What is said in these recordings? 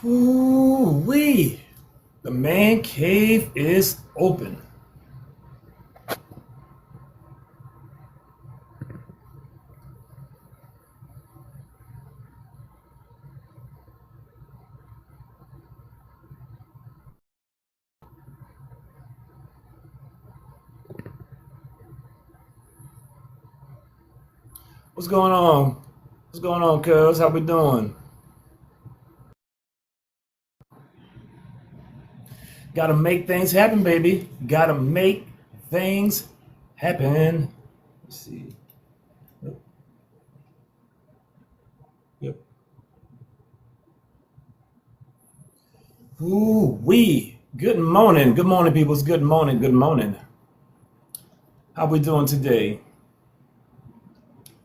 Ooh-wee. The man cave is open. What's going on? What's going on, cuz? How we doing? Gotta make things happen, baby. Gotta make things happen. Let's see. Yep. Yep. Ooh-wee. Good morning. Good morning, peoples. Good morning. Good morning. How we doing today?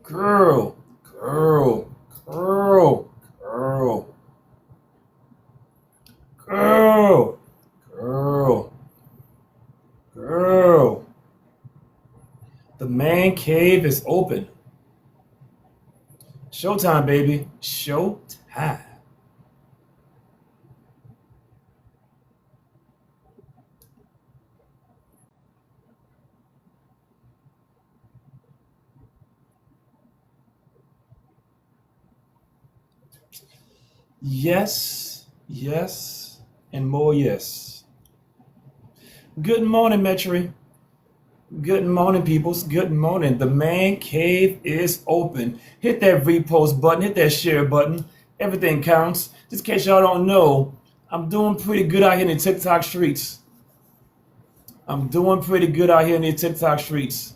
Girl, girl, girl, girl, girl, girl, girl. The man cave is open. Showtime, baby. Showtime. Yes, yes, and more yes. Good morning, Metri. Good morning, peoples. Good morning. The man cave is open. Hit that repost button, hit that share button. Everything counts. Just in case y'all don't know, I'm doing pretty good out here in the TikTok streets. I'm doing pretty good out here in the TikTok streets.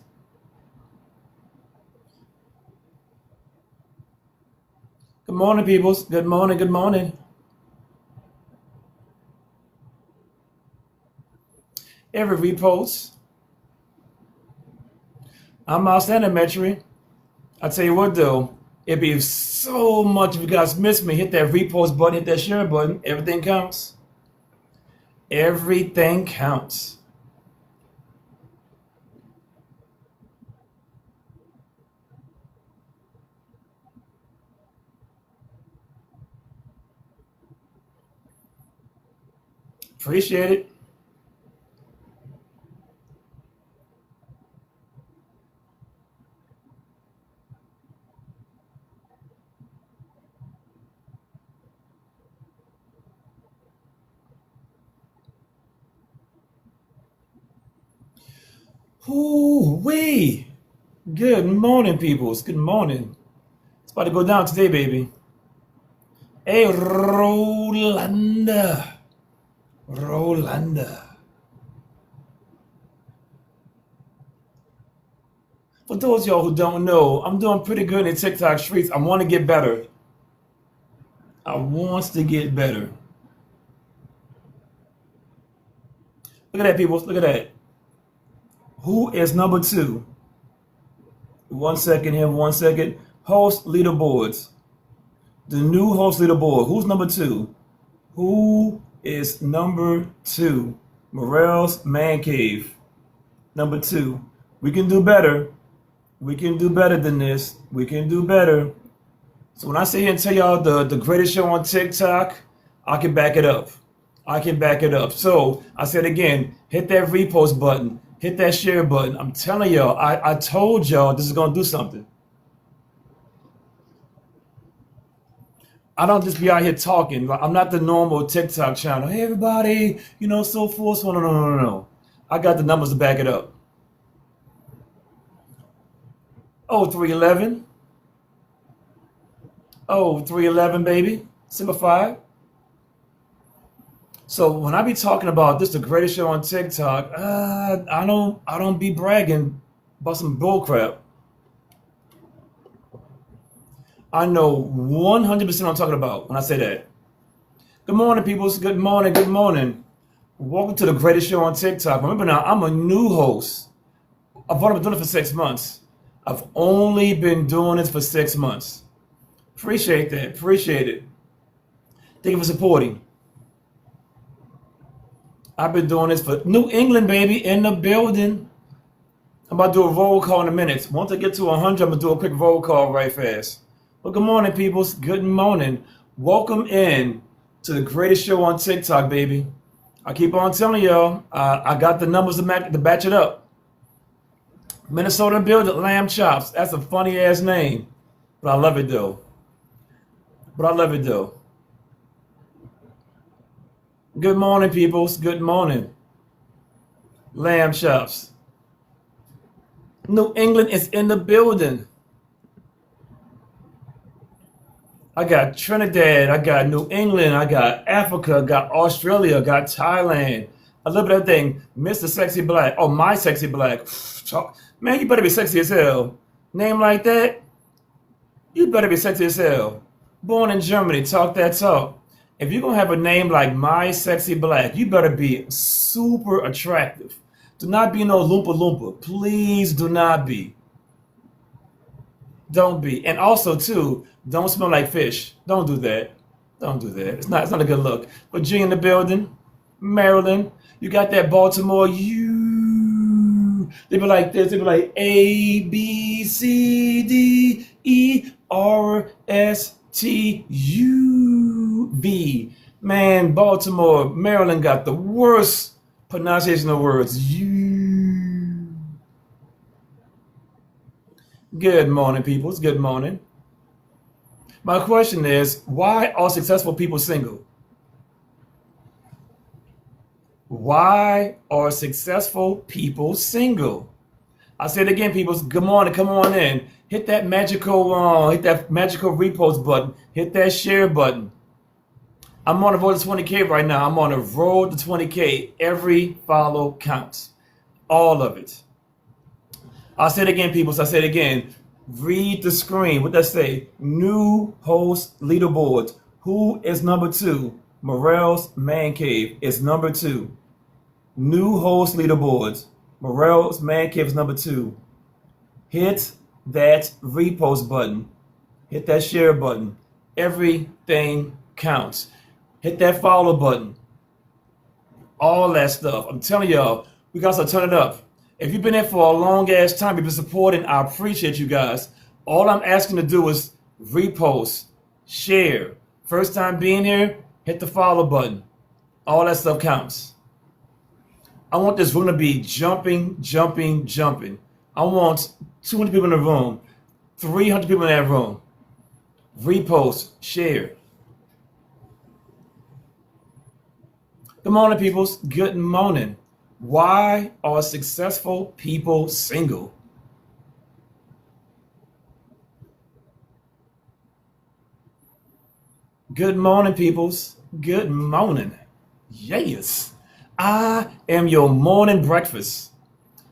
Good morning, peoples. Good morning. Good morning. Every repost. I'm outstanding, Metri. I tell you what, though, it'd be so much if you guys miss me. Hit that repost button, hit that share button. Everything counts. Everything counts. Appreciate it. Ooh-wee. Good morning, peoples. Good morning. It's about to go down today, baby. Hey, Rolanda. Rolanda. For those of y'all who don't know, I'm doing pretty good in the TikTok streets. I want to get better. I want to get better. Look at that, people. Look at that. Who is number two? 1 second here, 1 second. Host leaderboards. The new host leaderboard. Who's number two? Who is number two? Morel's Man Cave. Number two. We can do better. We can do better than this. We can do better. So when I sit here and tell y'all the greatest show on TikTok, I can back it up. I can back it up. So I said again, hit that repost button, hit that share button. I'm telling y'all, I told y'all this is gonna do something. I don't just be out here talking. Like, I'm not the normal TikTok channel. Hey everybody, so forceful. No, no, no, no, no. I got the numbers to back it up. Oh, 311. Oh, 311, baby. Simplify. So when I be talking about this, the greatest show on TikTok, I don't be bragging about some bullcrap. I know 100% what I'm talking about when I say that. Good morning, peoples. Good morning. Good morning. Welcome to the greatest show on TikTok. Remember now, I'm a new host. I've only been doing it for 6 months. I've only been doing this for 6 months. Appreciate that. Appreciate it. Thank you for supporting. I've been doing this for New England, baby, in the building. I'm about to do a roll call in a minute. Once I get to 100, I'm going to do a quick roll call right fast. Well, good morning, peoples. Good morning. Welcome in to the greatest show on TikTok, baby. I keep on telling y'all, I got the numbers to batch it up. Minnesota builder, lamb chops. That's a funny ass name, but I love it though. But I love it though. Good morning, peoples. Good morning. Lamb chops. New England is in the building. I got Trinidad, I got New England, I got Africa, I got Australia, I got Thailand. I love that thing. Mr. Sexy Black. Oh, my Sexy Black. Man, you better be sexy as hell. Name like that, you better be sexy as hell. Born in Germany, talk that talk. If you're going to have a name like My Sexy Black, you better be super attractive. Do not be no Loompa Loompa. Please do not be. Don't be. And also, too, don't smell like fish. Don't do that. Don't do that. It's not a good look. Virginia in the building. Maryland. You got that Baltimore U. They be like this. They be like A, B, C, D, E, R, S, T, U, V. Man, Baltimore, Maryland got the worst pronunciation of words. U. Good morning, peoples. Good morning. My question is, why are successful people single? Why are successful people single? I say it again, people. Good morning. Come on in. Hit that magical repost button. Hit that share button. I'm on the road to 20K right now. I'm on the road to 20K. Every follow counts. All of it. I'll say it again, people. I say it again. Read the screen. What that say? New host leaderboard. Who is number 2? Morel's Man Cave is number 2. New host leaderboards. Morel's Man Cave is number 2. Hit that repost button. Hit that share button. Everything counts. Hit that follow button. All that stuff. I'm telling y'all, we got to turn it up. If you've been here for a long ass time, you've been supporting, I appreciate you guys. All I'm asking to do is repost, share. First time being here, hit the follow button. All that stuff counts. I want this room to be jumping, jumping, jumping. I want 200 people in the room, 300 people in that room. Repost, share. Good morning, peoples. Good morning. Why are successful people single? Good morning, peoples. Good morning. Yes. I am your morning breakfast.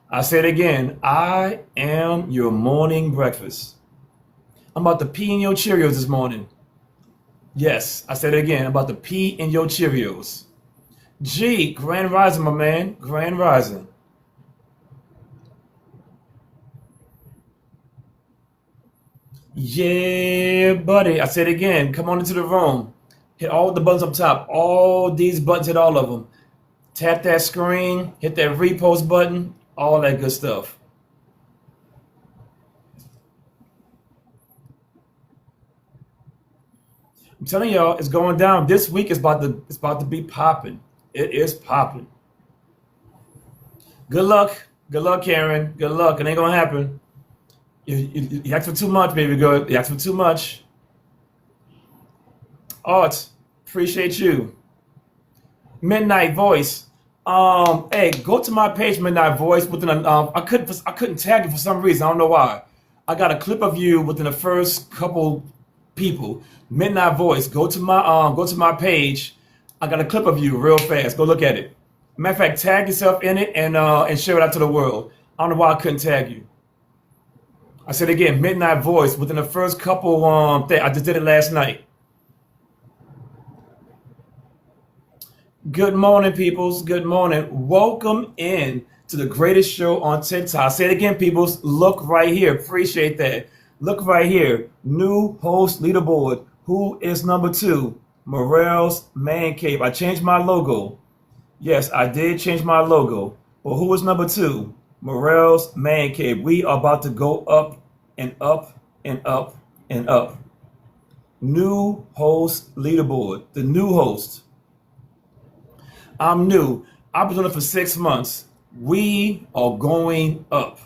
I say it again. I am your morning breakfast. I'm about to pee in your Cheerios this morning. Yes, I said it again. I'm about to pee in your Cheerios. G, Grand Rising, my man. Grand Rising. Yeah, buddy. I said it again. Come on into the room. Hit all the buttons up top. All these buttons, hit all of them. Tap that screen. Hit that repost button. All that good stuff. I'm telling y'all, it's going down. This week is about to be popping. It is popping. Good luck. Good luck, Karen. Good luck. It ain't gonna happen. You ask for too much, baby girl. You ask for too much. Art, appreciate you. Midnight Voice. Hey, go to my page, Midnight Voice. Within I couldn't tag you for some reason. I don't know why. I got a clip of you within the first couple people. Midnight Voice. Go to my page. I got a clip of you real fast. Go look at it. Matter of fact, tag yourself in it and share it out to the world. I don't know why I couldn't tag you. I said again, Midnight Voice. Within the first couple I just did it last night. Good morning, peoples. Good morning. Welcome in to the greatest show on TikTok. I say it again, peoples. Look right here. Appreciate that. Look right here. New host leaderboard. Who is number 2? Morel's Man Cave. I changed my logo. Yes, I did change my logo. But who is number 2? Morel's Man Cave. We are about to go up and up and up and up. New host leaderboard. The new host. I'm new. I've been doing it for 6 months. We are going up.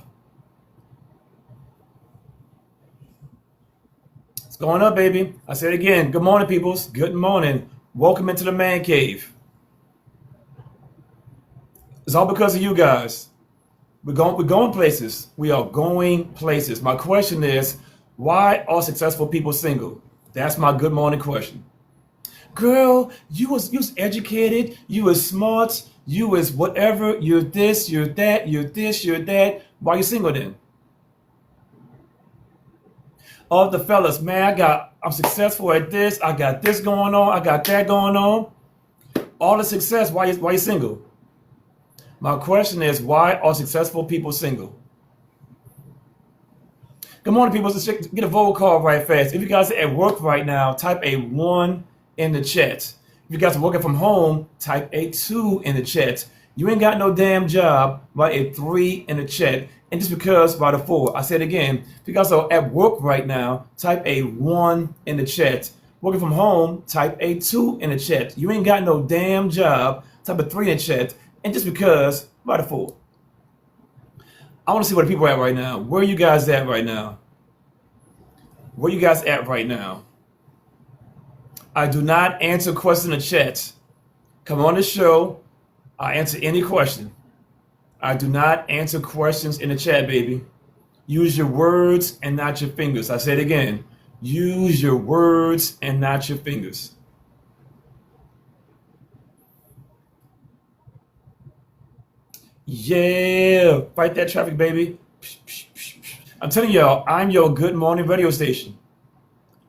It's going up, baby. I said it again. Good morning, peoples. Good morning. Welcome into the man cave. It's all because of you guys. We're going places. We are going places. My question is, why are successful people single? That's my good morning question. Girl, you was educated, you was smart, you was whatever, you're this, you're that, you're this, you're that. Why are you single then? All the fellas, man, I'm successful at this, I got this going on, I got that going on. All the success, why you single? My question is, why are successful people single? Good morning, people. Let's get a vocal call right fast. If you guys are at work right now, type a 1 in the chat. If you guys are working from home, type a 2 in the chat. You ain't got no damn job, write a 3 in the chat. And just because, write a 4. I said again, if you guys are at work right now, type a 1 in the chat. Working from home, type a 2 in the chat. You ain't got no damn job, type a 3 in the chat. And just because, write a 4. I want to see where the people are at right now. Where are you guys at right now? Where you guys at right now? I do not answer questions in the chat. Come on the show. I answer any question. I do not answer questions in the chat, baby. Use your words and not your fingers. I say it again. Use your words and not your fingers. Yeah, fight that traffic, baby. I'm telling y'all, I'm your good morning radio station.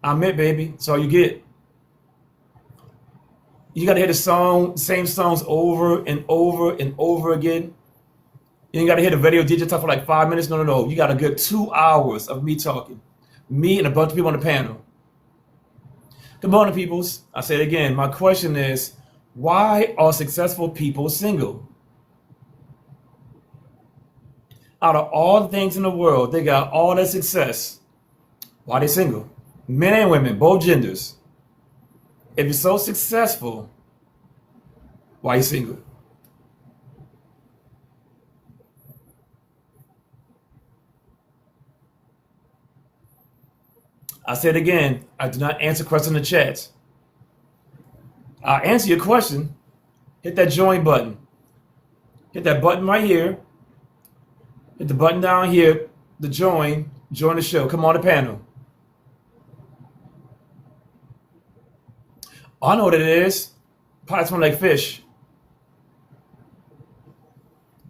I'm it, baby. That's all you get. You gotta hear the same songs over and over and over again. You ain't gotta hear the radio DJ talk for like 5 minutes. No. You got a good 2 hours of me talking. Me and a bunch of people on the panel. Good morning, peoples. I say it again. My question is, why are successful people single? Out of all the things in the world, they got all that success. Why are they single? Men and women, both genders. If you're so successful, why are you single? I said again, I do not answer questions in the chat. I'll answer your question. Hit that join button. Hit that button right here. Hit the button down here, the join the show. Come on the panel. I know what it is. Probably smell like fish.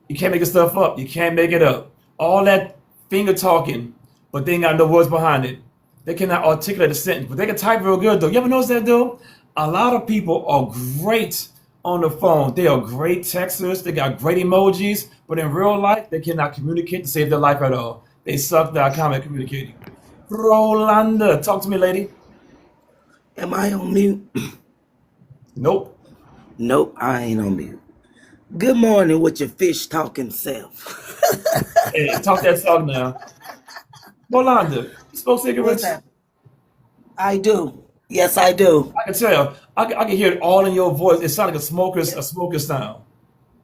You can't make this stuff up. You can't make it up. All that finger talking, but they ain't got no words behind it. They cannot articulate a sentence, but they can type real good though. You ever notice that though? A lot of people are great on the phone. They are great texters. They got great emojis, but in real life, they cannot communicate to save their life at all. They suck that comment communicating. Rolanda, talk to me, lady. Am I on mute? Nope. Nope, I ain't on mute. Good morning with your fish talking self. Hey, talk that talk now. Rolanda, you smoke What's cigarettes? happening? I do. Yes, I do. I can tell. I can hear it all in your voice. It sounds like a smoker's sound.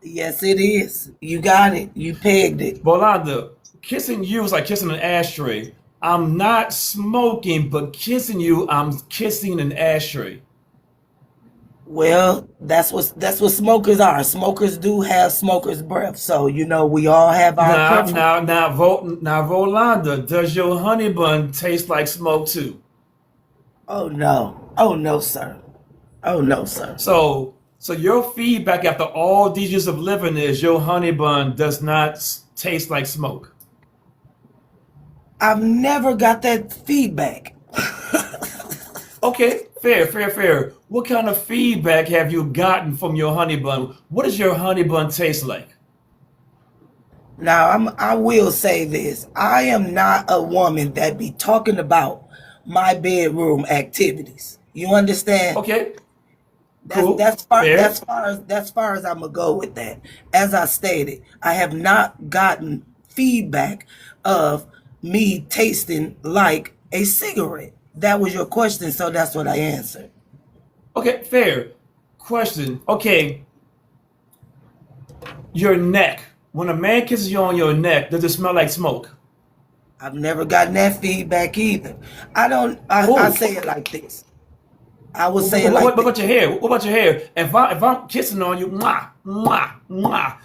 Yes, it is. You got it. You pegged it. Rolanda, kissing you is like kissing an ashtray. I'm not smoking, but kissing you, I'm kissing an ashtray. Well, that's what smokers are. Smokers do have smoker's breath. So, we all have our preference. Now, Rolanda, does your honey bun taste like smoke too? Oh no. Oh no, sir. Oh no, sir. So your feedback after all these years of living is your honey bun does not taste like smoke. I've never got that feedback. Okay, fair. What kind of feedback have you gotten from your honey bun? What does your honey bun taste like? Now, I will say this. I am not a woman that be talking about my bedroom activities. You understand? Okay, That's cool, that's far fair. that's far as I'm gonna go with that. As I stated, I have not gotten feedback of me tasting like a cigarette. That was your question, so that's what I answered. Okay, fair. Question. Okay, your neck. When a man kisses you on your neck, does it smell like smoke? I've never gotten that feedback either. I don't. I Oh, say it like this. I would say it what like this. about your hair? What about your hair? If I'm kissing on you, mwah, mwah, mwah,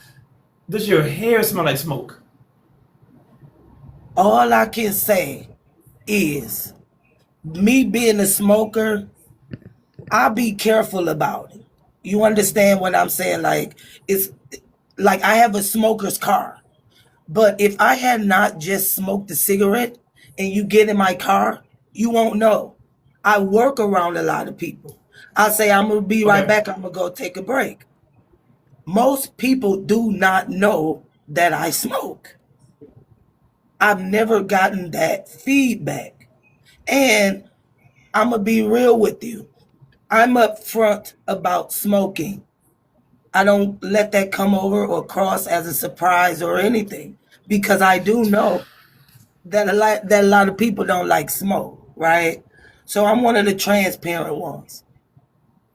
does your hair smell like smoke? All I can say is me being a smoker, I'll be careful about it. You understand what I'm saying? Like it's like I have a smoker's car. But if I had not just smoked a cigarette and you get in my car, you won't know. I work around a lot of people. I say I'm gonna be right Okay. back, I'm gonna go take a break. Most people do not know that I smoke. I've never gotten that feedback. And I'm gonna be real with you. I'm upfront about smoking. I don't let that come over or cross as a surprise or anything because I do know that a lot of people don't like smoke, right? So I'm one of the transparent ones.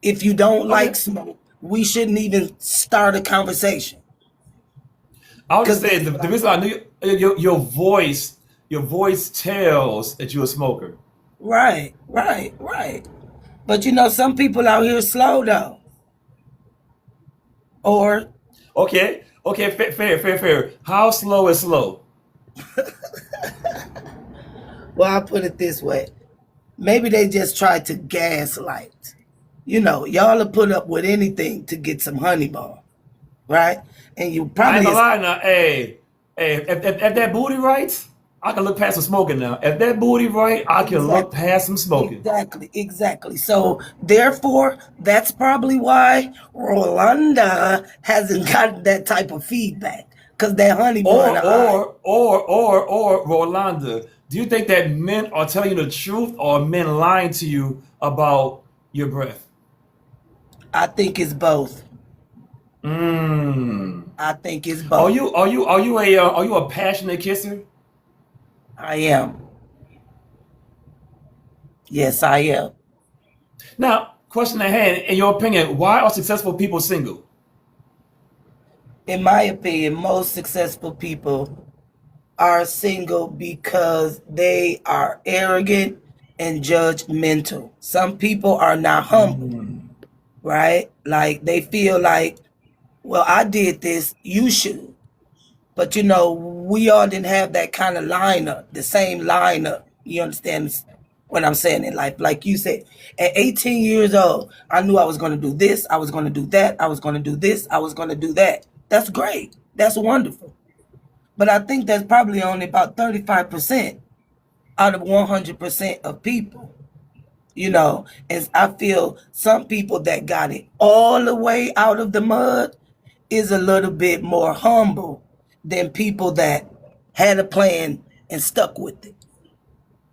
If you don't like Okay. smoke, we shouldn't even start a conversation I was just because saying that's the what I reason I feel. knew your voice tells that you're a smoker. Right, right, right. But you know, some people out here slow though, or Okay. Okay. Fair. How slow is slow? well, I'll put it this way: maybe they just try to gaslight. You know, y'all will put up with anything to get some honey bun, right? And you I ain't probably gonna is lie now. Hey, if that booty right, I can look past some smoking now. If that booty right, I can look exactly. past some smoking. Exactly, exactly. So therefore, that's probably why Rolanda hasn't gotten that type of feedback. Cause that honey bun high. Rolanda, do you think that men are telling you the truth or men lying to you about your breath? I think it's both. Mmm. I think it's Are both. you are you are you a are you a passionate kisser? I am. Yes, I am. Now, question at hand. In your opinion, why are successful people single? In my opinion, most successful people are single because they are arrogant and judgmental. Some people are not humble, Mm. right? Like they feel like, well, I did this, you should. But you know, we all didn't have that kind of lineup, the same lineup. You understand what I'm saying in life? Like you said, at 18 years old, I knew I was going to do this, I was going to do that, I was going to do this, I was going to do that. That's great. That's wonderful. But I think that's probably only about 35% out of 100% of people. You know, and I feel some people that got it all the way out of the mud is a little bit more humble than people that had a plan and stuck with it.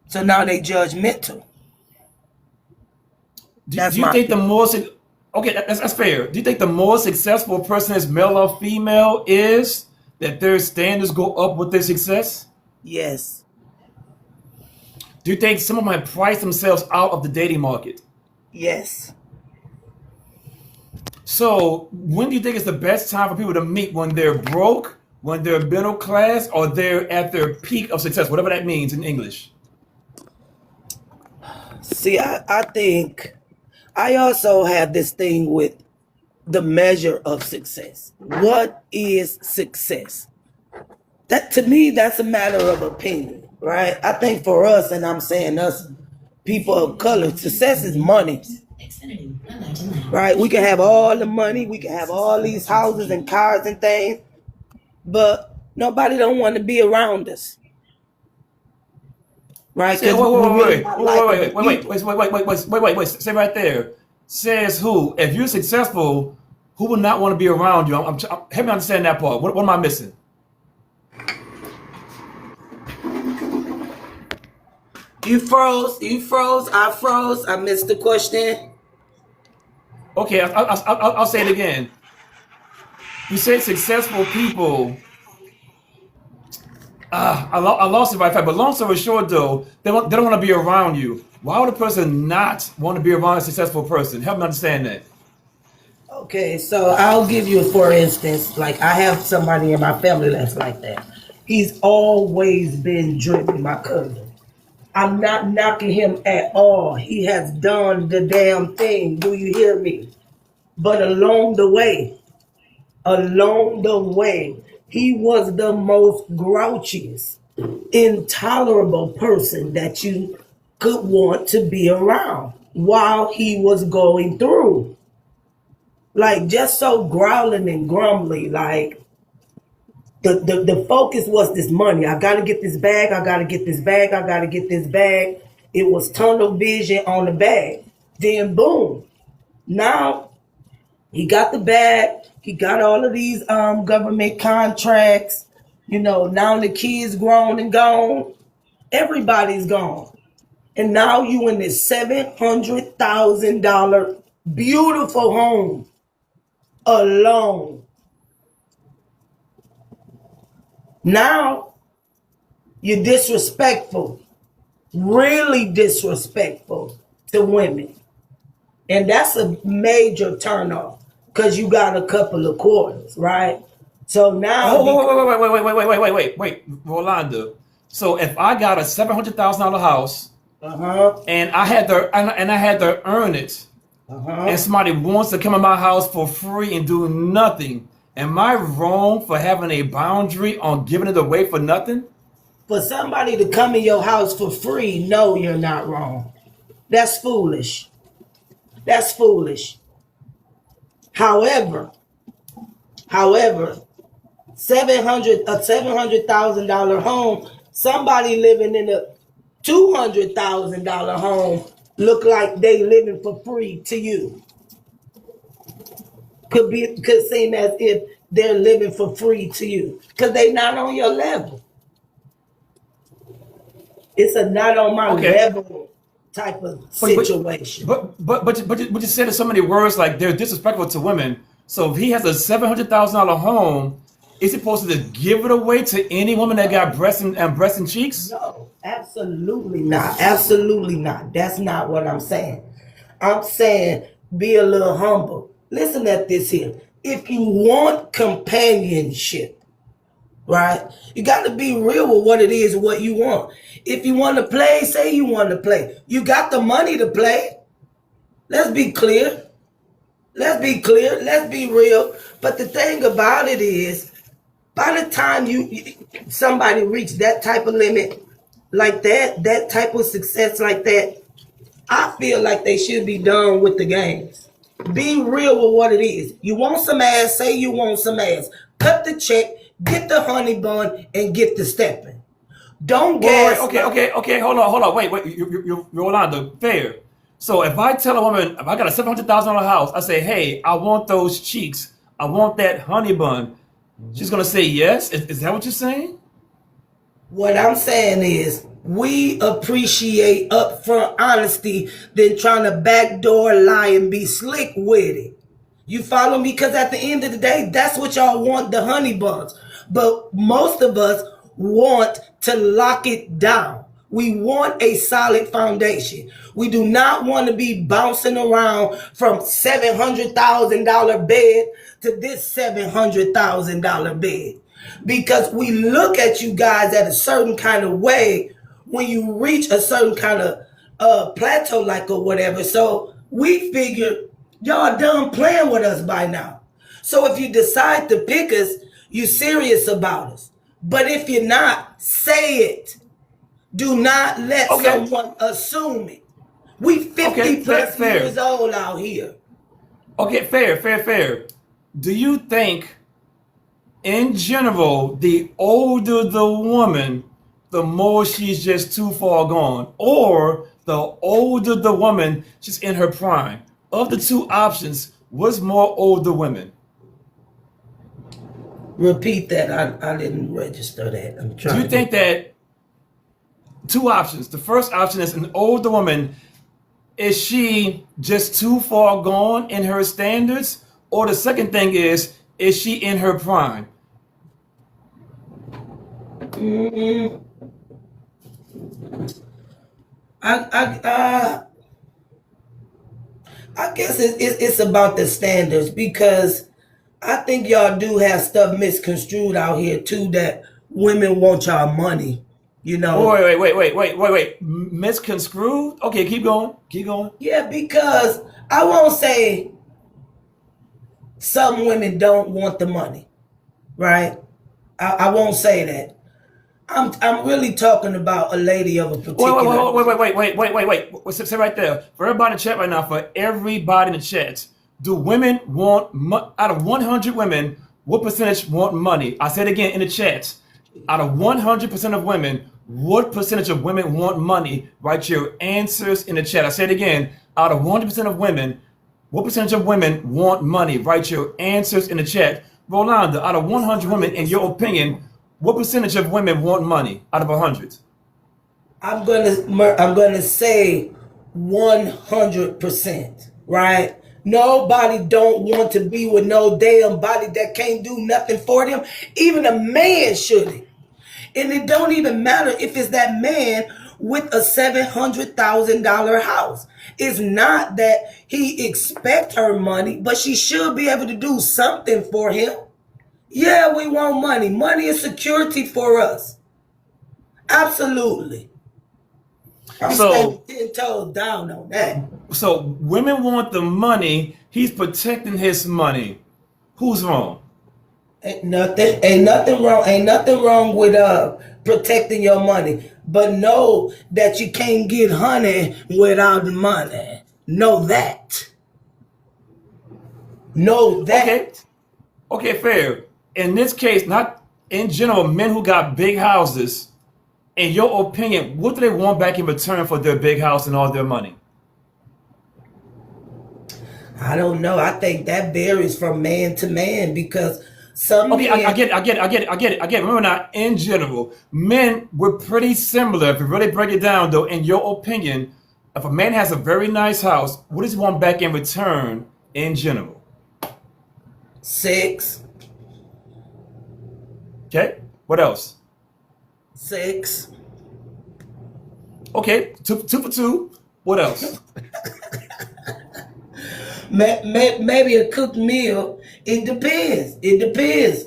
So now they judgmental. That's Do you my think the opinion. more okay, that's fair. Do you think the more successful person is male or female is that their standards go up with their success? Yes. Do you think some of them have priced themselves out of the dating market? Yes. So when do you think is the best time for people to meet? When they're broke, when they're middle class, or they're at their peak of success, whatever that means in English? See, I think I also have this thing with the measure of success. What is success? That to me, that's a matter of opinion, right? I think for us, and I'm saying us people of color, success is money. Right? We can have all the money, we can have all these houses and cars and things, but nobody don't want to be around us, right? Say, Because we're really not likable people. Say right there. Says who? If you're successful, who would not want to be around you? Help me understand that part. What am I missing? You froze, I froze, I missed the question. Okay, I'll say it again. You said successful people I lost it right back. But long story short, though, they don't want to be around you. Why would a person not want to be around a successful person? Help me understand that. Okay, so I'll give you, for instance, like I have somebody in my family that's like that. He's always been driven, my cousin. I'm not knocking him at all. He has done the damn thing. Do you hear me? But along the way, he was the most grouchiest, intolerable person that you could want to be around while he was going through. Like just so growling and grumbly, like the focus was this money. I gotta get this bag, I gotta get this bag, I gotta get this bag. It was tunnel vision on the bag. Then boom. Now he got the bag, he got all of these government contracts. Now the kids grown and gone. Everybody's gone. And now you in this $700,000 beautiful home alone. Now you're disrespectful, really disrespectful to women. And that's a major turnoff because you got a couple of quarters, right? So now, Oh, wait, Rolanda. So if I got a $700,000 house uh-huh, and I had to earn it, uh-huh. and somebody wants to come in my house for free and do nothing, am I wrong for having a boundary on giving it away for nothing? For somebody to come in your house for free, no, you're not wrong. That's foolish. That's foolish. However, however, $700,000 home, somebody living in a $200,000 home look like they living for free to you. Could seem as if they're living for free to you because they not on your level. It's a not on my Okay, level type of but but situation. but you said in so many words like they're disrespectful to women. So if he has a $700,000 home, is he supposed to give it away to any woman that got breasts and cheeks? No, absolutely not. Absolutely not. That's not what I'm saying. I'm saying be a little humble. Listen at this here. If you want companionship, right? You got to be real with what it is, what you want. If you want to play, say you want to play. You got the money to play. Let's be clear. Let's be clear. Let's be real. But the thing about it is, by the time somebody reach that type of limit, like that type of success like that, I feel like they should be done with the games. Be real with what it is. You want some ass, say you want some ass. Cut the check, get the honey bun, and get the stepping. Don't gaslight. Okay. Hold on. Wait. You're Rolando. Fair. So if I tell a woman, if I got a $700,000 house, I say, hey, I want those cheeks. I want that honey bun. She's gonna say yes. Is that what you're saying? What I'm saying is we appreciate upfront honesty than trying to backdoor lie and be slick with it. You follow me? Because at the end of the day, that's what y'all want, the honey buns. But most of us want to lock it down. We want a solid foundation. We do not want to be bouncing around from $700,000 bed to this $700,000 bed. Because we look at you guys at a certain kind of way when you reach a certain kind of plateau, like or whatever. So we figure y'all done playing with us by now. So if you decide to pick us, you serious about us. But if you're not, say it. Do not let Okay. someone assume it. We Okay. 50 Fair. plus Fair. years old out here. Okay. Fair. Do you think, in general, the older the woman, the more she's just too far gone, or the older the woman, she's in her prime? Of the two options, what's more older women? Repeat that. I didn't register that. I'm Do trying you to think get. that two options? The first option is an older woman. Is she just too far gone in her standards? Or the second thing is she in her prime? Mm, I I guess it's about the standards because I think y'all do have stuff misconstrued out here too that women want y'all money. You Oh, know, wait. Misconstrued? Okay, keep going. Keep going. yeah, because I won't say some women don't want the money, right? I won't say that. I'm really talking about a lady of a particular age. Sit right there. For everybody in the chat right now, for everybody in the chat, do women want, out of 100 women, what percentage want money? I said again in the chat, out of 100% of women, what percentage of women want money? Write your answers in the chat. I said again, out of 100% of women, what percentage of women want money? Write your answers in the chat. Rolanda, out of 100 women, in your opinion, what percentage of women want money out of 100? I'm gonna say 100%, right? Nobody don't want to be with no damn body that can't do nothing for them. Even a man shouldn't. And it don't even matter if it's that man with a $700,000 house. It's not that he expect her money, but she should be able to do something for him. Yeah, we want money. Money is security for us. Absolutely. I'm standing So, 10 toes down on that. so women want the money. He's protecting his money. Who's wrong? Ain't nothing wrong with protecting your money. But know that you can't get honey without money. Know that. Know Okay, that. okay, fair. In this case, not in general, men who got big houses, in your opinion, what do they want back in return for their big house and all their money? I don't know. I think that varies from man to man because some Okay, I men. get it, I get it. Remember now, in general, men were pretty similar. If you really break it down, though, in your opinion, if a man has a very nice house, what does he want back in return in general? Six, Okay, what else? six. Okay, two for two. What else? Maybe a cooked meal. It depends. It depends.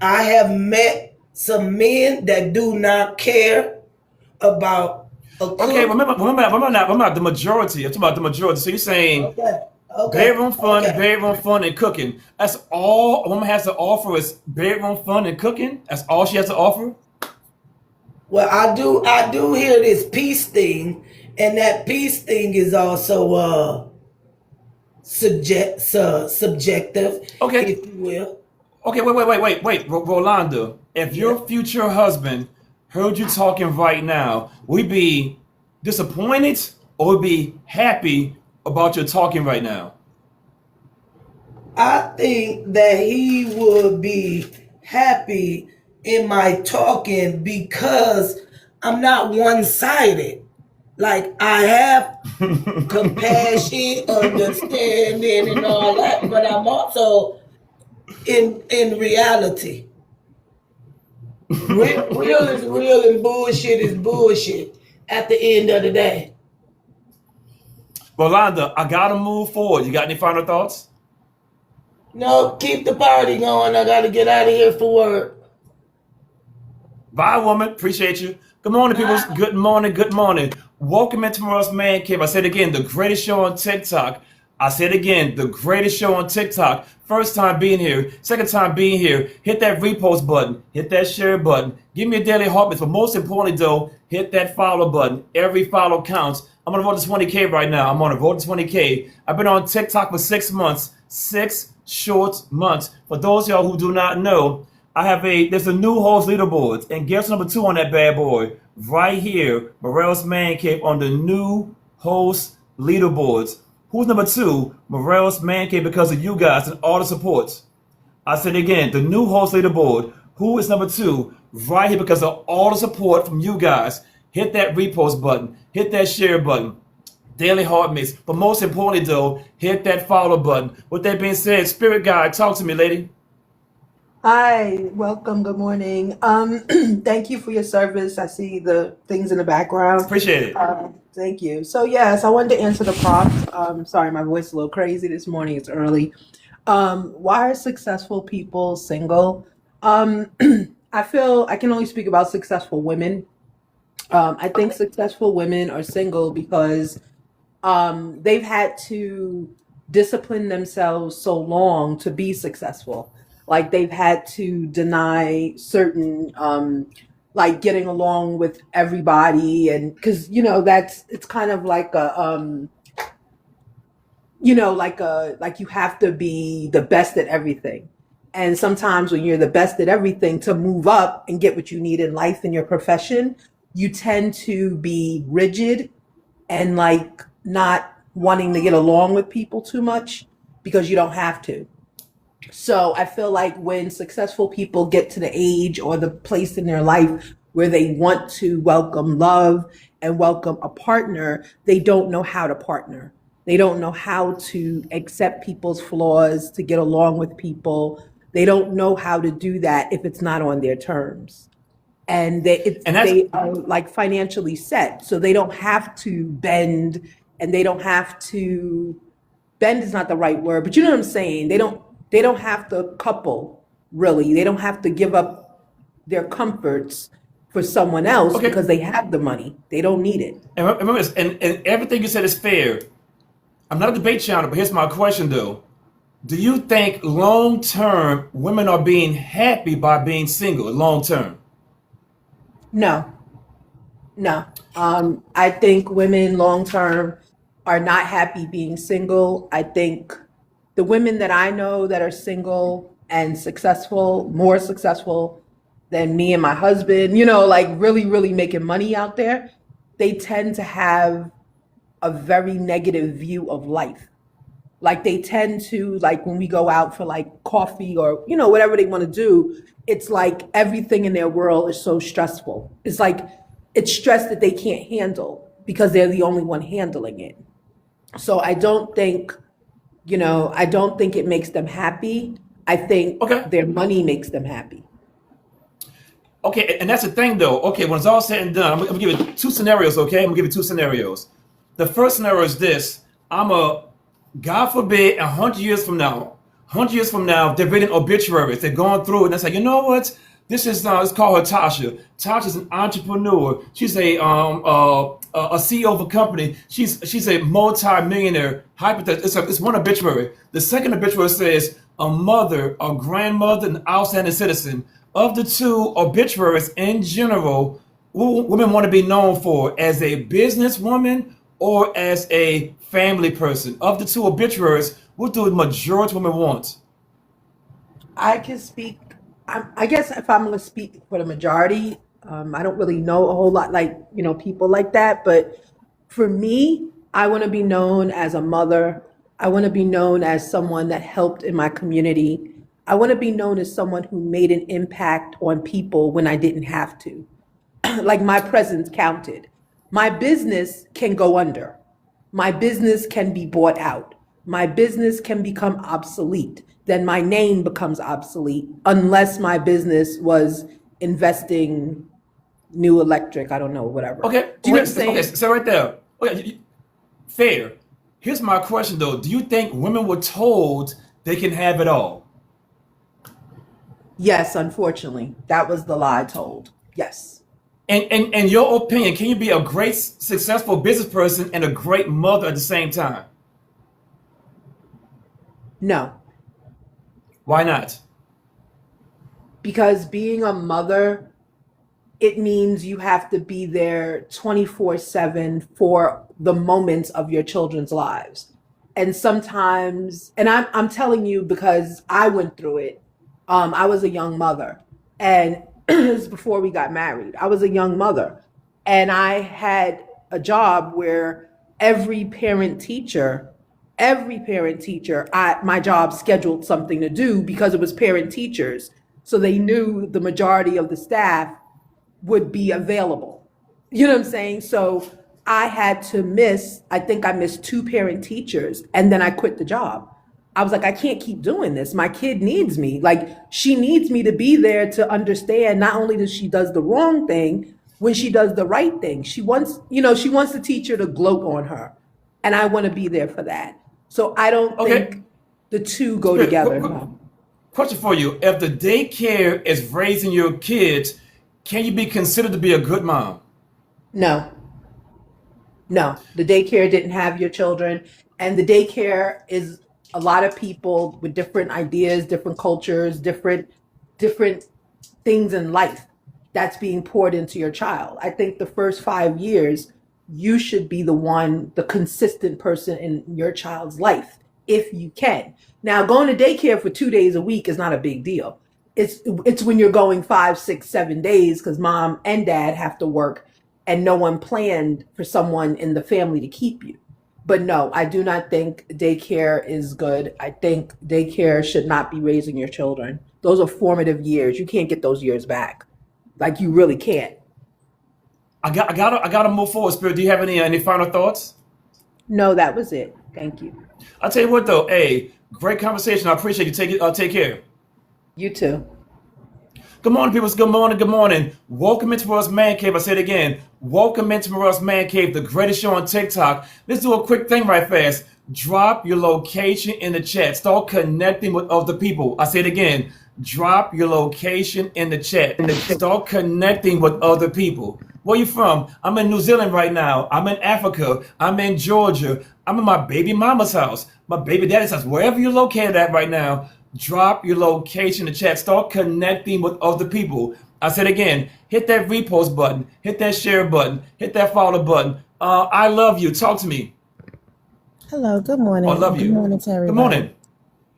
I have met some men that do not care about a Okay, cook. remember not the majority. I'm talking about the majority. So you're saying Okay, okay, okay. bedroom fun, and cooking. That's all a woman has to offer is bedroom fun and cooking. That's all she has to offer. Well, I do hear this peace thing, and that peace thing is also subjective, Okay, if you will. okay, Rolanda. If Yeah. your future husband heard you talking right now, would he be disappointed or would he be happy about your talking right now? I think that he would be happy in my talking because I'm not one sided. Like I have compassion, understanding, and all that, but I'm also in reality. Real is real, and bullshit is bullshit. At the end of the day, Rolanda, I gotta move forward. You got any final thoughts? no, keep the party going. I gotta get out of here for work. Bye, woman. Appreciate you. Good morning, people. Bye. Good morning. Good morning. Welcome into Tomorrow's Man Cave. I said again, the greatest show on TikTok. I said again, the greatest show on TikTok. First time being here. Second time being here. Hit that repost button. Hit that share button. Give me a daily heartbeat. But most importantly, though, hit that follow button. Every follow counts. I'm on the road to 20K right now. I'm on the road to 20K. I've been on TikTok for 6 months. 6 short months. For those of y'all who do not know, there's a new host leaderboard, and guess number two on that bad boy right here, Morel's Man Cave on the new host leaderboards. Who's number two? Morel's Man Cave because of you guys and all the supports. I said again, the new host leaderboard. Who is number two? Right here because of all the support from you guys. Hit that repost button. Hit that share button. Daily Heart Mix. But most importantly, though, hit that follow button. With that being said, Spirit Guide, talk to me, lady. Hi, welcome. Good morning. Thank you for your service. I see the things in the background. Appreciate it. Thank you. So yes, I wanted to answer the prompt. Sorry, my voice is a little crazy this morning. It's early. Why are successful people single? Um, I feel I can only speak about successful women. I think successful women are single because they've had to discipline themselves so long to be successful. Like they've had to deny certain, like getting along with everybody, and because that's it's kind of like a like you have to be the best at everything. And sometimes when you're the best at everything to move up and get what you need in life in your profession, you tend to be rigid and like not wanting to get along with people too much because you don't have to. So I feel like when successful people get to the age or the place in their life where they want to welcome love and welcome a partner, they don't know how to partner. They don't know how to accept people's flaws, to get along with people. They don't know how to do that if it's not on their terms. And And that's they are like financially set, so they don't have to bend, and they don't have to bend is not the right word, but you know what I'm saying. They don't have to couple, really. They don't have to give up their comforts for someone else okay. because they have the money. They don't need it. And remember this, and everything you said is fair. I'm not a debate channel, but here's my question though. Do you think long term women are being happy by being single long term? No, no. I think women long term are not happy being single. I think the women that I know that are single and successful, more successful than me and my husband, like really, really making money out there, they tend to have a very negative view of life. Like they tend to, like when we go out for like coffee or whatever they want to do, it's like everything in their world is so stressful. It's like it's stress that they can't handle because they're the only one handling it. So I don't think it makes them happy. I think Okay. their money makes them happy. Okay, and that's the thing though. Okay, when it's all said and done, I'm gonna give you two scenarios, okay? I'm gonna give you two scenarios. The first scenario is this. I'm a, God forbid, 100 years from now, 100 years from now, they're reading obituaries. They're going through it and they say, you know what? This is, let's call her Tasha. Tasha's an entrepreneur. She's a CEO of a company. She's a multi-millionaire. Hypothetical. It's one obituary. The second obituary says a mother, a grandmother, an outstanding citizen. Of the two obituaries in general, who women want to be known for, as a businesswoman or as a family person? Of the two obituaries, what do the majority of women want? I can speak. I guess if I'm going to speak for the majority, I don't really know a whole lot like people like that. But for me, I want to be known as a mother. I want to be known as someone that helped in my community. I want to be known as someone who made an impact on people when I didn't have to. Like my presence counted. My business can go under. My business can be bought out. My business can become obsolete. Then my name becomes obsolete unless my business was investing new electric, I don't know, whatever. Okay, Do you know what I'm okay, saying? so right there. Okay, fair. Here's my question though. Do you think women were told they can have it all? Yes, unfortunately. That was the lie told. Yes. And in your opinion, can you be a great, successful business person and a great mother at the same time? No. Why not? Because being a mother, it means you have to be there 24/7 for the moments of your children's lives. And sometimes, and I'm telling you because I went through it. I was a young mother, and it was before we got married. I was a young mother, and I had a job where every parent teacher my job scheduled something to do because it was parent teachers, so they knew the majority of the staff would be available. You know what I'm saying? So I had to miss, I think I missed two parent teachers, and then I quit the job. I was like, I can't keep doing this. My kid needs me. Like, she needs me to be there to understand not only that she does the wrong thing, when she does the right thing. She wants the teacher to gloat on her. And I want to be there for that. So I don't Okay, think the two go Spirit. together. No. Question for you: if the daycare is raising your kids, can you be considered to be a good mom? No. No, the daycare didn't have your children. And the daycare is a lot of people with different ideas, different cultures, different things in life that's being poured into your child. I think the first 5 years, you should be the consistent person in your child's life if you can. Now, going to daycare for 2 days a week is not a big deal. It's when you're going 5, 6, 7 days because mom and dad have to work and no one planned for someone in the family to keep you. But no, I do not think daycare is good. I think daycare should not be raising your children. Those are formative years. You can't get those years back. Like, you really can't. I gotta move forward. Spirit, do you have any final thoughts? No, that was it. Thank you. I'll tell you what though. Hey, great conversation. I appreciate you. Take care. You too. Good morning, people. Good morning. Good morning. Welcome into Morel's Man Cave. I say it again. Welcome into Morel's Man Cave, the greatest show on TikTok. Let's do a quick thing right fast. Drop your location in the chat. Start connecting with other people. I say it again. Drop your location in the chat. Start connecting with other people. Where you from? I'm in New Zealand right now. I'm in Africa. I'm in Georgia. I'm in my baby mama's house. My baby daddy's house. Wherever you're located at right now, drop your location in the chat. Start connecting with other people. I said again, hit that repost button, hit that share button, hit that follow button. I love you. Talk to me. Hello, good I morning. love Good you. morning to Good everybody. morning.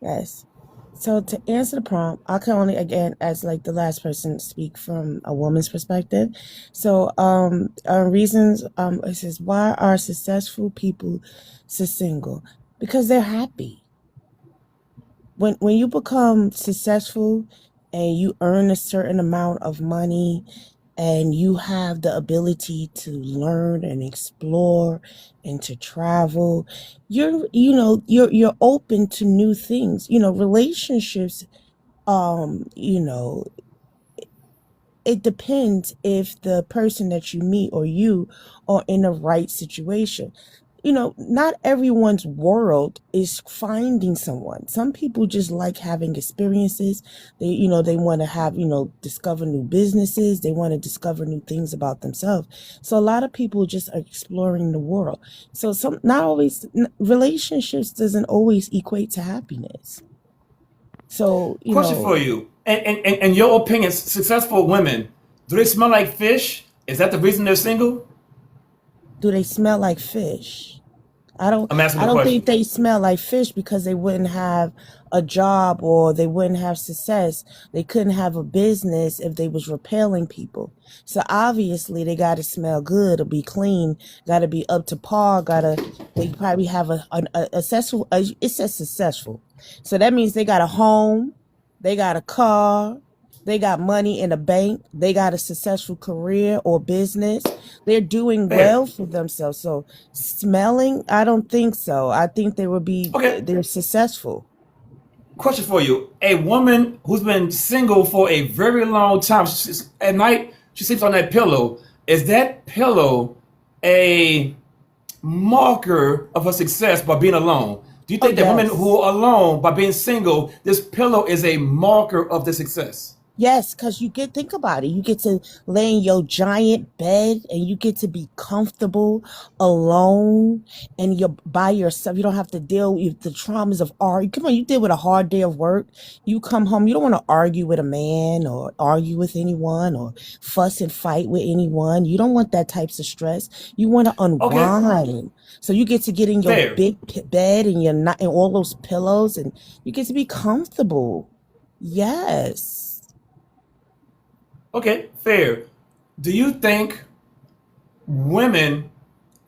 Yes. So to answer the prompt, I can only again as like the last person speak from a woman's perspective. So reasons it says why are successful people so single? Because they're happy. When you become successful and you earn a certain amount of money and you have the ability to learn and explore and to travel, you're open to new things. Relationships, um you know it depends if the person that you meet or you are in the right situation. Not everyone's world is finding someone. Some people just like having experiences. They want to have, discover new businesses. They want to discover new things about themselves. So a lot of people just are exploring the world. So not always, relationships doesn't always equate to happiness. So, Question for you. And your opinion, successful women, do they smell like fish? Is that the reason they're single? do they smell like fish? I don't I'm asking I the don't think question. they smell like fish because they wouldn't have a job or they wouldn't have success. They couldn't have a business if they was repelling people. So obviously they got to smell good or be clean, got to be up to par, they probably have a successful, it says successful. So that means they got a home, they got a car, they got money in the bank, they got a successful career or business. They're doing Fair. well for themselves. So smelling, I don't think so. I think Okay. they're successful. Question for you. A woman who's been single for a very long time, at night, she sleeps on that pillow. Is that pillow a marker of her success by being alone? Do you Oh think that women who yes. are alone by being single, this pillow is a marker of their success? Yes, because think about it. You get to lay in your giant bed and you get to be comfortable alone and you're by yourself. You don't have to deal with the traumas of Come on, you deal with a hard day of work. You come home, you don't want to argue with a man or argue with anyone or fuss and fight with anyone. You don't want that types of stress. You want to Okay, unwind. So you get to get in your fair. big bed and you're not and all those pillows and you get to be comfortable. Yes. Okay, fair. Do you think women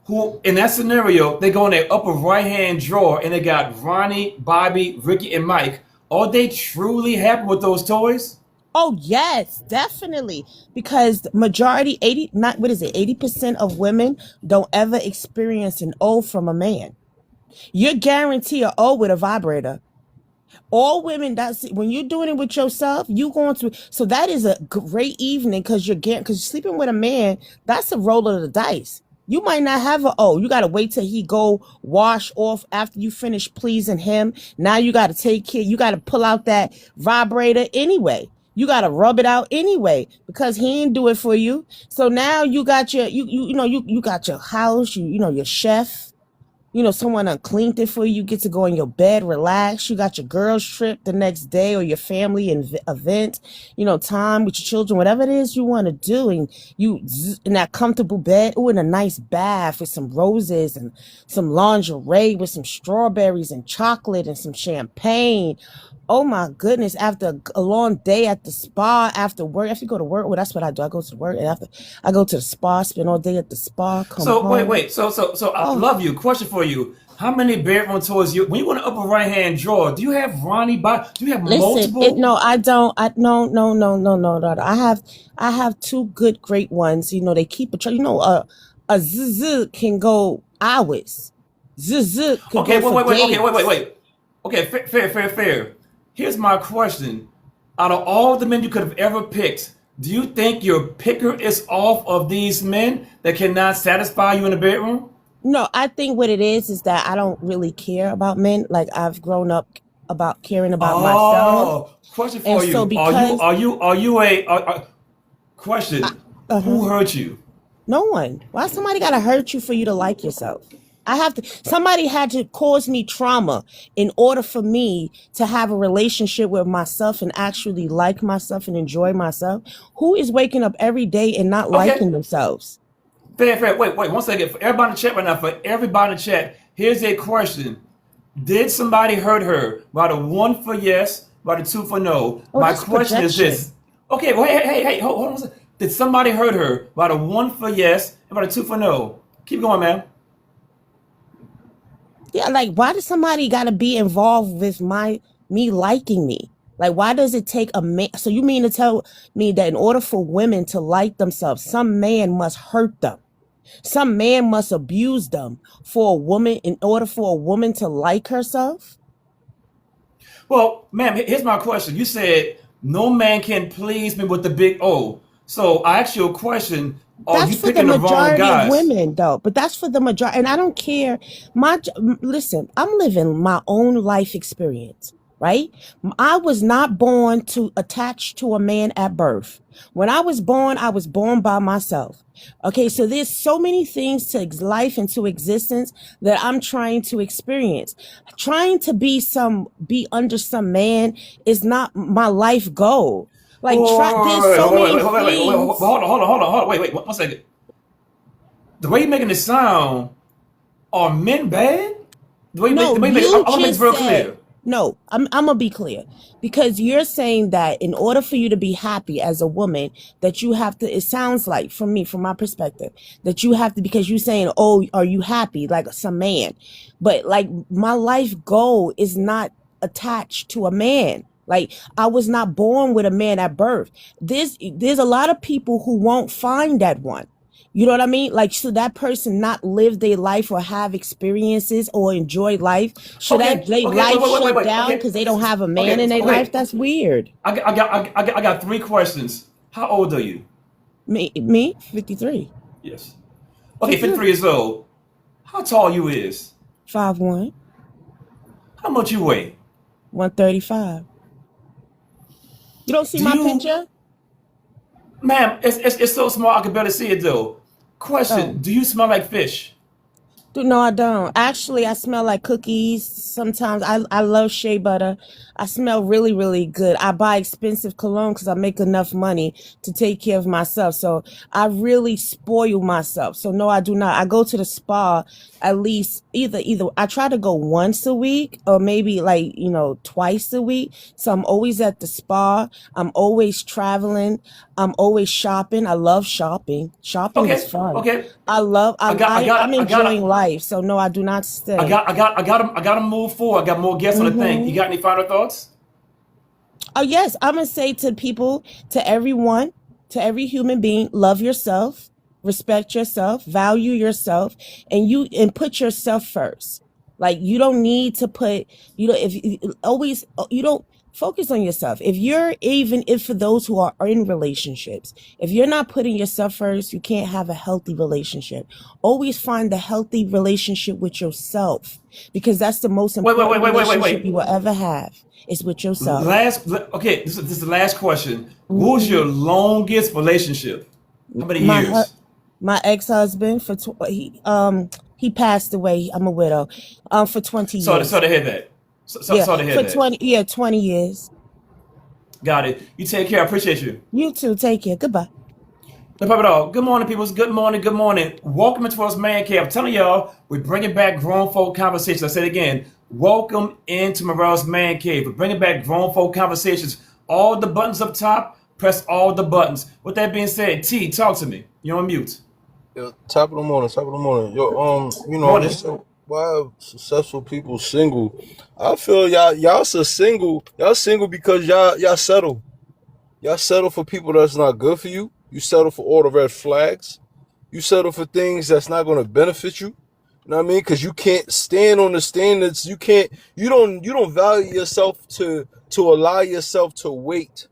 who, in that scenario, they go in their upper right hand drawer and they got Ronnie, Bobby, Ricky, and Mike, are they truly happy with those toys? Oh yes, definitely. Because the majority, 80, not what is it, 80% of women don't ever experience an O from a man. You're guaranteed an O with a vibrator. All women, that's when you're doing it with yourself, you going to, so that is a great evening because you're getting, because sleeping with a man, that's a roll of the dice. You might not have a, oh, you got to wait till he go wash off after you finish pleasing him. Now you got to take care, you got to pull out that vibrator anyway. You got to rub it out anyway because he ain't do it for you. So now you got your, you got your house, your chef, someone uncleaned it for you. You get to go in your bed, relax. You got your girls trip the next day or your family event, time with your children, whatever it is you want to do. And in that comfortable bed, or in a nice bath with some roses and some lingerie with some strawberries and chocolate and some champagne. Oh my goodness, after a long day at the spa, after work, after you go to work, well, that's what I do. I go to work and after I go to the spa, spend all day at the spa, come So wait, home. wait. So I Oh, love you. Question for you: how many bedroom toys you? When you go in the upper right hand drawer, do you have Ronnie? Do you have listen, multiple? no, I don't. I no, no, no, no, no, no. I have two good, great ones. They keep a track. A zzz can go hours. Zzz could Okay, go wait, for wait, wait. Okay, wait, wait, days. wait. Okay, fair, fair, fair. Here's my question: out of all the men you could have ever picked, do you think your picker is off of these men that cannot satisfy you in the bedroom? No, I think what it is that I don't really care about men. Like I've grown up about caring about myself, Oh, question and for so you: Are you because are you are you a I, question? uh-huh. Who hurt you? No one. Why somebody gotta hurt you for you to like yourself? I have to, somebody had to cause me trauma in order for me to have a relationship with myself and actually like myself and enjoy myself. Who is waking up every day and not Okay, liking themselves? fair, fair. Wait, 1 second. For everybody in the chat right now, for everybody in the chat, here's a question: did somebody hurt her? By the one for yes, by the two for no. Oh, My that's question is projection. this. Okay, well, hey, hold on a second. Did somebody hurt her? By the one for yes and by the two for no. Keep going, man. Yeah, like why does somebody gotta be involved with me liking me? Like why does it take a man? So you mean to tell me that in order for women to like themselves, some man must hurt them? Some man must abuse them for a woman in order for a woman to like herself? Well, ma'am, here's my question. You said no man can please me with the big O. So I asked you a question. Are That's you for the picking the wrong majority of guys? women, though. But that's for the majority. And I don't care. Listen, I'm living my own life experience, right? I was not born to attach to a man at birth. When I was born by myself. Okay, so there's so many things to life and to existence that I'm trying to experience. Trying to be under some man is not my life goal. Like there's so many things. Hold on, wait, 1 second. The way you're making it sound, are men bad? No, The way you make it, you I want to make this just real said, clear. no, I'm gonna be clear because you're saying that in order for you to be happy as a woman, that you have to, it sounds like from me, from my perspective, that you have to, because you're saying, oh, are you happy? Like some man. But like my life goal is not attached to a man. Like I was not born with a man at birth. There's a lot of people who won't find that one. You know what I mean? Like, should that person not live their life or have experiences or enjoy life? Should that their life shut down Okay. because they don't have a man Okay, in their life? okay. That's weird. I got three questions. How old are you? Me, 53. Yes. Okay, 53 53. years old. How tall you is? 5'1", How much you weigh? 135. You don't see Do my you, picture? ma'am? It's so small I can barely see it though. Question: Oh. do you smell like fish? No, I don't. Actually, I smell like cookies. Sometimes I love shea butter. I smell really, really good. I buy expensive cologne because I make enough money to take care of myself. So I really spoil myself. So no, I do not. I go to the spa at least either I try to go once a week or maybe like, twice a week. So I'm always at the spa. I'm always traveling. I'm always shopping. I love shopping. Shopping is Okay, fun. okay. I love I got, I I'm got, I enjoying got, life. So no, I do not stay. I got to move forward. I got more guests on the thing. You Hmm. got any final thoughts? Oh yes, I'm gonna say to people, to everyone, to every human being, love yourself, respect yourself, value yourself, and put yourself first. Like, you don't need to put, if you always, you don't focus on yourself. If for those who are in relationships, if you're not putting yourself first, you can't have a healthy relationship. Always find the healthy relationship with yourself, because that's the most Wait, wait, wait, important wait, wait, wait, relationship wait. you will ever have, is with yourself. Okay, this is the last question. What was Hmm. your longest relationship? How many My hu- years? my ex-husband he passed away. I'm a widow. For 20 So years. to hear that. Yeah, So to hear for that. 20 years. Got it. You take care. I appreciate you. You too. Take care. Goodbye. No problem at all. Good morning, people. Good morning. Good morning. Welcome into us Man Cave. I'm telling y'all, we're bringing back grown folk conversations. I said it again. Welcome into Morale's Man Cave. We're bringing back grown folk conversations. All the buttons up top, press all the buttons. With that being said, T, talk to me. You're on mute. Yo, top of the morning, top of the morning. Yo, they Morning. say why successful people single. I feel y'all single because y'all settle. Y'all settle for people that's not good for you. You settle for all the red flags. You settle for things that's not gonna benefit you. You know what I mean? Because you can't stand on the standards. You don't value yourself to allow yourself to wait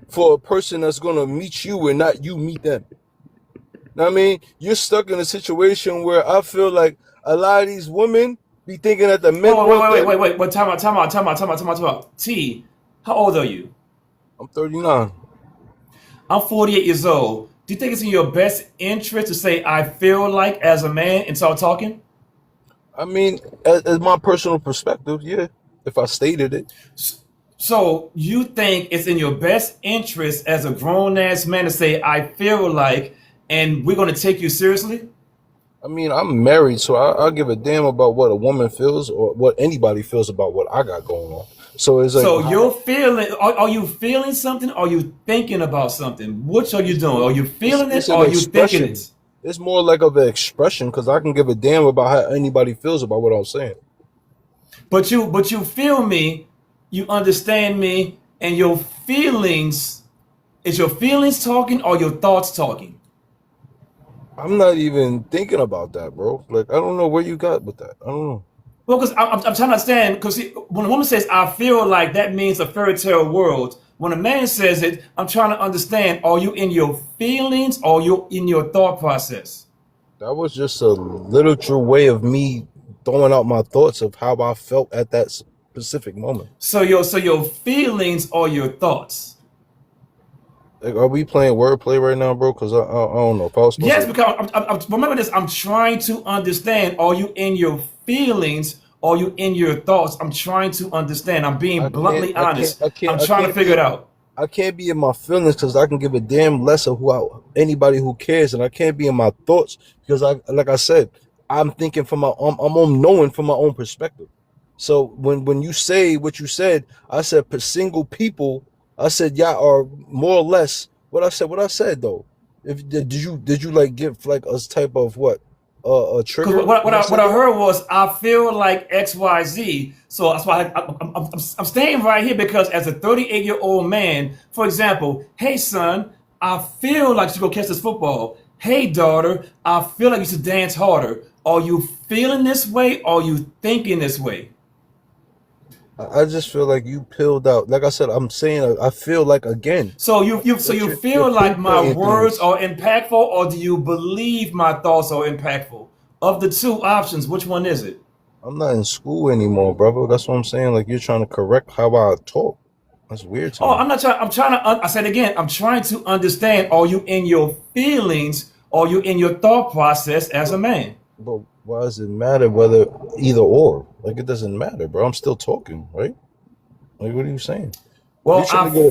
for a person that's gonna meet you and not you meet them. Know what I mean, you're stuck in a situation where I feel like a lot of these women be thinking that the men Oh, wait, want wait, wait, them. wait, wait, wait. Time out, time out, time out, time out, time out, time out. T, how old are you? I'm 39. I'm 48 years old. Do you think it's in your best interest to say I feel like as a man and start talking? I mean, as my personal perspective, yeah, if I stated it. So you think it's in your best interest as a grown ass man to say I feel like, and we're gonna take you seriously? I mean, I'm married, so I give a damn about what a woman feels or what anybody feels about what I got going on. So it's like, So you're feeling? Are you feeling something? Or are you thinking about something? Which are you it's doing? Are you feeling it? it's Or an are you thinking expression. it? It's more like of an expression because I can give a damn about how anybody feels about what I'm saying. But you feel me. You understand me, and your feelings. Is your feelings talking or your thoughts talking? I'm not even thinking about that, bro. Like, I don't know where you got with that. I don't know. Well, because I'm trying to understand. Because when a woman says "I feel like," that means a fairy tale world. When a man says it, I'm trying to understand: are you in your feelings or you in your thought process? That was just a literature way of me throwing out my thoughts of how I felt at that specific moment. So your feelings or your thoughts? Like, are we playing wordplay right now, bro? Because I don't know if I was supposed Yes, to. because remember this. I'm trying to understand: are you in your feelings or you in your thoughts? I'm trying to understand. I'm being I can't. bluntly I can't. honest. I can't. I'm I trying to can't be. figure it out. I can't be in my feelings because I can give a damn less of anybody who cares, and I can't be in my thoughts because like I said, I'm thinking from I'm on knowing from my own perspective. So when you say what you said, I said for single people, I said yeah, are more or less what I said though. If did you like give like a type of what a Because trigger when I what said I that? heard was I feel like X Y Z. So that's why I'm staying right here because as a 38-year-old man, for example, hey son, I feel like you should go catch this football. Hey daughter, I feel like you should dance harder. Are you feeling this way? Or are you thinking this way? I just feel like you peeled out. Like I said, I'm saying I feel like again that So you you're feel like my pinpointing words things. are impactful, or do you believe my thoughts are impactful? Of the two options, which one is it? I'm not in school anymore, brother. That's what I'm saying. Like you're trying to correct how I talk. That's weird to Oh, me. I'm not trying. I'm trying to. I said again. I'm trying to understand. Are you in your feelings? Or are you in your thought process as a But man? but why does it matter whether either or? Like it doesn't matter, bro. I'm still talking, right? Like what are you saying? Well, You're trying to get a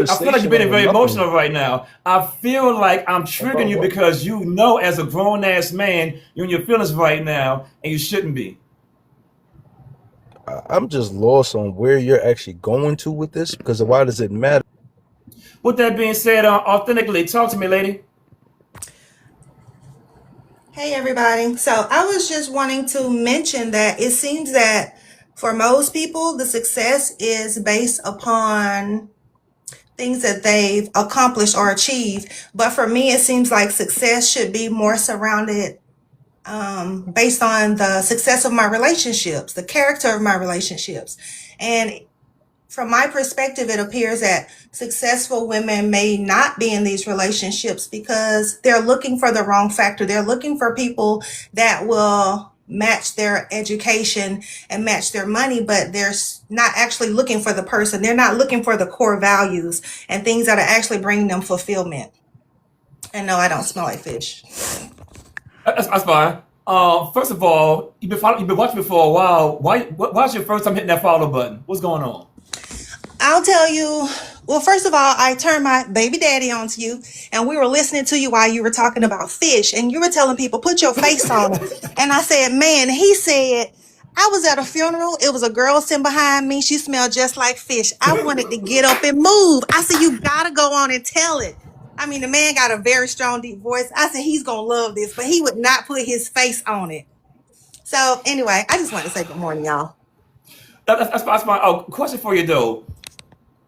I feel like you're manifestation being out of very nothing. emotional right now. I feel like I'm triggering About you what? because you know, as a grown ass man, you're in your feelings right now, and you shouldn't be. I'm just lost on where you're actually going to with this because why does it matter? With that being said, authentically, talk to me, lady. Hey everybody. So I was just wanting to mention that it seems that for most people, the success is based upon things that they've accomplished or achieved. But for me, it seems like success should be more surrounded. based on the success of my relationships, the character of my relationships. And from my perspective, it appears that successful women may not be in these relationships because they're looking for the wrong factor. They're looking for people that will match their education and match their money, but they're not actually looking for the person. They're not looking for the core values and things that are actually bringing them fulfillment. And no, I don't smell like fish. That's fine. First of all, you've been watching me for a while. Why's your first time hitting that follow button? What's going on? I'll tell you. Well, first of all, I turned my baby daddy on to you, and we were listening to you while you were talking about fish, and you were telling people, put your face on it. And I said, man, he said, I was at a funeral. It was a girl sitting behind me. She smelled just like fish. I wanted to get up and move. I said, you got to go on and tell it. I mean, the man got a very strong, deep voice. I said, he's going to love this, but he would not put his face on it. So anyway, I just wanted to say good morning, y'all. That's fine. Oh, question for you though.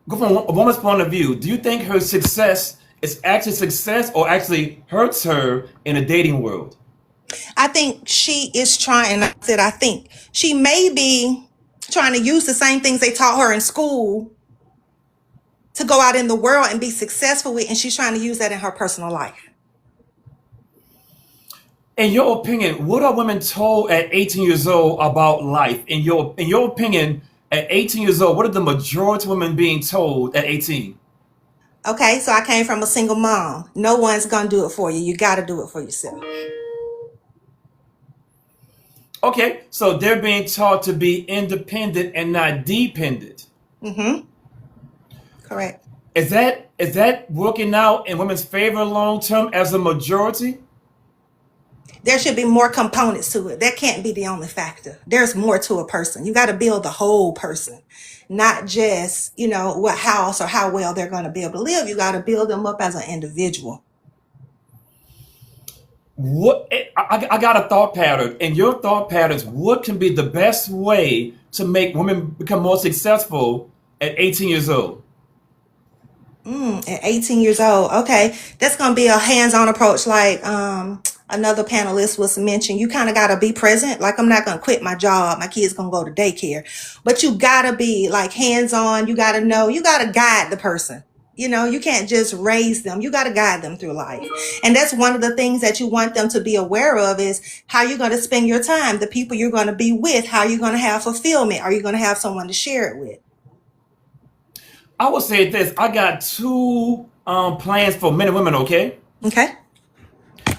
Go from a woman's point of view. Do you think her success is actually success or actually hurts her in a dating world? I think she is trying, I said, I think she may be trying to use the same things they taught her in school to go out in the world and be successful with, and she's trying to use that in her personal life. In your opinion, what are women told at 18 years old about life? In your opinion, at 18 years old, what are the majority of women being told at 18? Okay, so I came from a single mom. No one's going to do it for you. You got to do it for yourself. Okay, so they're being taught to be independent and not dependent. Mm-hmm. Correct. Is that working out in women's favor long term as a majority? There should be more components to it. That can't be the only factor. There's more to a person. You got to build the whole person, not just, what house or how well they're going to be able to live. You got to build them up as an individual. I got a thought pattern. In your thought patterns, what can be the best way to make women become more successful at 18 years old? At 18 years old. Okay. That's going to be a hands-on approach. Like, another panelist was mentioned, you kind of got to be present. Like, I'm not going to quit my job. My kid's going to go to daycare, but you got to be like hands-on. You got to know, you got to guide the person. You can't just raise them. You got to guide them through life. And that's one of the things that you want them to be aware of is how you're going to spend your time, the people you're going to be with, how you're going to have fulfillment. Are you going to have someone to share it with? I would say this. I got two plans for men and women, okay? Okay.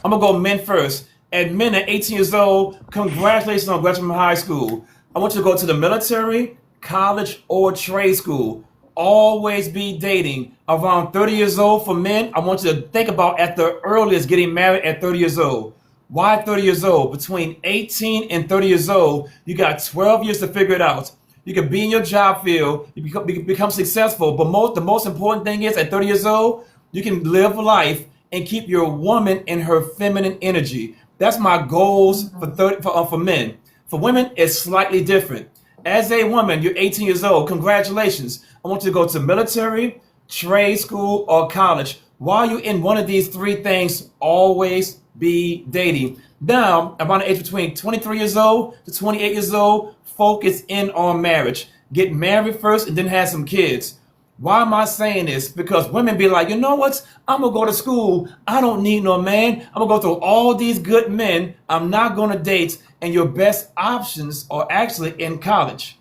I'm going to go men first. And men at 18 years old, congratulations on graduating from high school. I want you to go to the military, college, or trade school. Always be dating. Around 30 years old for men, I want you to think about at the earliest getting married at 30 years old. Why 30 years old? Between 18 and 30 years old, you got 12 years to figure it out. You can be in your job field, you become successful, but the most important thing is at 30 years old, you can live life and keep your woman in her feminine energy. That's my goals for men. For women, it's slightly different. As a woman, you're 18 years old. Congratulations. I want you to go to military, trade school, or college. While you're in one of these three things, always be dating. Now, around the age between 23 years old to 28 years old, focus in on marriage. Get married first and then have some kids. Why am I saying this? Because women be like, you know what? I'm going to go to school. I don't need no man. I'm going to go through all these good men. I'm not going to date. And your best options are actually in college.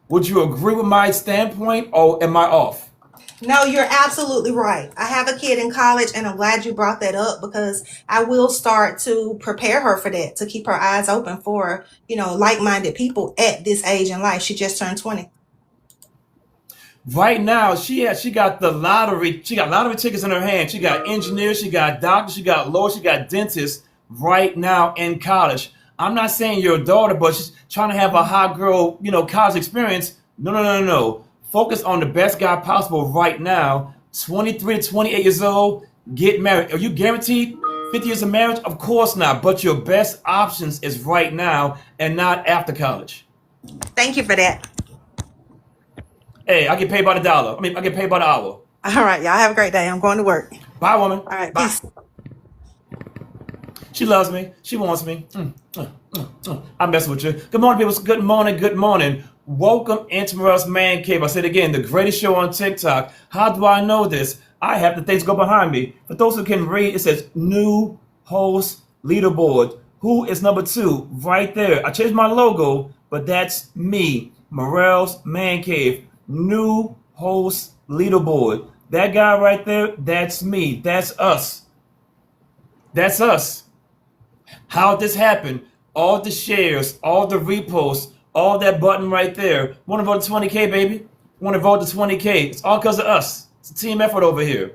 Would you agree with my standpoint or am I off? No, you're absolutely right. I have a kid in college, and I'm glad you brought that up because I will start to prepare her for that, to keep her eyes open for, like-minded people at this age in life. She just turned 20. Right now, she got the lottery. She got lottery tickets in her hand. She got engineers, she got doctors, she got lawyers, she got dentists right now in college. I'm not saying your daughter, but she's trying to have a hot girl, college experience. No. Focus on the best guy possible right now. 23 to 28 years old, get married. Are you guaranteed 50 years of marriage? Of course not. But your best options is right now and not after college. Thank you for that. Hey, I get paid by the dollar. I get paid by the hour. All right, y'all have a great day. I'm going to work. Bye, woman. All right, Bye. peace. She loves me. She wants me. I'm messing with you. Good morning, people. Good morning. Good morning. Welcome into Morel's Man Cave. I said again, the greatest show on TikTok. How do I know this? I have the things go behind me. For those who can read, it says new host leaderboard. Who is number 2? Right there. I changed my logo, but that's me. Morel's Man Cave. New host leaderboard. That guy right there, that's me. That's us. That's us. How this happened, all the shares, all the reposts, all that button right there. Want to vote to 20K, baby? Want to vote to 20K? It's all because of us. It's a team effort over here.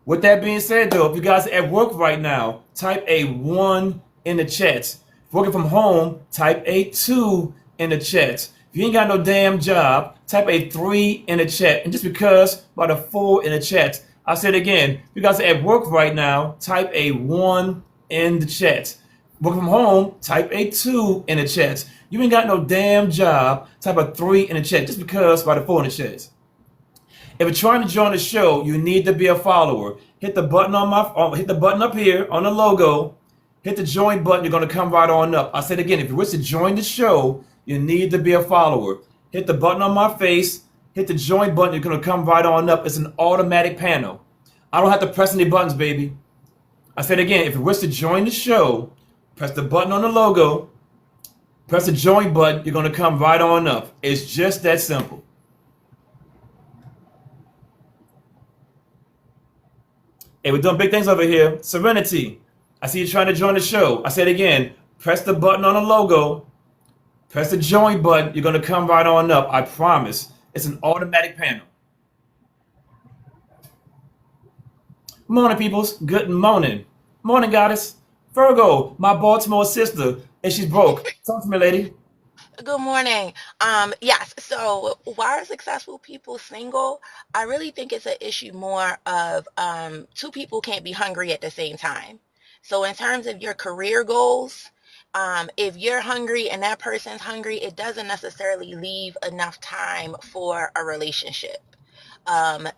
With that being said, though, if you guys are at work right now, type a 1 in the chat. If you're working from home, type a 2 in the chat. If you ain't got no damn job, type a 3 in the chat. And just because, about a 4 in the chat. I said again, if you guys are at work right now, type a 1 in the chat. Working from home, type a 2 in the chat. You ain't got no damn job, type a 3 in the chat. Just because, about a 4 in the chat. If you're trying to join the show, you need to be a follower. Hit the button hit the button up here on the logo. Hit the join button. You're gonna come right on up. I said again, if you wish to join the show, you need to be a follower. Hit the button on my face. Hit the join button. You're gonna come right on up. It's an automatic panel. I don't have to press any buttons, baby. I said again, if you wish to join the show, press the button on the logo. Press the join button. You're gonna come right on up. It's just that simple. Hey, we're doing big things over here. Serenity, I see you trying to join the show. I said again, press the button on the logo, press the join button. You're going to come right on up. I promise. It's an automatic panel. Morning, peoples. Good morning. Morning, goddess. Virgo, my Baltimore sister, and she's broke. Talk to me, lady. Good morning. Yes, so why are successful people single? I really think it's an issue more of two people can't be hungry at the same time. So in terms of your career goals, if you're hungry and that person's hungry, it doesn't necessarily leave enough time for a relationship.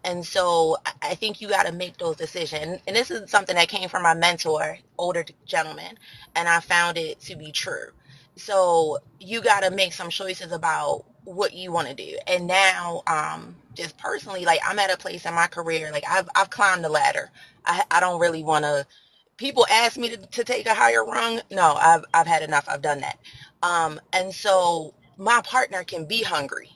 And so I think you got to make those decisions. And this is something that came from my mentor, older gentleman, and I found it to be true. So you got to make some choices about what you want to do. And now, just personally, like I'm at a place in my career, like I've climbed the ladder. I don't really want to. People ask me to take a higher rung. No, I've had enough. I've done that. And so my partner can be hungry.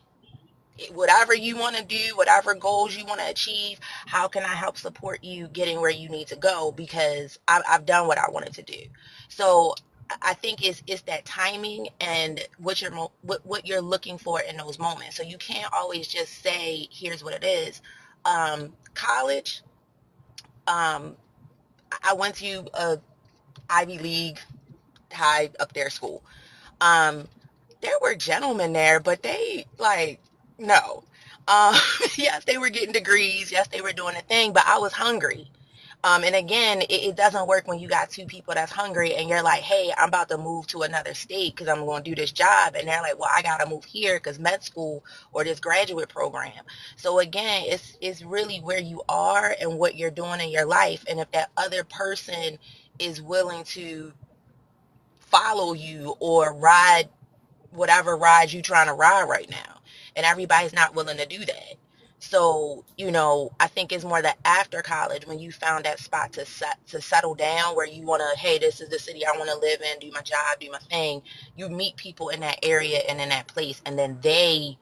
Whatever you want to do, whatever goals you want to achieve, how can I help support you getting where you need to go? Because I've done what I wanted to do. So I think it's that timing and what you're looking for in those moments. So you can't always just say, here's what it is. College, um, I went to a Ivy League high up there school. Um, there were gentlemen there, but they like no. Um, yes, they were getting degrees. Yes, they were doing a thing, but I was hungry. And again, it doesn't work when you got two people that's hungry and you're like, hey, I'm about to move to another state because I'm going to do this job. And they're like, well, I got to move here because med school or this graduate program. So again, it's really where you are and what you're doing in your life. And if that other person is willing to follow you or ride whatever ride you trying to ride right now, and everybody's not willing to do that. So I think it's more that after college when you found that spot to settle down where you want to, hey, this is the city I want to live in, do my job, do my thing. You meet people in that area and in that place, and then they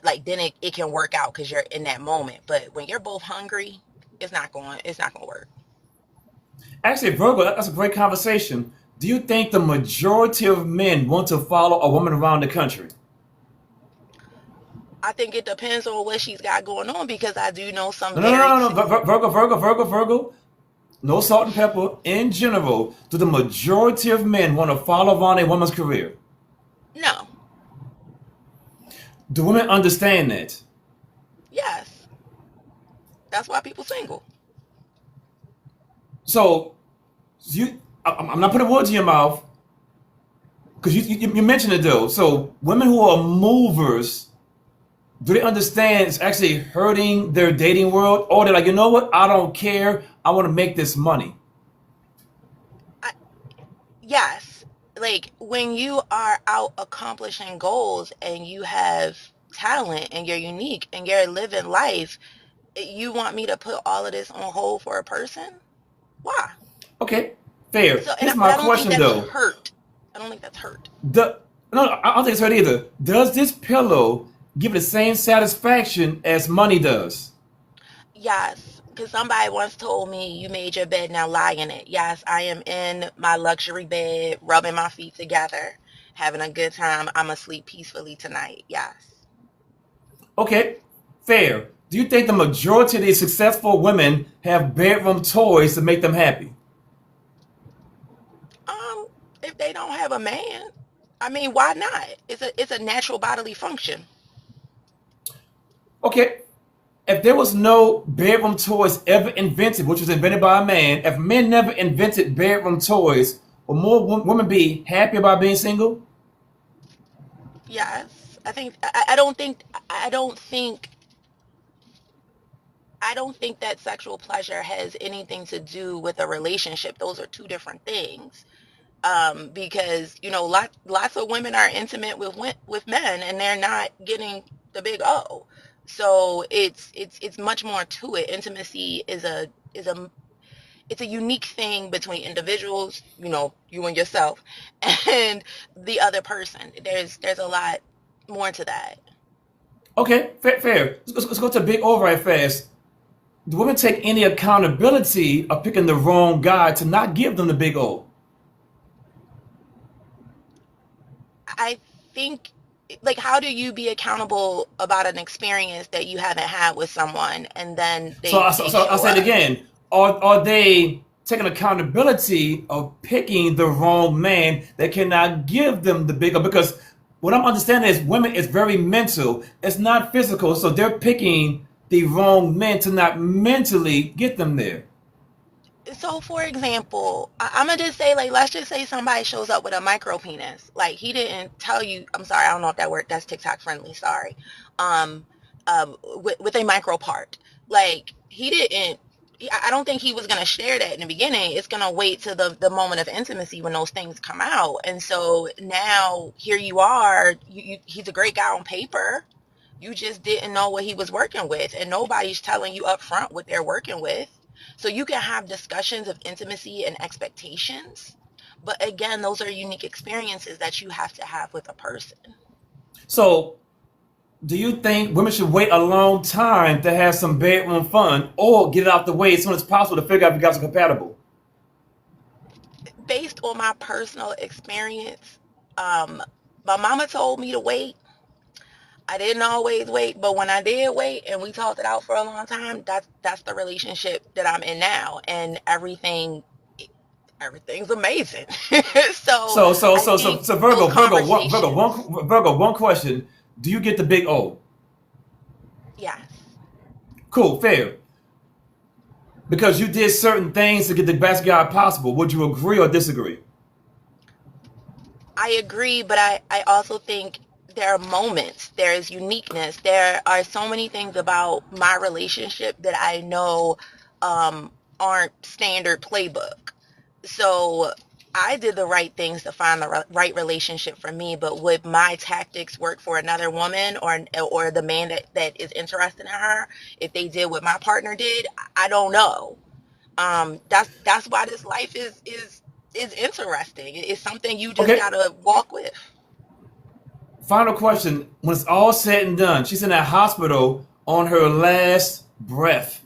like then it can work out because you're in that moment. But when you're both hungry, it's not going to work. Actually, Virgo, that's a great conversation. Do you think the majority of men want to follow a woman around the country? I think it depends on what she's got going on because I do know some No, no, no, very no, no. Virgo. No salt and pepper. In general, do the majority of men want to follow around a woman's career? no. Do women understand that? Yes, that's why people single. So, I'm not putting words in your mouth because you mentioned it though. So, women who are movers, do they understand it's actually hurting their dating world? Or they're like, you know what? I don't care. I want to make this money. yes, like when you are out accomplishing goals and you have talent and you're unique and you're living life, you want me to put all of this on hold for a person? Why? Okay, fair. So, Here's but my I don't think question that's though. hurt. I don't think that's hurt. The no, I don't think it's right either. Does this pillow give the same satisfaction as money does? Yes, because somebody once told me, you made your bed, now lie in it. Yes, I am in my luxury bed, rubbing my feet together, having a good time. I'm asleep peacefully tonight. Yes. Okay, fair. Do you think the majority of these successful women have bedroom toys to make them happy? Um, if they don't have a man, I mean, why not? It's a natural bodily function. Okay, if there was no bedroom toys ever invented, which was invented by a man, if men never invented bedroom toys, would more women be happy about being single? Yes, I don't think that sexual pleasure has anything to do with a relationship. Those are two different things. Because lots of women are intimate with men and they're not getting the big O. So it's much more to it. Intimacy is a it's a unique thing between individuals, you and yourself, and the other person. There's a lot more to that. Okay, fair. Let's go to the big O right fast. Do women take any accountability of picking the wrong guy to not give them the big O? I think, like, how do you be accountable about an experience that you haven't had with someone and then they So I'll show say it up? again. Are they taking accountability of picking the wrong man that cannot give them the bigger? Because what I'm understanding is women is very mental. It's not physical. So they're picking the wrong men to not mentally get them there. So, for example, I'm gonna just say, like, let's just say somebody shows up with a micro penis. Like, he didn't tell you. I'm sorry, I don't know if that word that's TikTok friendly. Sorry. Um, with a micro part, like he didn't. I don't think he was gonna share that in the beginning. It's gonna wait to the moment of intimacy when those things come out. And so now here you are. He's a great guy on paper. You just didn't know what he was working with, and nobody's telling you up front what they're working with. So you can have discussions of intimacy and expectations, but again, those are unique experiences that you have to have with a person. So do you think women should wait a long time to have some bedroom fun or get it out the way as soon as possible to figure out if you guys are compatible? Based on my personal experience, um, my mama told me to wait. I didn't always wait, but when I did wait and we talked it out for a long time, that's the relationship that I'm in now, and everything's amazing. So I think those conversations, Virgo, one question. Do you get the big O? yes. Cool, fair. Because you did certain things to get the best guy possible. Would you agree or disagree? I agree, but I also think there are moments, there is uniqueness. There are so many things about my relationship that I know um, aren't standard playbook. So I did the right things to find the right relationship for me, but would my tactics work for another woman or the man that is interested in her if they did what my partner did? I don't know. That's why this life is interesting. It's something you just Okay, gotta walk with. final question. When it's all said and done, she's in that hospital on her last breath.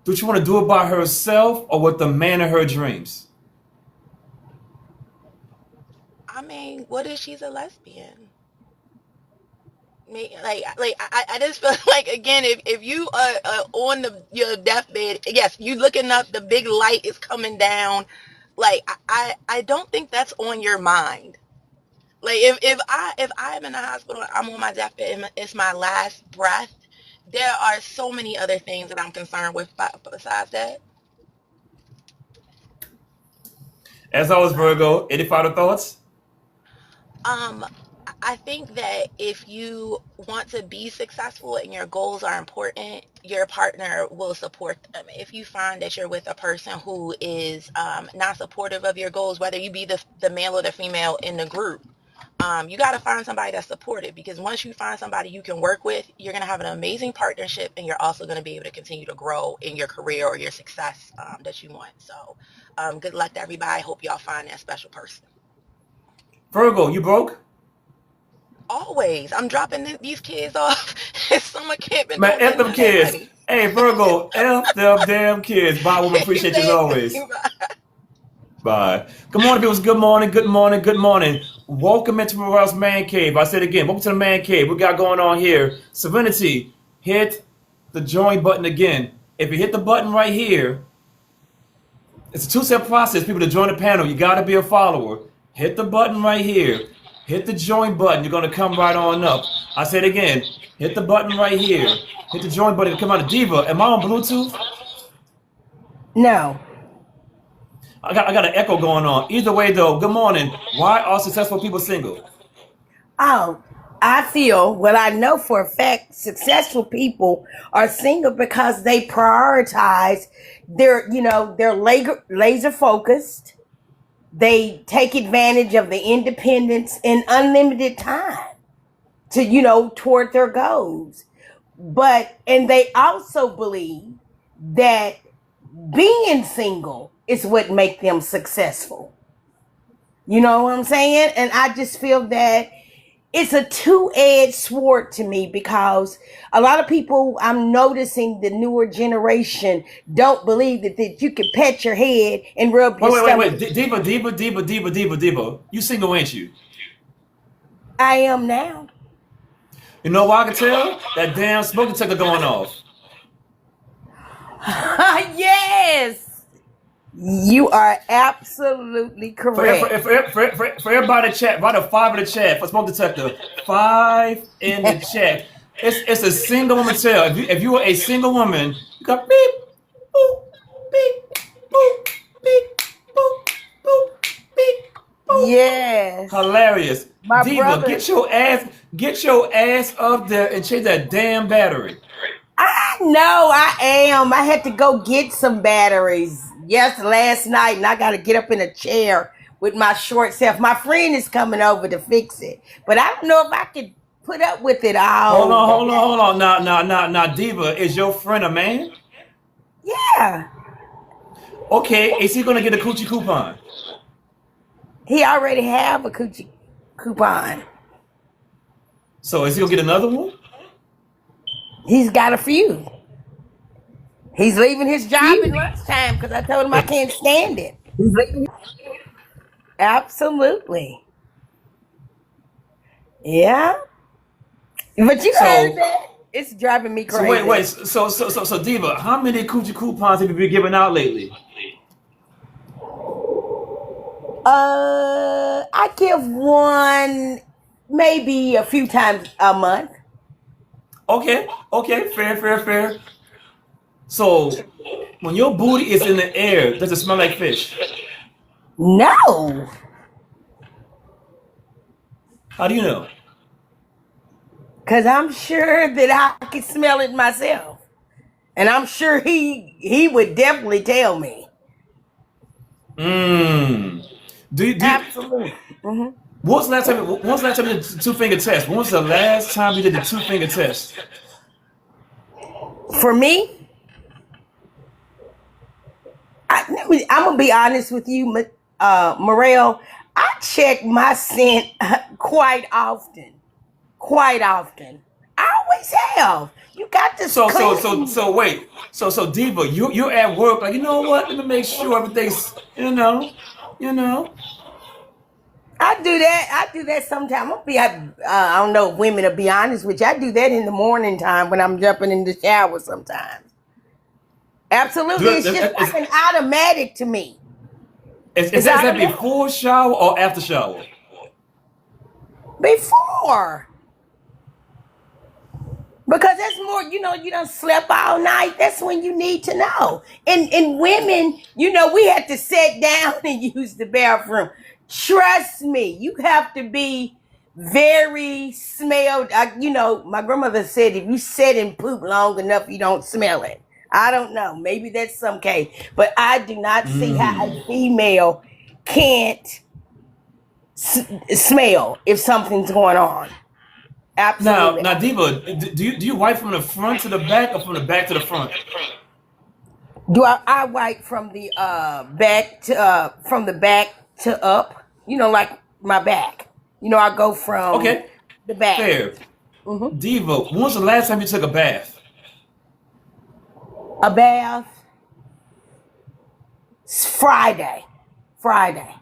Do she want to do it by herself or with the man of her dreams? I mean, what if she's a lesbian? I just feel like, again, if you are on your deathbed, yes, you looking up, the big light is coming down. Like I don't think that's on your mind. Like if I'm in the hospital, I'm on my deathbed, and it's my last breath. There are so many other things that I'm concerned with besides that. As always, So Virgo, any final thoughts? um, I think that if you want to be successful and your goals are important, your partner will support them. If you find that you're with a person who is not supportive of your goals, whether you be the male or the female in the group, you got to find somebody that's supportive, because once you find somebody you can work with, you're going to have an amazing partnership, and you're also going to be able to continue to grow in your career or your success that you want. So good luck to everybody. Hope y'all find that special person. Virgo, you broke? Always. I'm dropping these kids off at summer camp and Man, don't F get them none of their kids. money. Hey, Virgo, F them damn kids. Bye, woman. Appreciate you as always. Bye. Good morning, people. Good morning, good morning, good morning. Welcome into Morale's Man Cave. I said again, welcome to the Man Cave. We got going on here. Serenity, hit the join button again. If you hit the button right here, it's a two-step process. People to join the panel, you got to be a follower. Hit the button right here. Hit the join button. You're going to come right on up. I said again, hit the button right here. Hit the join button to come out of Diva. Am I on Bluetooth? No. I got an echo going on. Either way, though, good morning. Why are successful people single? Oh, I feel, well, I know for a fact successful people are single because they prioritize they're laser focused. They take advantage of the independence and unlimited time to, toward their goals. And they also believe that being single is what makes them successful. You know what I'm saying? And I just feel that it's a two-edged sword to me, because a lot of people, I'm noticing the newer generation don't believe that you can pet your head and rub your stomach. Diva. You single, ain't you? I am now. You know why I can tell? That damn smoke detector going off. Yes. You are absolutely correct. For everybody in the chat, write a 5 in the chat for smoke detector. 5 in the chat. It's a single woman tell. If you are a single woman, you got beep, boop, beep, boop, beep, boop, boop, beep, boop. Yes. Hilarious. My Diva, brother. get your ass up there and change that damn battery. I know I am. I had to go get some batteries last night, and I got to get up in a chair with my short self. My friend is coming over to fix it, but I don't know if I could put up with it all. Hold on. Now, Diva, is your friend a man? Yeah. Okay, is he gonna get a coochie coupon? He already have a coochie coupon. So is he gonna get another one? He's got a few. He's leaving his job at lunchtime because I told him I can't stand it. Absolutely. Yeah. But you heard that? It's driving me So crazy. wait. So Diva, how many coochie coupons have you been giving out lately? I give one maybe a few times a month. Okay, fair. So when your booty is in the air, does it smell like fish? No. How do you know? Because I'm sure that I can smell it myself. And I'm sure he would definitely tell me. Absolutely. When was the last time you did the 2-finger test? When was the last time you did the 2-finger test? For me, I'm going to be honest with you, Morel. I check my scent quite often. I always have. You got this. So wait. So Diva, you're at work, like, you know what? Let me make sure everything's, you know. I do that sometimes. I don't know if women will be honest with you. I do that in the morning time when I'm jumping in the shower sometimes. Absolutely. It's just like an automatic to me. Is that before shower or after shower? Before. Because that's more, you done slept all night. That's when you need to know. And women, we had to sit down and use the bathroom. Trust me, you have to be very smelled. My grandmother said if you sit and poop long enough, you don't smell it. I don't know. Maybe that's some case, but I do not see how a female can't smell if something's going on. Now, Absolutely. now, Diva, do you wipe from the front to the back or from the back to the front? Do I wipe from the back to from the back to up? Like my back. I go from Okay, the back. fair. Hmm. Diva, when was the last time you took a bath? A bath. Friday. Friday.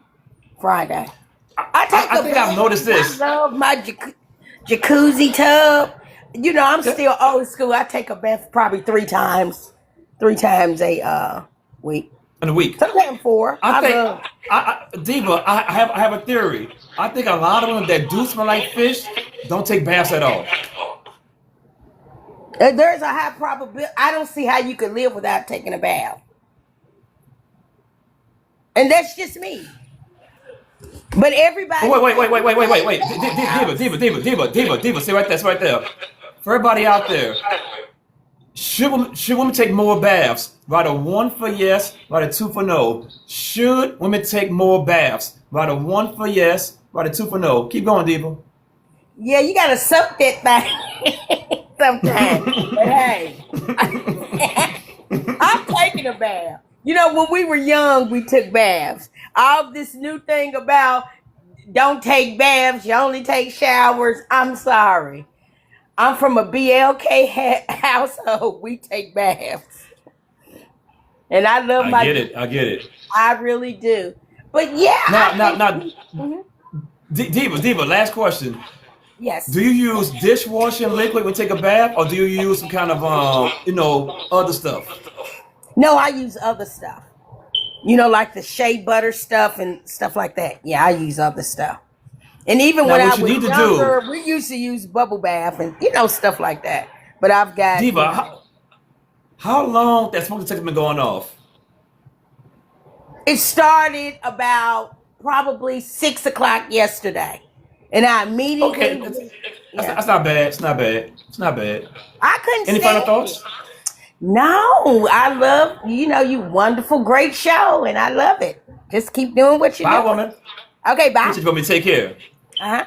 Friday. I take I a think I've bath. noticed I this. love my jacuzzi tub. I'm Okay, still old school. I take a bath probably three times a week. in a week. Sometimes four. I I think, love. Diva, I have a theory. I think a lot of women that do smell like fish don't take baths at all. There's a high probability. I don't see how you could live without taking a bath, and that's just me. But But everybody wait. Diva. Stay right there. For everybody out there, should women take more baths? Write a 1 for yes, write a 2 for no. Should women take more baths? Write a 1 for yes, write a 2 for no. Keep going, Diva. Yeah, you gotta suck that thing sometimes. But hey, I'm taking a bath. When we were young, we took baths. All this new thing about don't take baths, you only take showers. I'm sorry. I'm from a BLK household. We take baths. And I love I my get it. I get it. I really do. But yeah, Now, I now, think now, mhm. Diva. Last question. Yes. Do you use dishwashing liquid when you take a bath, or do you use some kind of other stuff? No, I use other stuff. Like the shea butter stuff and stuff like that. Yeah, I use other stuff. And even when Now, I what you was need to do, younger, we used to use bubble bath and stuff like that. But I've got, Diva, how long that smoke detector been going off? it started about probably 6 o'clock yesterday. And I Okay, immediately yeah. that's not bad. It's not bad. It's not bad. I couldn't Any final stand it. thoughts? No, I love, you wonderful, great show, and I love it. Just keep doing what you're Bye, doing. woman. Okay, bye. Appreciate you for me. Take care. Uh-huh.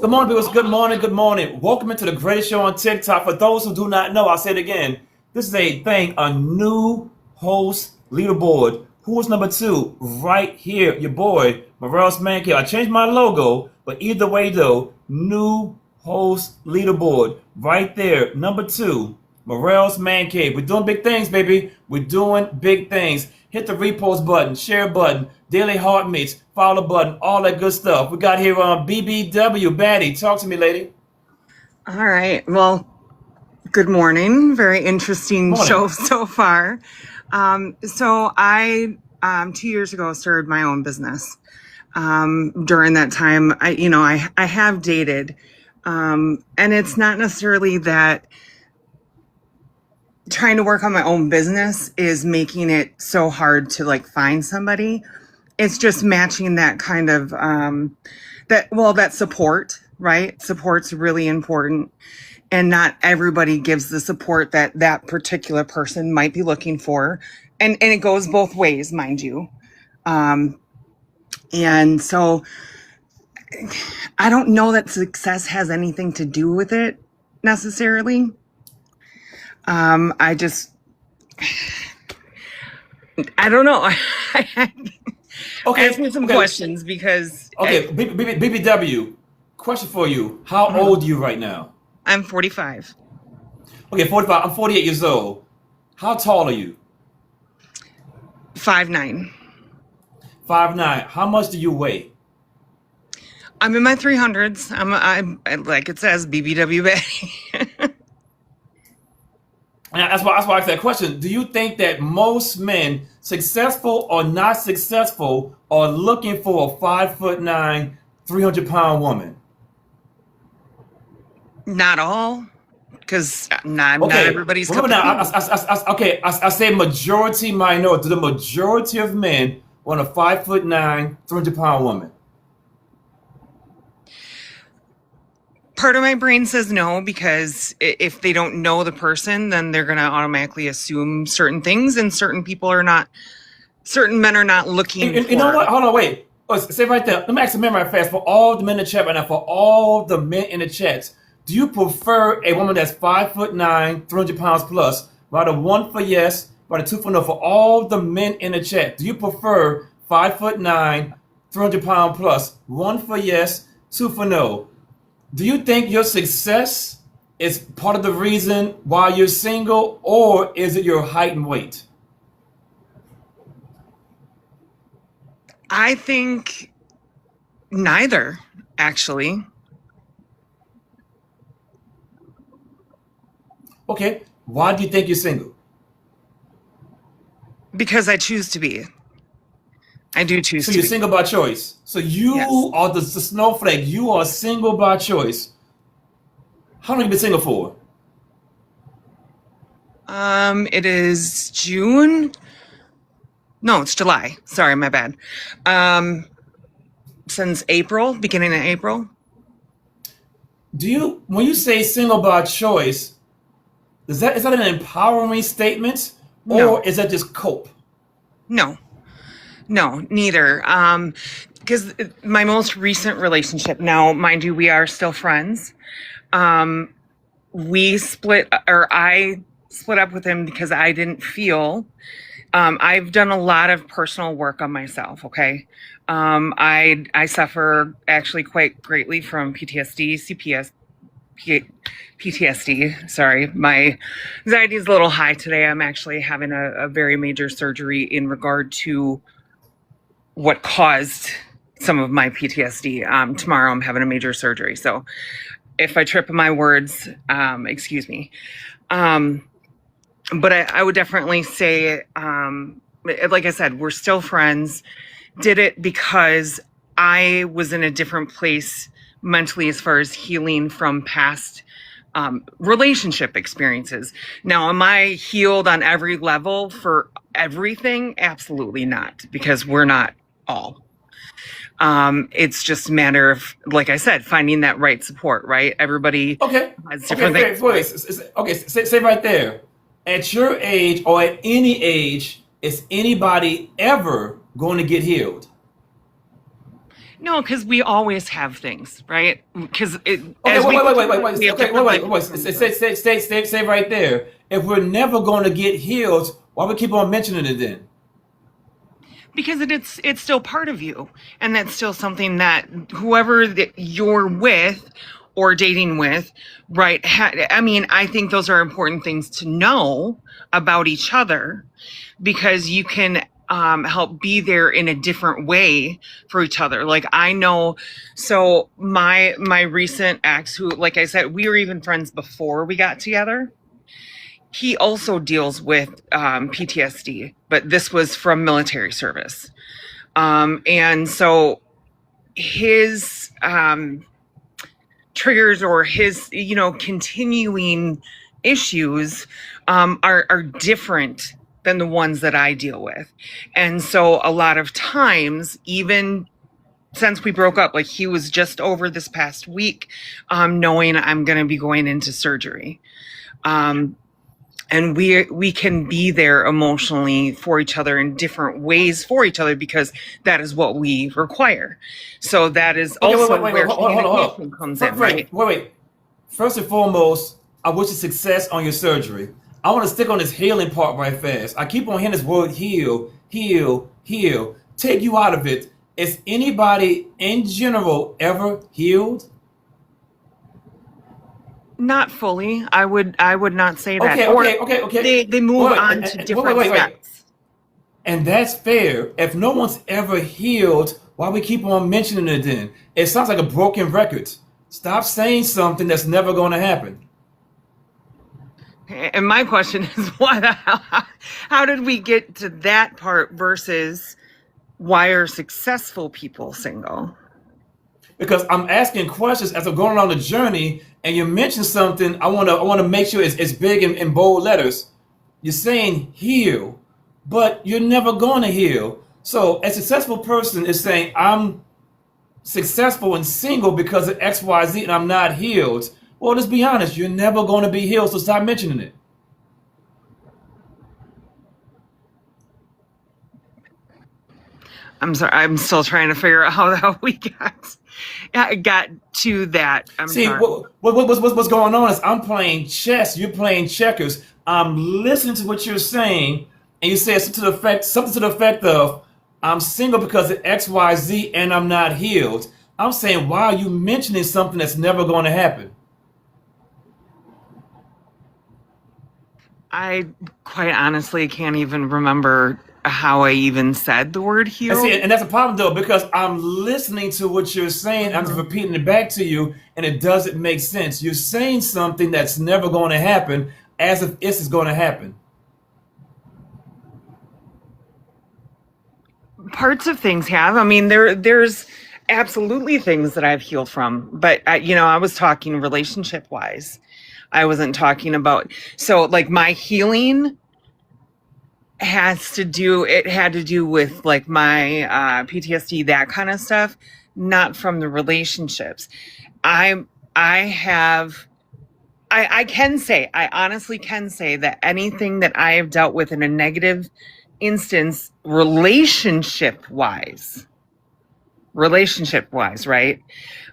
Good morning, people. Good morning. Good morning. Welcome into the greatest show on TikTok. For those who do not know, I'll say it again. This is a new host leaderboard. Who was number 2? Right here, your boy, Morales Mankey. I changed my logo, but either way, though, new host leaderboard. Right there, number 2, Morales Mankey. We're doing big things, baby. We're doing big things. Hit the repost button, share button, daily heartmates, follow button, all that good stuff. We got here on BBW. Batty, talk to me, lady. All right. Well, good morning. Very interesting Morning. show so far. So I 2 years ago started my own business. During that time, I have dated, and it's not necessarily that trying to work on my own business is making it so hard to find somebody. It's just matching that kind of that support, right? Support's really important. And not everybody gives the support that that particular person might be looking for. And it goes both ways, mind you. And so I don't know that success has anything to do with it necessarily. I don't know. Okay. Ask me some Okay. questions because Okay. BBW. Question for you. How old are you right now? I'm 45. Okay, 45. I'm 48 years old. How tall are you? 5'9". 5'9". How much do you weigh? I'm in my 300s. I'm like it says, BBW Betty. And that's why I asked that question. Do you think that most men, successful or not successful, are looking for a 5'9", 300-pound woman? Not all, because not Okay. everybody's Remember cup now, of tea. I say majority minority. Do the majority of men want a 5'9", 300-pound woman? Part of my brain says no, because if they don't know the person, then they're going to automatically assume certain things, and certain men are not looking You know for. what? Hold on, wait. Oh, say right there. Let me ask the men right fast. For all the men in the chat right now, for all the men in the chats, do you prefer a woman that's 5'9", 300 pounds plus? Rather one for yes, rather two for no. For all the men in the chat, do you prefer 5'9", 300 pound plus? One for yes, two for no. Do you think your success is part of the reason why you're single, or is it your height and weight? I think neither, actually. Okay, why do you think you're single? Because I choose to be. I do choose So to you're be. single by choice. So Yes. you are the snowflake. You are single by choice. How long have you been single for? It is June. No, it's July. Sorry, my bad. Since April, beginning of April. When you say single by choice, is that an empowering statement, No, or is that just cope? no, no, neither. Because my most recent relationship, now, mind you, we are still friends. I split up with him because I didn't feel. I've done a lot of personal work on myself. Okay. I suffer actually quite greatly from PTSD. Sorry, my anxiety is a little high today. I'm actually having a very major surgery in regard to what caused some of my PTSD. Tomorrow I'm having a major surgery. So if I trip in my words, excuse me. But I would definitely say, like I said, we're still friends. Did it because I was in a different place mentally as far as healing from past relationship experiences. Now, am I healed on every level for everything? Absolutely not, because we're not all. It's just a matter of, like I said, finding that right support, right? Everybody Okay. has Okay. different Fair. things, right? Okay. Say right there. At your age or at any age, is anybody ever going to get healed? No, because we always have things, right? Because Okay, as we go through life, we have okay, different life wait. experiences. Stay right there. If we're never going to get healed, why we keep on mentioning it then? Because it's still part of you, and that's still something that whoever that you're with or dating with, right? I mean, I think those are important things to know about each other, because you can help be there in a different way for each other. Like, I know, so my recent ex, who, like I said, we were even friends before we got together. He also deals with PTSD, but this was from military service. And so his triggers, or his, continuing issues are different than the ones that I deal with. And so a lot of times, even since we broke up, like, he was just over this past week, knowing I'm going to be going into surgery. And we can be there emotionally for each other in different ways for each other, because that is what we require. So that is Okay, also wait. where Hold on. communication comes in, right? Wait. First and foremost, I wish you success on your surgery. I want to stick on this healing part right fast. I keep on hearing this word heal, heal, heal. Take you out of it. Is anybody in general ever healed? Not fully. I would not say that. Or Okay. they move on to different Wait. steps. And that's fair. If no one's ever healed, why we keep on mentioning it then? It sounds like a broken record. Stop saying something that's never going to happen. And my question is, why the hell, how did we get to that part versus why are successful people single? Because I'm asking questions as I'm going along the journey, and you mentioned something. I want to make sure it's big in bold letters. You're saying heal, but you're never going to heal. So a successful person is saying, successful and single because of XYZ and I'm not healed. Well, let's be honest, you're never going to be healed, so stop mentioning it. I'm sorry. I'm still trying to figure out how we got to that. I'm See, sorry. what's going on is I'm playing chess, you're playing checkers. I'm listening to what you're saying, and you say something to the effect of, I'm single because of XYZ and I'm not healed. I'm saying, why are you mentioning something that's never going to happen? I quite honestly can't even remember how I even said the word And healed. see, and that's a problem though, because I'm listening to what you're saying, I'm just repeating it back to you, and it doesn't make sense. You're saying something that's never going to happen as if this is going to happen. Parts of things have. I mean, there's absolutely things that I've healed from, but I was talking relationship wise. I wasn't talking about, so like my healing had to do with like my PTSD, that kind of stuff, not from the relationships. I honestly can say that anything that I have dealt with in a negative instance, relationship wise, right?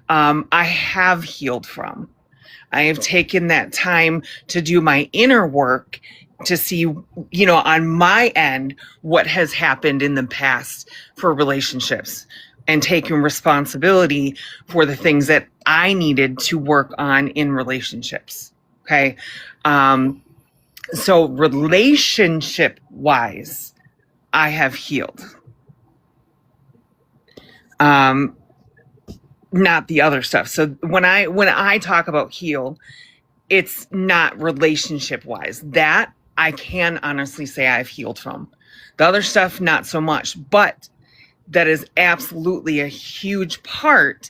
I have healed from. I have taken that time to do my inner work to see, on my end, what has happened in the past for relationships and taking responsibility for the things that I needed to work on in relationships. Okay. So relationship wise, I have healed. Not the other stuff. So when I talk about heal, it's not relationship wise. That I can honestly say I've healed from. The other stuff, not so much, but that is absolutely a huge part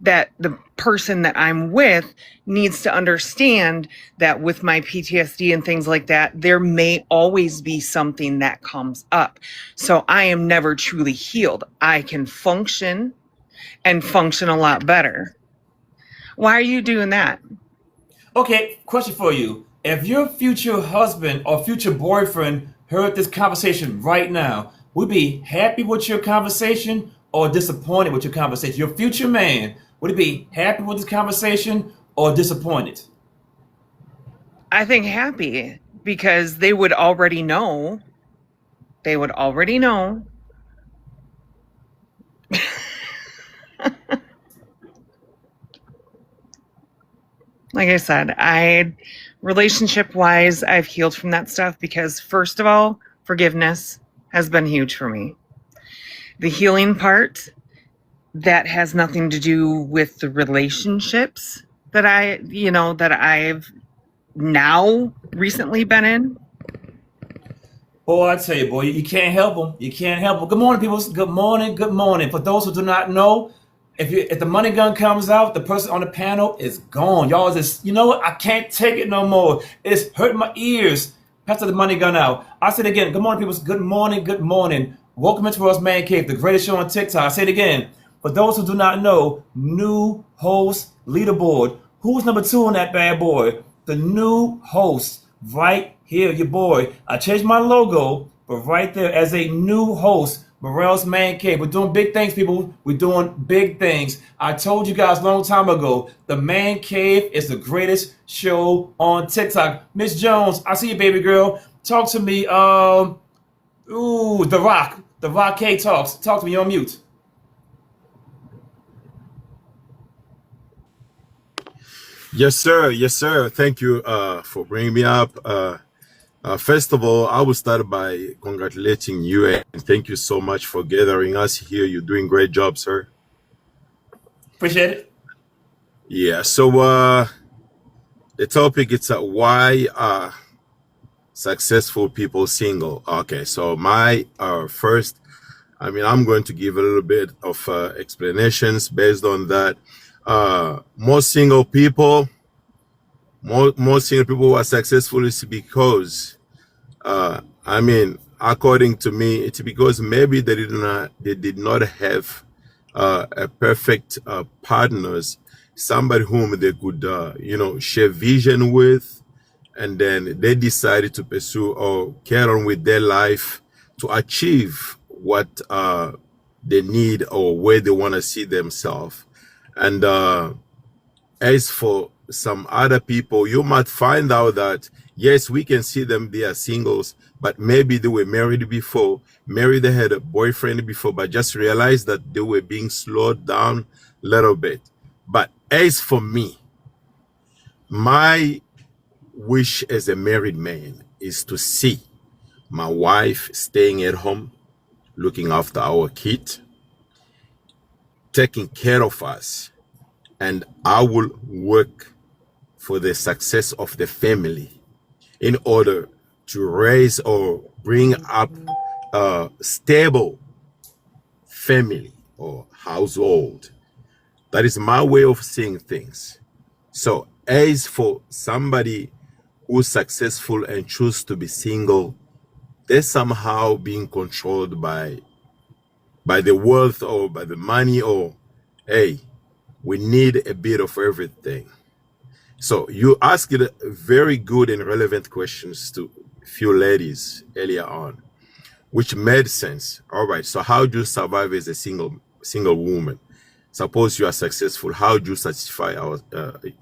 that the person that I'm with needs to understand that with my PTSD and things like that, there may always be something that comes up. So I am never truly healed. I can function and function a lot better. Why are you doing that? Okay, question for you. If your future husband or future boyfriend heard this conversation right now, would be happy with your conversation or disappointed with your conversation? Your future man, would he be happy with this conversation or disappointed? I think happy, because they would already know. They would already know. Like I said, relationship wise, I've healed from that stuff because, first of all, forgiveness has been huge for me. The healing part, that has nothing to do with the relationships that I've now recently been in. Boy, I tell you, boy, you can't help them. You can't help them. Good morning, people. Good morning. Good morning. For those who do not know, if the money gun comes out, the person on the panel is gone. Y'all just, you know what? I can't take it no more. It's hurting my ears. Pass the money gun out. I said it again. Good morning, people. Good morning. Good morning. Welcome into Ross Man Cave, the greatest show on TikTok. I say it again. For those who do not know, new host leaderboard. Who's number 2 on that bad boy? The new host right here, your boy. I changed my logo, but right there as a new host, Morel's Man Cave. We're doing big things, people. We're doing big things. I told you guys a long time ago, the Man Cave is the greatest show on TikTok. Miss Jones, I see you, baby girl. Talk to me. The Rock. The Rock K talks. Talk to me. You're on mute. Yes, sir. Yes, sir. Thank you for bringing me up. First of all, I will start by congratulating you and thank you so much for gathering us here. You're doing a great job, sir. Appreciate it. Yeah. So the topic is why are successful people single? Okay. So my first, I'm going to give a little bit of explanations based on that. Most single people who are successful is because according to me, it's because maybe they did not have a perfect partners, somebody whom they could, share vision with, and then they decided to pursue or carry on with their life to achieve what they need or where they want to see themselves. And as for some other people, you might find out that yes, we can see them, they are singles, but maybe they were married before, maybe they had a boyfriend before, but just realized that they were being slowed down a little bit. But as for me, my wish as a married man is to see my wife staying at home, looking after our kid, taking care of us, and I will work for the success of the family in order to raise or bring up a stable family or household. That is my way of seeing things. So as for somebody who's successful and choose to be single, they're somehow being controlled by the wealth or by the money, or hey, we need a bit of everything. So you asked very good and relevant questions to a few ladies earlier on, which made sense. All right, so how do you survive as a single woman? Suppose you are successful, how do you satisfy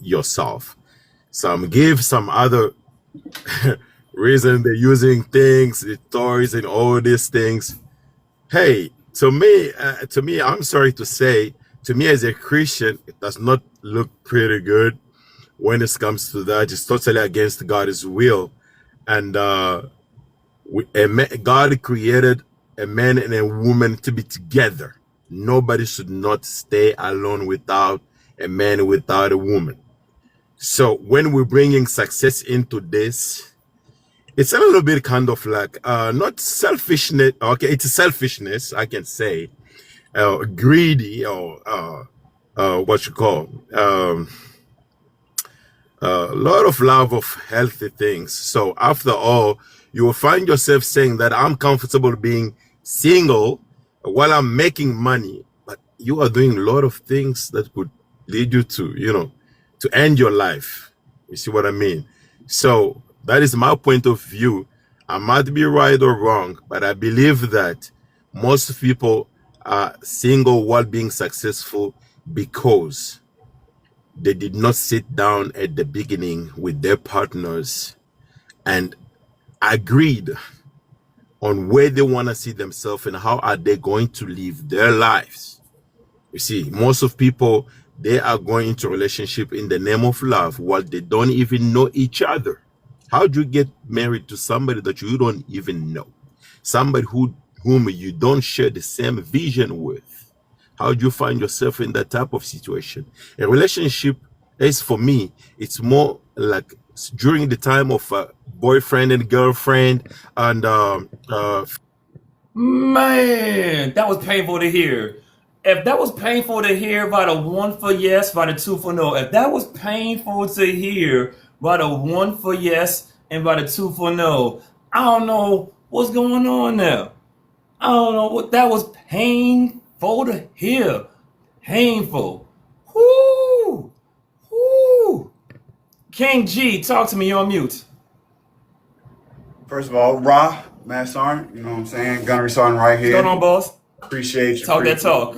yourself? Some give some other reason they're using things, the toys and all these things. Hey, to me, I'm sorry to say, to me as a Christian, it does not look pretty good when it comes to that. It's totally against God's will. And God created a man and a woman to be together. Nobody should not stay alone without a man, without a woman. So when we're bringing success into this, it's a little bit kind of like not selfishness. Okay, it's selfishness, I can say, greedy, or what you call a lot of love of healthy things. So after all, you will find yourself saying that I'm comfortable being single while I'm making money, but you are doing a lot of things that could lead you to end your life. You see what I mean? So that is my point of view. I might be right or wrong, but I believe that most people are single while being successful because they did not sit down at the beginning with their partners and agreed on where they want to see themselves and how are they going to live their lives. You see, most of people, they are going into relationship in the name of love while they don't even know each other. How do you get married to somebody that you don't even know? Somebody whom you don't share the same vision with? How do you find yourself in that type of situation? A relationship, as for me, it's more like during the time of boyfriend and girlfriend, and Man, that was painful to hear. If that was painful to hear by the one for yes, by the two for no, if that was painful to hear by the one for yes and by the two for no, I don't know what's going on there. I don't know what that was painful to hear. Painful. Whoo! Whoo! King G, talk to me. You're on mute. First of all, Ra, Matt Sergeant, you know what I'm saying? Gunnery Sergeant right What's going here. on, boss? Appreciate you. Talk that talk.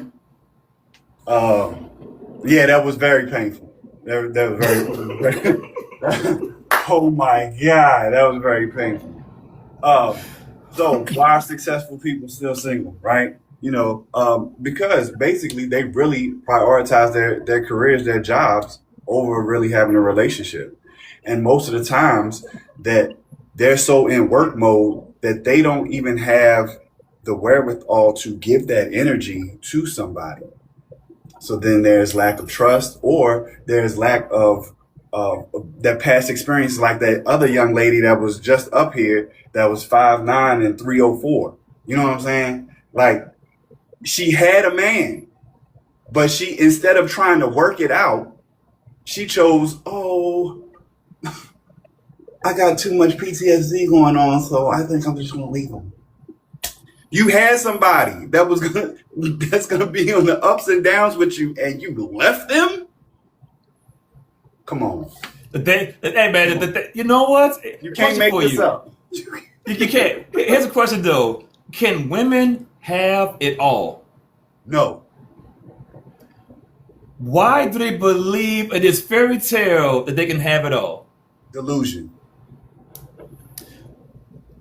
Yeah, that was very painful. That was very, oh my God, that was very painful. So why are successful people still single, right? Because basically they really prioritize their careers, their jobs over really having a relationship. And most of the times that they're so in work mode that they don't even have the wherewithal to give that energy to somebody. So then there's lack of trust, or there's lack of that past experience, like that other young lady that was just up here that was 5'9" and 304. You know what I'm saying? Like, she had a man, but she, instead of trying to work it out, she chose, oh, I got too much PTSD going on, so I think I'm just gonna leave him. You had somebody that's gonna be on the ups and downs with you, and you left them. Come on, Hey man, you know what? you can't Question make for this you. up. You can't. Here's a question though: can women have it all? No, Why do they believe in this fairy tale that they can have it all? delusion.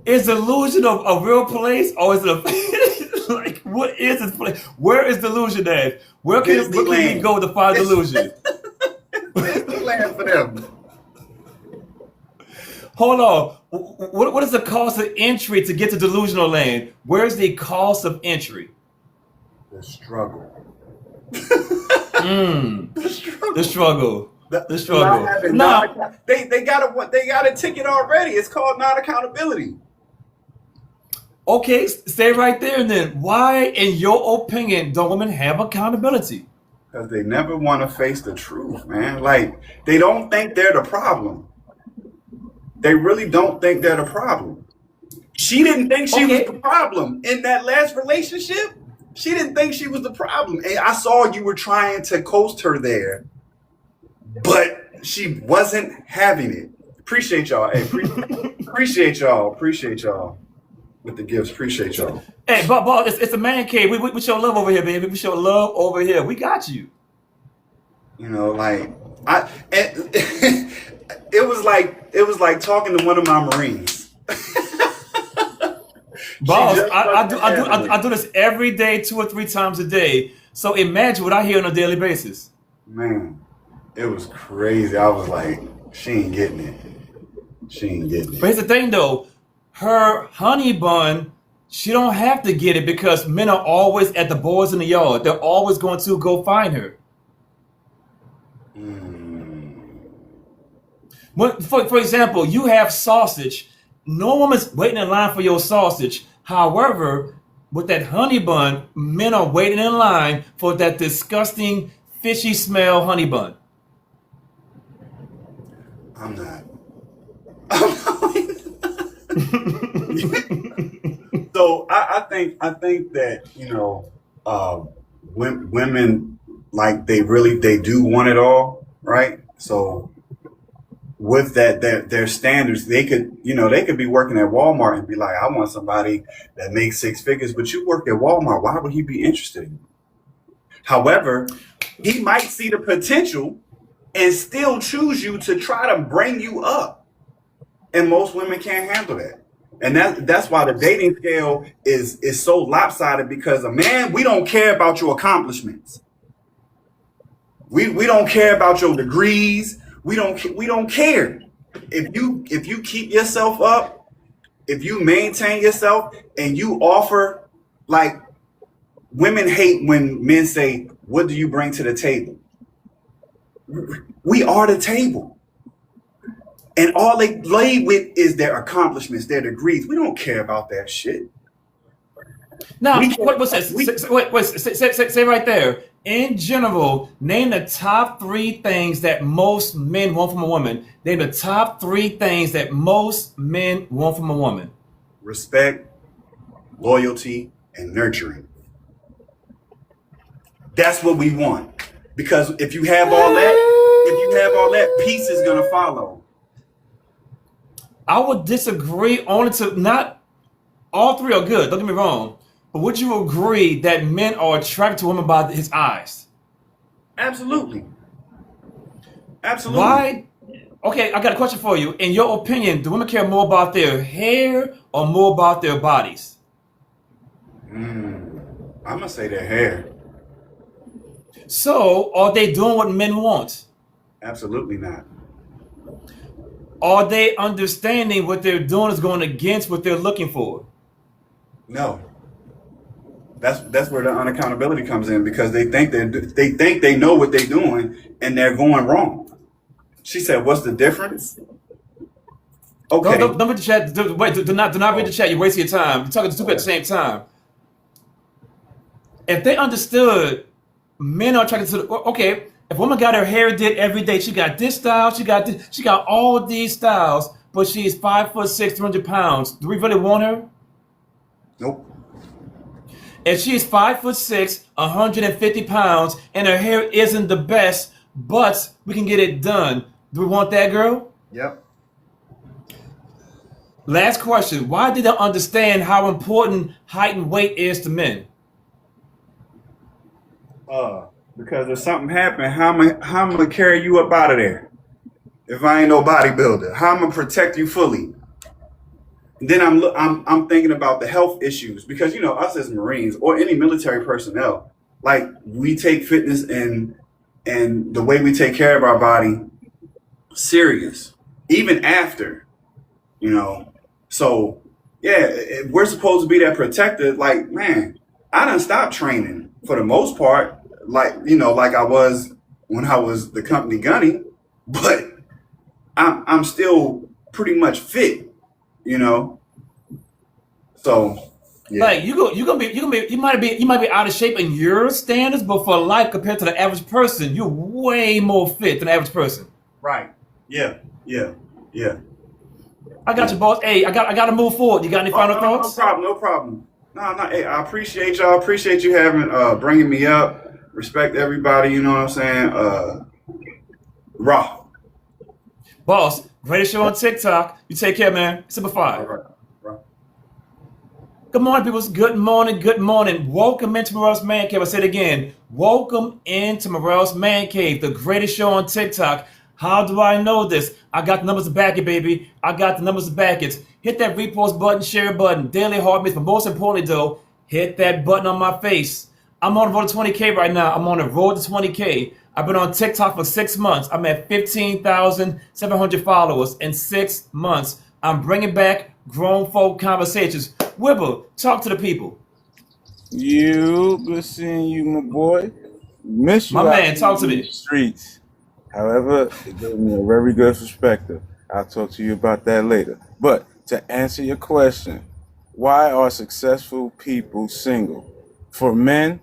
Is delusion a real place, or is it a like what is this place? Where is delusion at? Where can we Disneyland. go to find delusion? Disneyland for them. Hold on. What is the cost of entry to get to delusional land? Where's the cost of entry? The struggle. Mm, The struggle. the struggle. The- The struggle. not having Now, they got a ticket already. It's called non-accountability. okay, stay right there and then. Why, in your opinion, don't women have accountability? Because they never want to face the truth, man. Like, they don't think they're the problem. They really don't think they're the problem. She didn't think she was Okay. the problem in that last relationship. She didn't think she was the problem. And I saw you were trying to coast her there, but she wasn't having it. Appreciate y'all. Hey, appreciate y'all. Appreciate y'all with the gifts. Appreciate y'all. Hey, Bob, it's a man cave. We show love over here, baby. We show love over here. We got you. You know, like it was like talking to one of my Marines. Boss, just I do this every day, 2 or 3 times a day. So imagine what I hear on a daily basis. Man, it was crazy. I was like, she ain't getting it. She ain't getting But it. here's the thing, though. Her honey bun, she don't have to get it because men are always at the boys in the yard. They're always going to go find her. For example, you have sausage. No woman's waiting in line for your sausage. However, with that honey bun, men are waiting in line for that disgusting fishy smell honey bun. I'm not. So I think that women like they do want it all, right? So with that their standards, they could be working at Walmart and be like, I want somebody that makes 6 figures, but you work at Walmart, why would he be interested in you? However, he might see the potential and still choose you to try to bring you up. And most women can't handle that. And that's why the dating scale is so lopsided, because a man, we don't care about your accomplishments. We don't care about your degrees. We don't care. If you keep yourself up, if you maintain yourself and you offer, like, women hate when men say, what do you bring to the table? We are the table. And all they lay with is their accomplishments, their degrees. We don't care about that shit. Now, We what's this? Say right there. In general, name the top 3 things that most men want from a woman. Name the top 3 things that most men want from a woman. Respect, loyalty, and nurturing. That's what we want. Because if you have all that, peace is gonna follow. I would disagree only to not all 3 are good. Don't get me wrong. But would you agree that men are attracted to women by his eyes? Absolutely. Absolutely. Why? Okay, I got a question for you. In your opinion, do women care more about their hair or more about their bodies? I'm gonna say their hair. So, are they doing what men want? Absolutely not. Are they understanding what they're doing is going against what they're looking for? No. That's where the unaccountability comes in, because they think they know what they're doing and they're going wrong. She said, "What's the difference?" Okay. Don't read the chat. Do not read the chat. You're wasting your time. You're talking to 2 people at the same time. If they understood, men are attracted to okay. If a woman got her hair did every day, she got this style, she got all these styles, but she's 5'6", 300 pounds. Do we really want her? Nope. If she's 5'6", 150 pounds, and her hair isn't the best, but we can get it done, do we want that girl? Yep. Last question. Why did I understand how important height and weight is to men? Because if something happened, how am I gonna carry you up out of there? If I ain't no bodybuilder, how am I gonna protect you fully? And then I'm thinking about the health issues because us as Marines or any military personnel, like we take fitness and the way we take care of our body serious, even after, So yeah, if we're supposed to be that protector. Like, man, I done stopped training for the most part, like I was when I was the company gunny, but I'm still pretty much fit, you know. So yeah. Like you might be out of shape in your standards, but for life compared to the average person, you're way more fit than the average person. Right. Yeah. I got you, boss. Hey, I got to move forward. You got any final thoughts? No problem. No. Hey, I appreciate y'all. Appreciate you having bringing me up. Respect everybody. You know what I'm saying? Raw. Boss, greatest show on TikTok. You take care, man. Simple five. All right. Good morning, people. Good morning. Welcome into Morel's Man Cave. I said it again. Welcome into Morel's Man Cave, the greatest show on TikTok. How do I know this? I got the numbers to back it, baby. I got the numbers to back it. Hit that repost button, share button, daily heartbeats, but most importantly, though, hit that button on my face. I'm on the road to 20K right now. I'm on the road to 20K. I've been on TikTok for 6 months. I'm at 15,700 followers in 6 months. I'm bringing back grown folk conversations. Wibble, talk to the people. Good seeing you, my boy. Miss you. My man, talk to me. Streets. However, it gave me a very good perspective. I'll talk to you about that later. But to answer your question, why are successful people single? For men,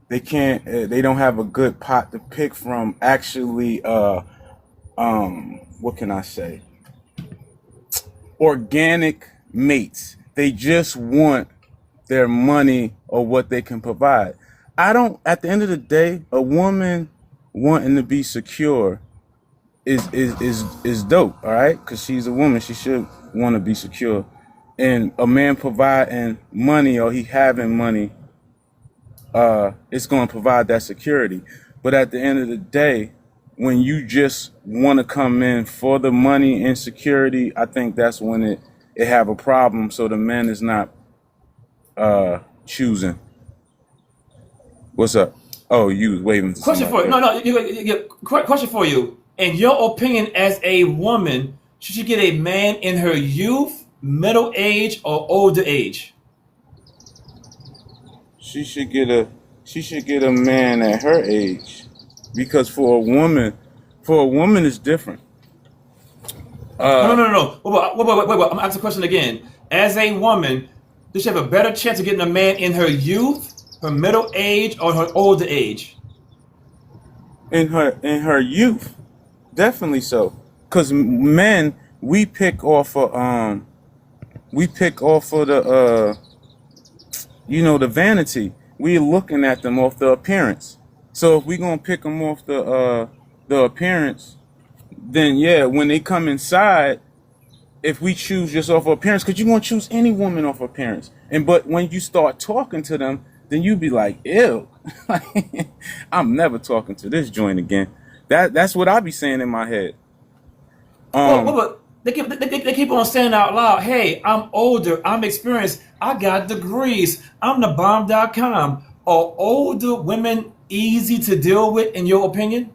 they can't. They don't have a good pot to pick from. Actually, what can I say? Organic mates. They just want their money or what they can provide. At the end of the day, a woman wanting to be secure is dope, all right? Because she's a woman, she should want to be secure. And a man providing money or he having money, it's going to provide that security. But at the end of the day, when you just want to come in for the money and security, I think that's when it have a problem. So the man is not choosing. What's up? Oh, you was waving. Question for you. No. Question for you. In your opinion, as a woman, should she get a man in her youth, middle age, or older age? She should get a man at her age, because for a woman it's different. No. Wait. I'm asking the question again. As a woman, does she have a better chance of getting a man in her youth, her middle age, or her older age? In her youth, definitely so. Cause men, we pick off of the the vanity. We're looking at them off the appearance. So if we're gonna pick them off the appearance, then yeah, when they come inside, if we choose just off of appearance, because you're gonna choose any woman off appearance, but when you start talking to them, then you be like, ew, I'm never talking to this joint again. That's what I be saying in my head. They keep on saying out loud, hey, I'm older, I'm experienced, I got degrees, I'm the bomb.com. Are older women easy to deal with, in your opinion?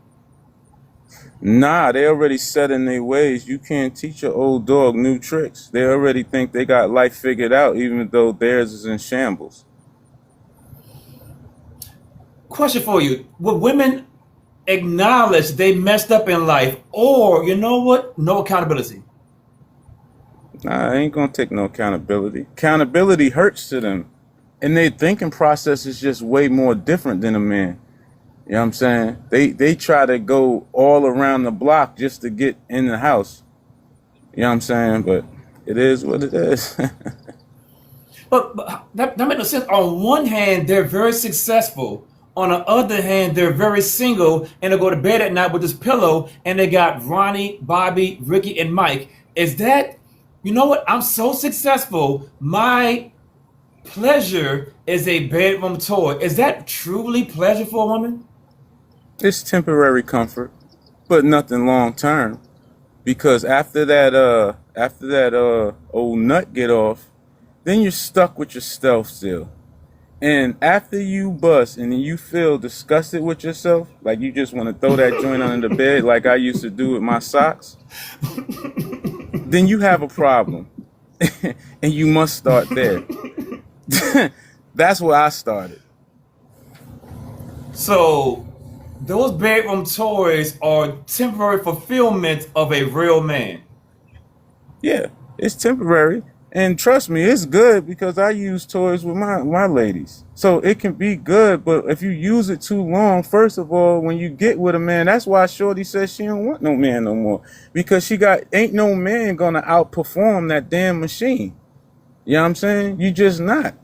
Nah, they already set in their ways. You can't teach an old dog new tricks. They already think they got life figured out, even though theirs is in shambles. Question for you. Would women acknowledge they messed up in life, or, you know what, no accountability? Nah, I ain't gonna take no accountability. Accountability hurts to them. And their thinking process is just way more different than a man. You know what I'm saying? They try to go all around the block just to get in the house. You know what I'm saying? But it is what it is. But that makes no sense. On one hand, they're very successful. On the other hand, they're very single and they go to bed at night with this pillow and they got Ronnie, Bobby, Ricky, and Mike. Is that, you know what? I'm so successful. My pleasure is a bedroom toy. Is that truly pleasure for a woman? It's temporary comfort, but nothing long term. Because after that old nut get off, then you're stuck with your stuff still. And after you bust and then you feel disgusted with yourself, like you just want to throw that joint under the bed like I used to do with my socks, then you have a problem. And you must start there. That's where I started. So, those bedroom toys are temporary fulfillment of a real man. Yeah, it's temporary. And trust me, it's good because I use toys with my ladies. So it can be good, but if you use it too long, first of all, when you get with a man, that's why Shorty says she don't want no man no more. Because ain't no man gonna outperform that damn machine. You know what I'm saying? You just not.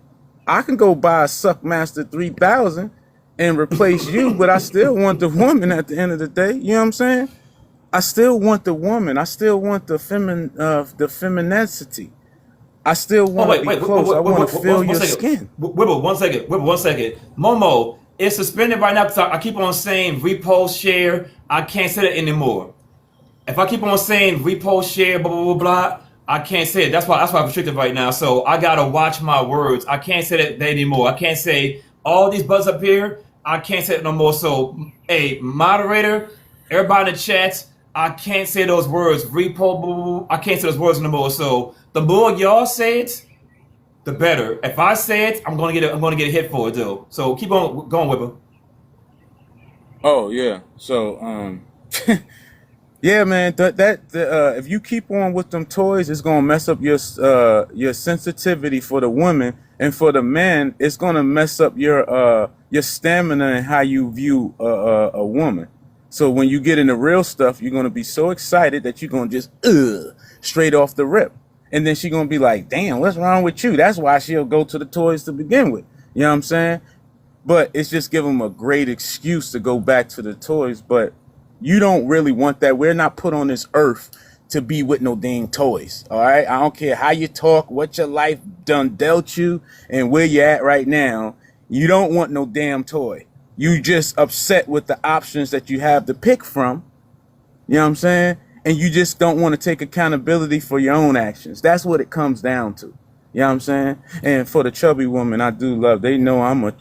I can go buy a Suckmaster 3000 and replace you, but I still want the woman at the end of the day. You know what I'm saying? I still want the woman. I still want the femininity. I still Oh want to be close. I want to feel your skin. Wibble, 1 second. Wibble, 1 second. Momo, it's suspended right now because I keep on saying repost, share. I can't say that anymore. If I keep on saying repost, share, blah blah blah blah, I can't say it. That's why I'm restricted right now. So I gotta watch my words. I can't say that anymore. I can't say all these buttons up here. I can't say it no more. So, a moderator, everybody in the chats, I can't say those words. Repo, blah, blah, blah. I can't say those words no more. So the more y'all say it, the better. If I say it, I'm gonna get a hit for it though. So keep on going with her. Oh yeah. So yeah, man. If you keep on with them toys, it's gonna mess up your sensitivity for the woman, and for the man, it's gonna mess up your stamina and how you view a woman. So when you get into real stuff, you're gonna be so excited that you're gonna just straight off the rip, and then she's gonna be like, "Damn, what's wrong with you?" That's why she'll go to the toys to begin with. You know what I'm saying? But it's just give them a great excuse to go back to the toys. But you don't really want that. We're not put on this earth to be with no dang toys. All right. I don't care how you talk, what your life done dealt you, and where you're at right now. You don't want no damn toy. You just upset with the options that you have to pick from. You know what I'm saying? And you just don't want to take accountability for your own actions. That's what it comes down to. You know what I'm saying? And for the chubby woman, I do love. They know I'm a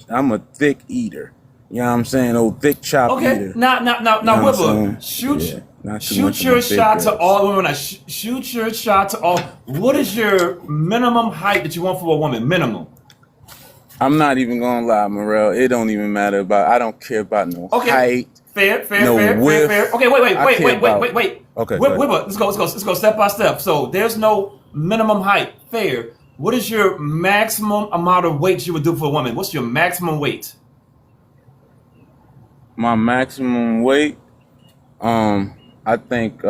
thick eater. You know what I'm saying? Old thick chop Okay, eater. now, You know Whipper, Yeah, not too shoot much of my your big shot to girls. all women. Shoot your shot to all. What is your minimum height that you want for a woman? Minimum. I'm not even gonna lie, Morel. It don't even matter about. I don't care about no Okay, height, fair. no width. Okay, I care about. wait. Okay, go ahead. Whipper, let's go step by step. So there's no minimum height. Fair. What is your maximum amount of weight you would do for a woman? What's your maximum weight? My maximum weight, I think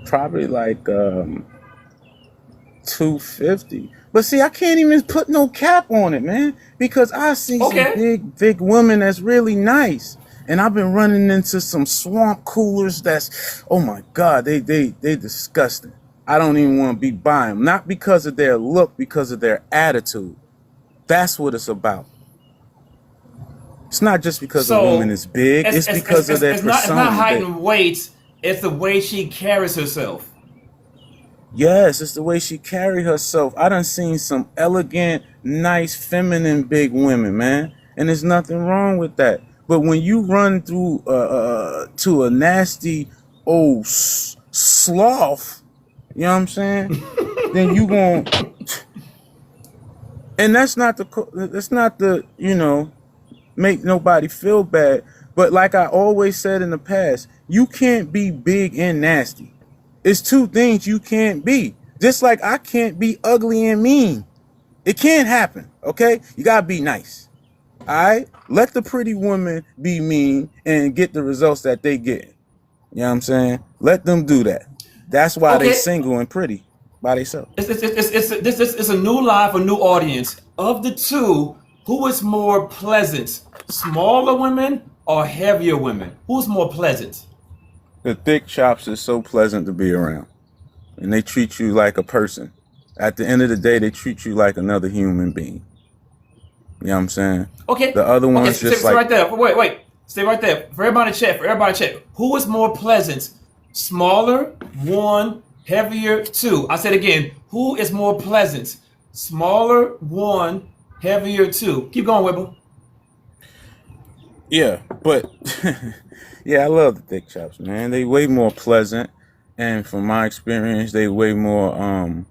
probably like 250. But see, I can't even put no cap on it, man, because I see some Okay. big women that's really nice. And I've been running into some swamp coolers that's, oh my God, they disgusting. I don't even want to be by them. Not because of their look, because of their attitude. That's what it's about. It's not just because a woman So is big. It's because of their it's not persona. height and weight. It's the way she carries herself. Yes, it's the way she carry herself. I done seen some elegant, nice, feminine big women, man. And there's nothing wrong with that. But when you run through to a nasty old sloth, you know what I'm saying? Then you gon' and that's not the, make nobody feel bad. But like I always said in the past, you can't be big and nasty. It's two things you can't be. Just like I can't be ugly and mean. It can't happen, okay? You gotta be nice. All right? Let the pretty woman be mean and get the results that they get. You know what I'm saying? Let them do that. That's why they Okay. single and pretty. by themselves. It's a new live for new audience. Of the two, who is more pleasant? Smaller women or heavier women? Who's more pleasant? The thick chops is so pleasant to be around, and they treat you like a person. At the end of the day, they treat you like another human being. You know what I'm saying? Okay, The other okay, ones just stay like, right there. Wait, stay right there. For everybody check. Who is more pleasant? Smaller, one, heavier, two. I said again, who is more pleasant? Smaller, one, heavier, two. Keep going, Wibble. yeah, but yeah, I love the thick chops, man. They way more pleasant, and from my experience, they way more.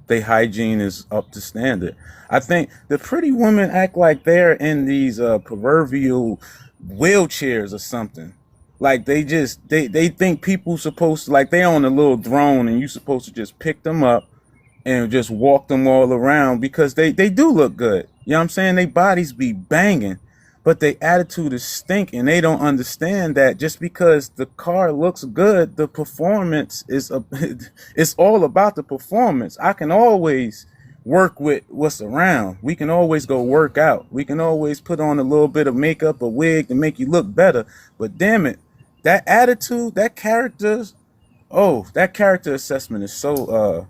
They hygiene is up to standard. I think the pretty women act like they're in these proverbial wheelchairs or something. Like they think people supposed to, like they on a little throne and you supposed to just pick them up and just walk them all around because they do look good. You know what I'm saying? They bodies be banging, but their attitude is stink, and they don't understand that just because the car looks good, the performance is it's all about the performance. I can always work with what's around. We can always go work out. We can always put on a little bit of makeup, a wig to make you look better. But damn it, that attitude, that character assessment is so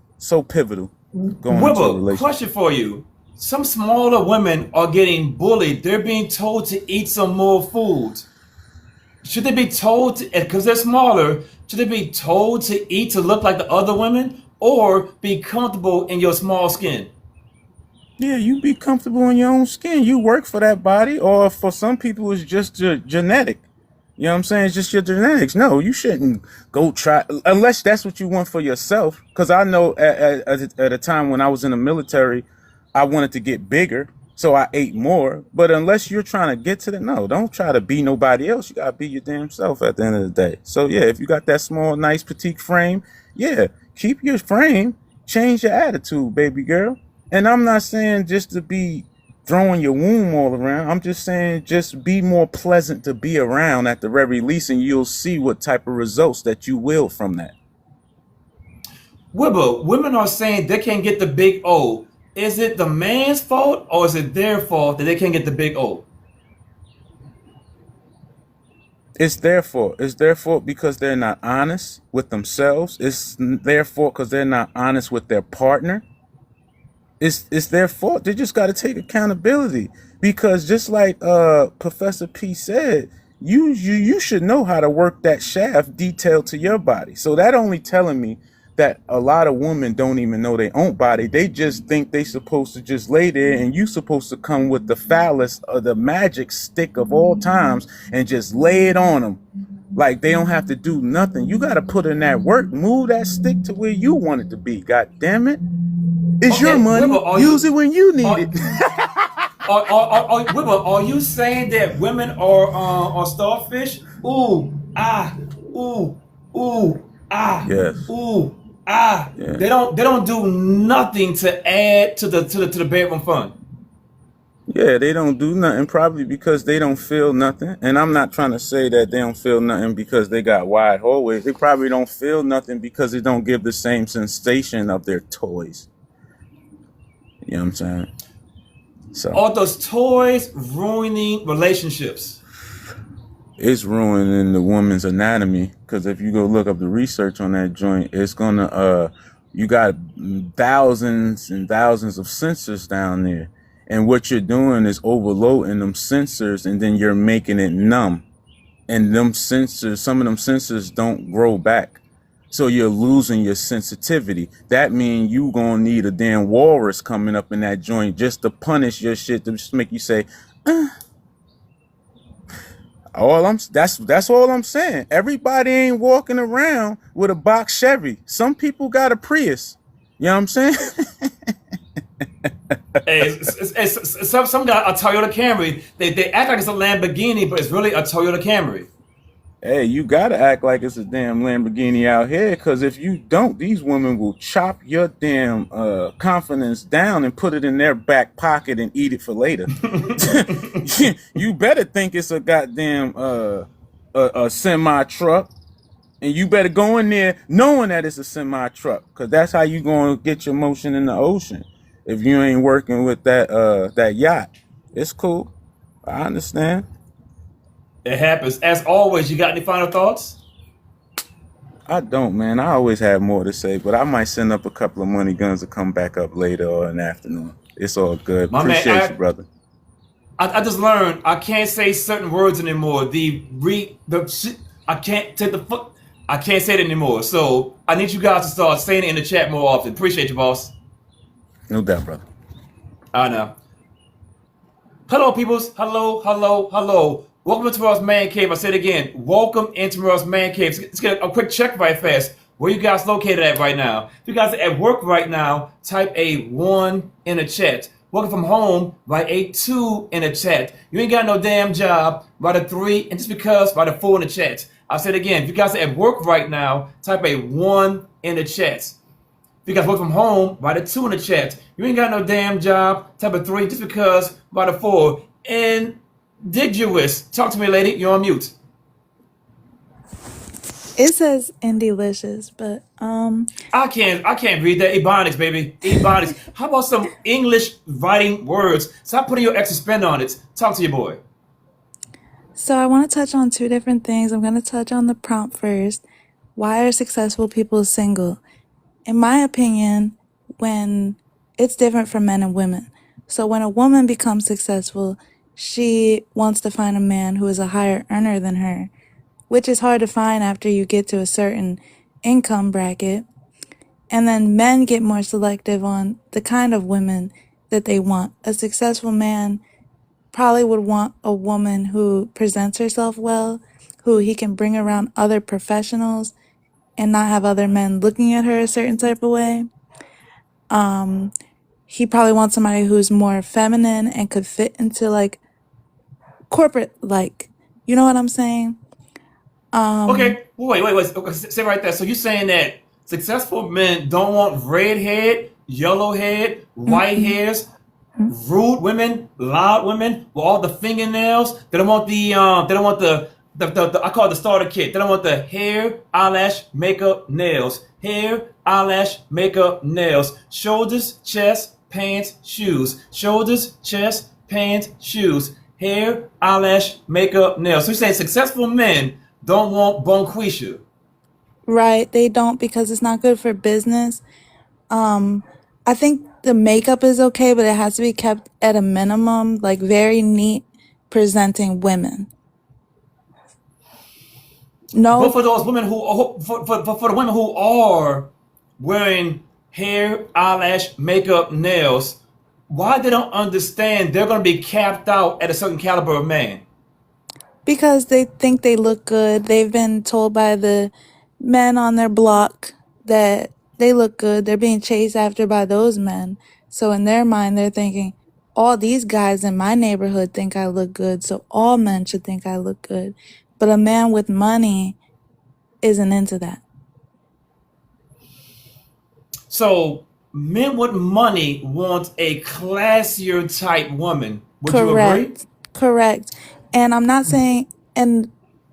pivotal going into a Wibble, relationship. question for you. Some smaller women are getting bullied. They're being told to eat some more food. Should they be told to, because they're smaller, should they be told to eat to look like the other women or be comfortable in your small skin? Yeah, you be comfortable in your own skin. You work for that body, or for some people, it's just your genetic. You know what I'm saying? It's just your genetics. No, you shouldn't go try, unless that's what you want for yourself. Because I know at a time when I was in the military, I wanted to get bigger, so I ate more. But unless you're trying to get to the, no, don't try to be nobody else. You got to be your damn self at the end of the day. So yeah, if you got that small, nice, petite frame, yeah, keep your frame, change your attitude, baby girl. And I'm not saying just to be throwing your womb all around. I'm just saying just be more pleasant to be around at the very least, and you'll see what type of results that you will from that. Wibble, women are saying they can't get the big O. Is it the man's fault or is it their fault that they can't get the big O? It's their fault. It's their fault because they're not honest with themselves. It's their fault because they're not honest with their partner. It's their fault. They just got to take accountability, because just like Professor P said, you should know how to work that shaft detailed to your body. So that only telling me that a lot of women don't even know their own body. They just think they supposed to just lay there, and you supposed to come with the phallus or the magic stick of all times and just lay it on them. Like they don't have to do nothing. You got to put in that work. Move that stick to where you want it to be. God damn it. It's your Okay, money. Wibble, Use it when you need are, it. Wibble, are you saying that women are starfish? Ooh, ah, ooh, ooh, ah, Yes. ooh, ah. Yeah. They don't do nothing to add to the bedroom fun. Yeah, they don't do nothing probably because they don't feel nothing. And I'm not trying to say that they don't feel nothing because they got wide hallways. They probably don't feel nothing because they don't give the same sensation of their toys. You know what I'm saying? So Are those toys ruining relationships? it's ruining the woman's anatomy, because if you go look up the research on that joint, it's gonna you got thousands and thousands of sensors down there, and what you're doing is overloading them sensors, and then you're making it numb, and them sensors, some of them sensors don't grow back, so you're losing your sensitivity. That means you gonna need a damn walrus coming up in that joint just to punish your shit, to just make you say that's all I'm saying. Everybody ain't walking around with a box Chevy. Some people got a Prius. You know what I'm saying? Hey, some got a Toyota Camry. They act like it's a Lamborghini, but it's really a Toyota Camry. Hey, you gotta act like it's a damn Lamborghini out here, because if you don't, these women will chop your damn confidence down and put it in their back pocket and eat it for later. You better think it's a goddamn a semi truck. And you better go in there knowing that it's a semi truck, because that's how you gonna get your motion in the ocean. If you ain't working with that yacht, it's cool. I understand. It happens. As always, you got any final thoughts? I don't, man. I always have more to say, but I might send up a couple of money guns to come back up later or in the afternoon. It's all good. My man, Appreciate you, brother. I just learned I can't say certain words anymore. I can't take the foot. I can't say it anymore. So I need you guys to start saying it in the chat more often. Appreciate you, boss. No doubt, brother. I know. Hello, peoples. Hello, hello, hello. Welcome to Tomorrow's Man Cave. I said it again. Welcome into Tomorrow's Man Cave. Let's get a quick check right fast. Where you guys located at right now? If you guys are at work right now, type a 1 in the chat. Working from home, write a 2 in the chat. You ain't got no damn job, write a 3. And just because, write a 4 in the chat. I said it again. If you guys are at work right now, type a 1 in the chat. If you guys work from home, write a 2 in the chat. You ain't got no damn job, type a 3 just because, write a 4. Indigenous. Talk to me, lady. You're on mute. It says Indie-licious, but I can't read that. Ebonics, baby. Ebonics. How about some English writing words? Stop putting your extra spin on it. Talk to your boy. so I want to touch on two different things. I'm going to touch on the prompt first. Why are successful people single? In my opinion, when it's different for men and women. So when a woman becomes successful, she wants to find a man who is a higher earner than her, which is hard to find after you get to a certain income bracket. And then men get more selective on the kind of women that they want. A successful man probably would want a woman who presents herself well, who he can bring around other professionals and not have other men looking at her a certain type of way. He probably wants somebody who's more feminine and could fit into like corporate, like, you know what I'm saying? Okay. Wait. Okay, say right there. So you're saying that successful men don't want red head, yellow head, white Mm-mm. hairs, rude women, loud women with all the fingernails. They don't want they don't want the I call it the starter kit. They don't want the hair, eyelash, makeup, nails. Hair, eyelash, makeup, nails. Shoulders, chest, pants, shoes. Shoulders, chest, pants, shoes. Hair, eyelash, makeup, nails. So you're saying successful men don't want bonquisha. Right, they don't because it's not good for business. I think the makeup is okay, but it has to be kept at a minimum, like very neat presenting women. But No, for those women for the women who are wearing hair, eyelash, makeup, nails, why they don't understand they're going to be capped out at a certain caliber of man? because they think they look good. They've been told by the men on their block that they look good. They're being chased after by those men. So in their mind, they're thinking, all these guys in my neighborhood think I look good, so all men should think I look good. But a man with money isn't into that. So men with money want a classier type woman. Would you agree? Correct. And I'm not saying, and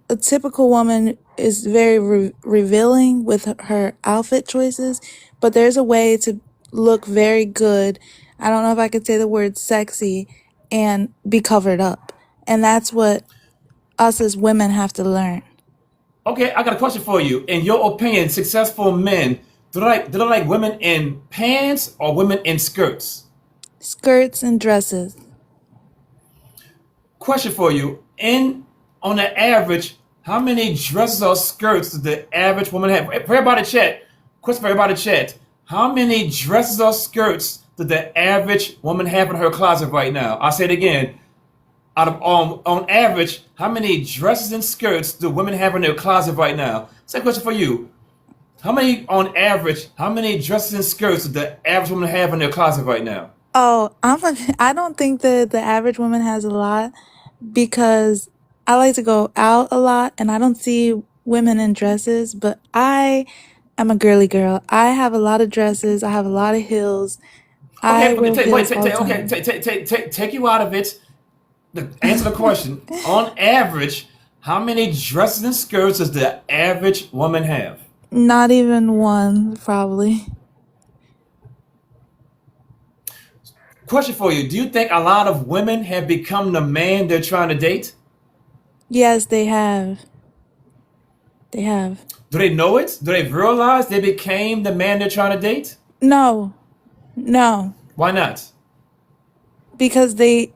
a typical woman is very revealing with her outfit choices, but there's a way to look very good. I don't know if I could say the word sexy and be covered up. And that's what us as women have to learn. Okay, I got a question for you. In your opinion, successful men, do they like women in pants or women in skirts? Skirts and dresses. Question for you. On the average, how many dresses or skirts does the average woman have? For everybody chat. Question for everybody chat. How many dresses or skirts does the average woman have in her closet right now? I'll say it again. Out of on average, how many dresses and skirts do women have in their closet right now? Same question for you. How many dresses and skirts does the average woman have in their closet right now? Oh, I don't think that the average woman has a lot because I like to go out a lot and I don't see women in dresses, but I am a girly girl. I have a lot of dresses. I have a lot of heels. I Okay, wear wait, heels all the okay, time. take you out of it. Answer the question. On average, How many dresses and skirts does the average woman have? Not even one, probably. Question for you. Do you think a lot of women have become the man they're trying to date? Yes, they have. They have. Do they know it? Do they realize they became the man they're trying to date? No, no, Why not? because they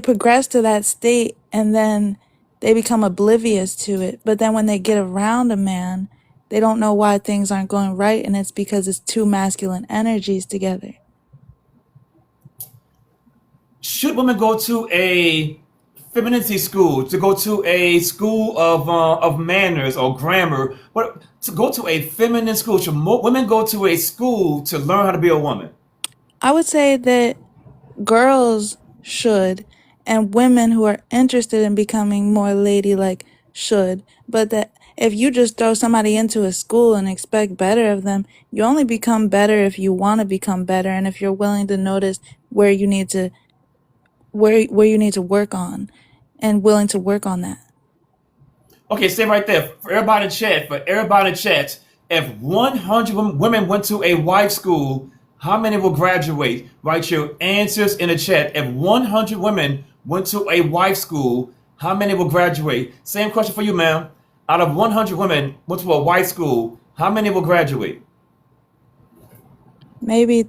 progress to that state and then they become oblivious to it. But then when they get around a man, they don't know why things aren't going right, and it's because it's two masculine energies together. Should women go to a femininity school, to go to a school of manners or grammar, what to go to a feminine school? Should women go to a school to learn how to be a woman? I would say that girls should, and women who are interested in becoming more ladylike should, but that if you just throw somebody into a school and expect better of them, you only become better if you want to become better, and if you're willing to notice where you need to where you need to work on and willing to work on that. Okay, stay right there. For everybody in chat, if 100 women went to a wife school, how many will graduate? Write your answers in the chat. If 100 women went to a wife school, how many will graduate? Same question for you, ma'am. Out of 100 women went to a wife school, how many will graduate? Maybe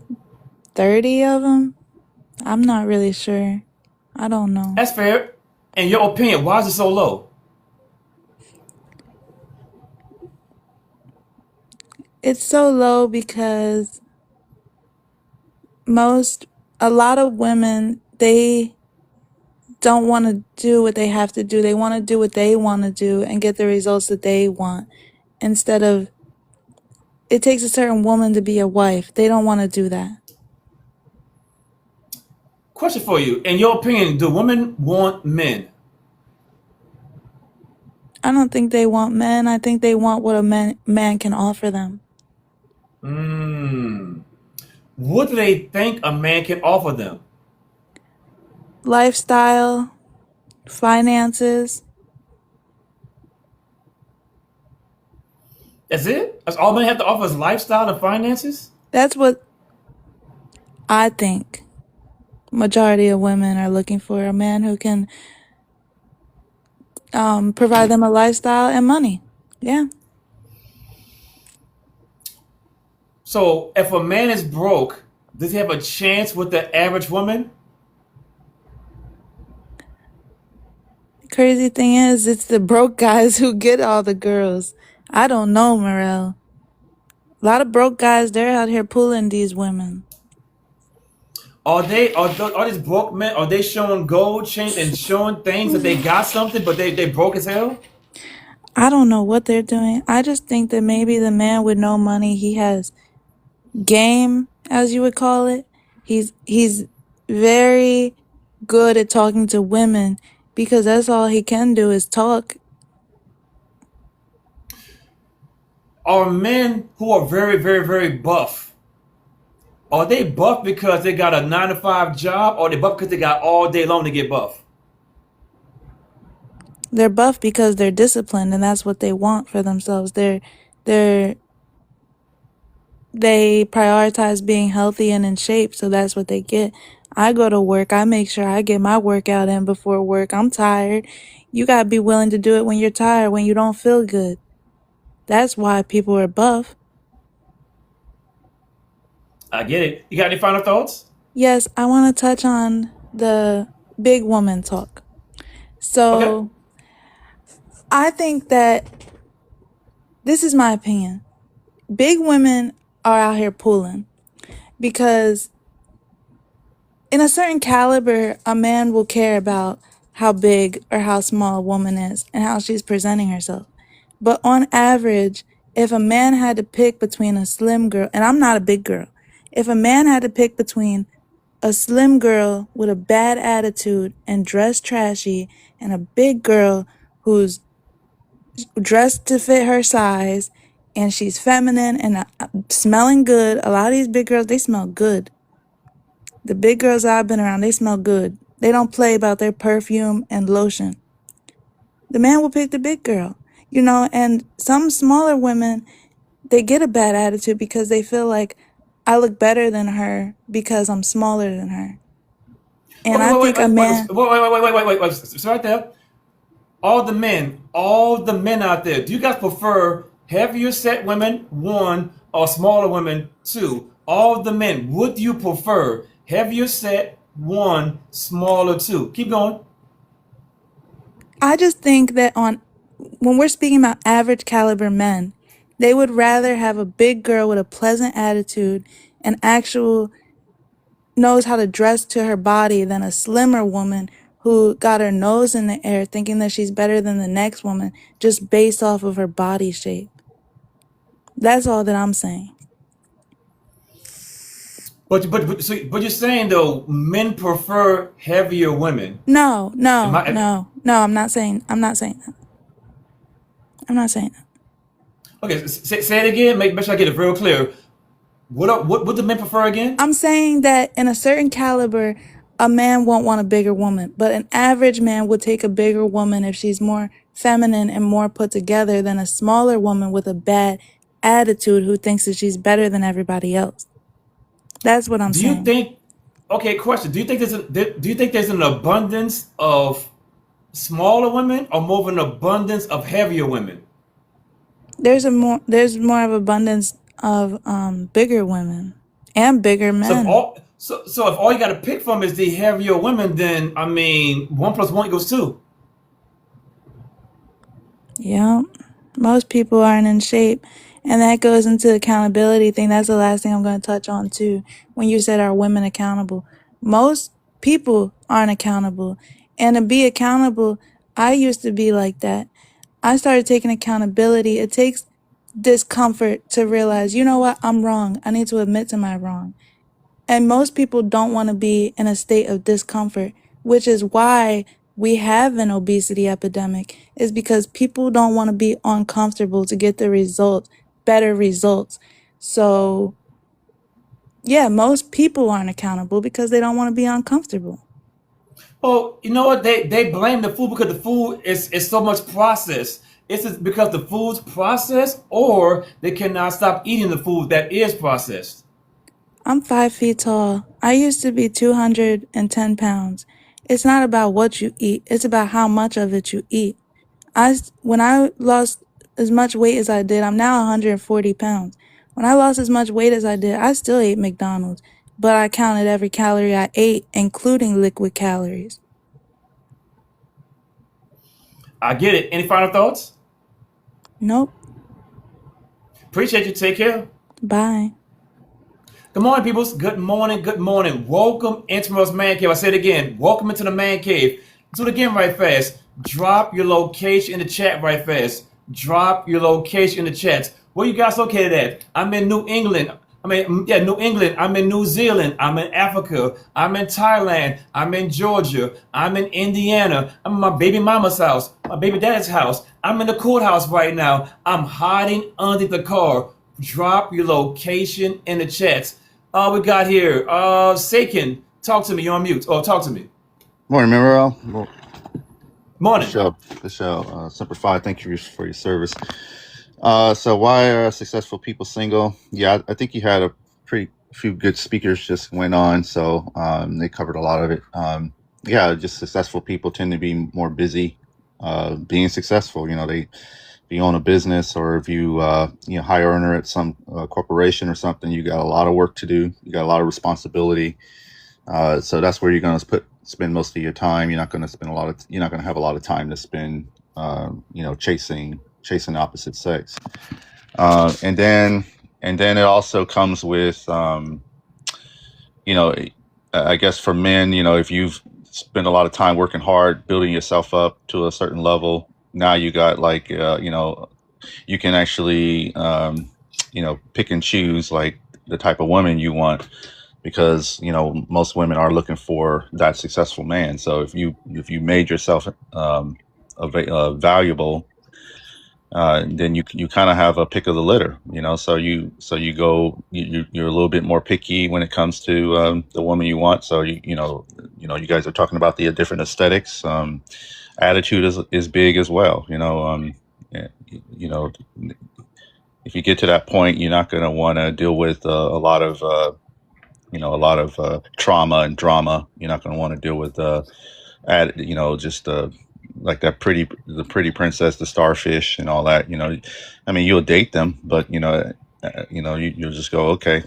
30 of them? I'm not really sure. I don't know. That's fair. In your opinion, why is it so low? It's so low because a lot of women, they don't want to do what they have to do. They want to do what they want to do and get the results that they want. Instead of, it takes a certain woman to be a wife. They don't want to do that. Question for you. In your opinion, do women want men? I don't think they want men. I think they want what a man can offer them. What do they think a man can offer them? Lifestyle, finances. That's it? That's all men have to offer is lifestyle and finances? That's what I think. Majority of women are looking for a man who can provide them a lifestyle and money. Yeah. So if a man is broke, does he have a chance with the average woman? Crazy thing is, it's the broke guys who get all the girls. I don't know, Morel. A lot of broke guys, they're out here pulling these women. Are these broke men? Are they showing gold chains and showing things that they got something, but they broke as hell? I don't know what they're doing. I just think that maybe the man with no money, he has game, as you would call it. He's very good at talking to women because that's all he can do is talk. Are men who are very, very, very buff, are they buff because they got a 9 to 5 job, or they buff because they got all day long to get buff? They're buff because they're disciplined and that's what they want for themselves. They prioritize being healthy and in shape, so that's what they get. I go to work, I make sure I get my workout in before work. I'm tired. You gotta be willing to do it when you're tired, when you don't feel good. That's why people are buff. I get it. You got any final thoughts? Yes, I want to touch on the big woman talk. Okay. So I think that this is my opinion. Big women are out here pulling because in a certain caliber, a man will care about how big or how small a woman is and how she's presenting herself. But on average, if a man had to pick between a slim girl, and I'm not a big girl, if a man had to pick between a slim girl with a bad attitude and dressed trashy and a big girl who's dressed to fit her size and she's feminine and smelling good, a lot of these big girls, they smell good. The big girls I've been around, they smell good. They don't play about their perfume and lotion. The man will pick the big girl, you know, and some smaller women, they get a bad attitude because they feel like I look better than her because I'm smaller than her. And Okay, I think a man, wait. So right there, all the men out there, do you guys prefer heavier set women, one, or smaller women, two? All the men, what do you prefer? Heavier set, one, smaller, two. Keep going. I just think that when we're speaking about average caliber men, they would rather have a big girl with a pleasant attitude and actual knows how to dress to her body than a slimmer woman who got her nose in the air thinking that she's better than the next woman just based off of her body shape. That's all that I'm saying. But you're saying though men prefer heavier women. No, Am no, I no, no, I'm not saying that. I'm not saying that. okay? Say it again. Make sure I get it real clear. What do men prefer again? I'm saying that in a certain caliber, a man won't want a bigger woman, but an average man would take a bigger woman if she's more feminine and more put together than a smaller woman with a bad attitude who thinks that she's better than everybody else. That's what I'm Do you saying. think? Okay, question. Do you think there's an abundance of smaller women or more of an abundance of heavier women? There's more of abundance of bigger women and bigger So if men. all you got to pick from is the heavier women, then I mean 1 + 1 = 2. Yeah. Most people aren't in shape. And that goes into the accountability thing. That's the last thing I'm going to touch on too. When you said, are women accountable? Most people aren't accountable. And to be accountable, I used to be like that. I started taking accountability. It takes discomfort to realize, you know what? I'm wrong. I need to admit to my wrong. And most people don't want to be in a state of discomfort, which is why we have an obesity epidemic, is because people don't want to be uncomfortable to get the results, better results. So, yeah, most people aren't accountable because they don't want to be uncomfortable. Well, you know what? They blame the food because the food is so much processed. It's because the food's processed, or they cannot stop eating the food that is processed. I'm 5 feet tall. I used to be 210 pounds. It's not about what you eat. It's about how much of it you eat. When I lost as much weight as I did, I'm now 140 pounds. When I lost as much weight as I did, I still ate McDonald's, but I counted every calorie I ate, including liquid calories. I get it. Any final thoughts? Nope. Appreciate you. Take care. Bye. Good morning, peoples. Good morning. Good morning. Welcome into Merle's Man Cave. I say it again. Welcome into the Man Cave. Do it again right fast. Drop your location in the chat right fast. Drop your location in the chat. Where you guys located at? I'm in New England. New England. I'm in New Zealand. I'm in Africa. I'm in Thailand. I'm in Georgia. I'm in Indiana. I'm in my baby mama's house, my baby dad's house. I'm in the courthouse right now. I'm hiding under the car. Drop your location in the chats. We got here. Sakin, talk to me. You're on mute. Oh, talk to me. Morning, Manuel. Well, Morning. Simplify. Thank you for your service. So why are successful people single? Yeah, I think you had a pretty few good speakers just went on, so they covered a lot of it. Just successful people tend to be more busy being successful. You know, if you own a business or if you high earner at some corporation or something, you got a lot of work to do. You got a lot of responsibility. So that's where you're going to spend most of your time. You're not going to have a lot of time to spend, chasing the opposite sex. And then it also comes with, I guess for men, if you've spent a lot of time working hard, building yourself up to a certain level, now you got you can actually, pick and choose like the type of woman you want, because most women are looking for that successful man. So if you made yourself valuable, then you kind of have a pick of the litter. So you're a little bit more picky when it comes to the woman you want. So you guys are talking about the different aesthetics. attitude is big as well. Yeah, you know, if you get to that point, you're not going to want to deal with a lot of trauma and drama. You're not going to want to deal with just like the pretty princess, the starfish, and all that. I mean, you'll date them, but you'll just go, okay,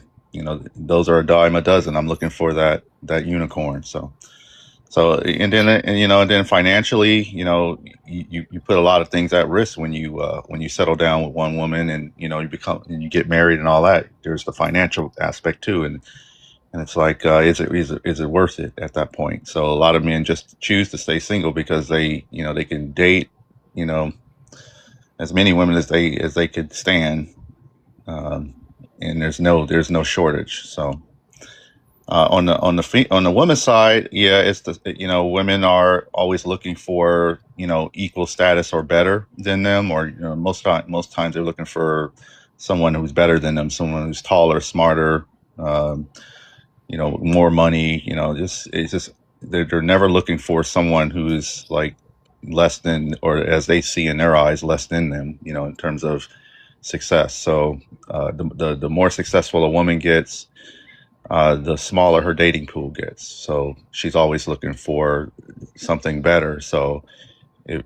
those are a dime a dozen. I'm looking for that unicorn. And then financially, you put a lot of things at risk when you settle down with one woman, and you get married and all that. There's the financial aspect too, and it's like, is it worth it at that point? So a lot of men just choose to stay single because they can date, you know, as many women as they could stand, um, and there's no shortage. So on the women's side, yeah, it's women are always looking for equal status or better than them, or most times they're looking for someone who's better than them, someone who's taller, smarter, um, more money. It's just they're never looking for someone who's like less than, or as they see in their eyes, less than them. In terms of success. So the more successful a woman gets, the smaller her dating pool gets. So she's always looking for something better. So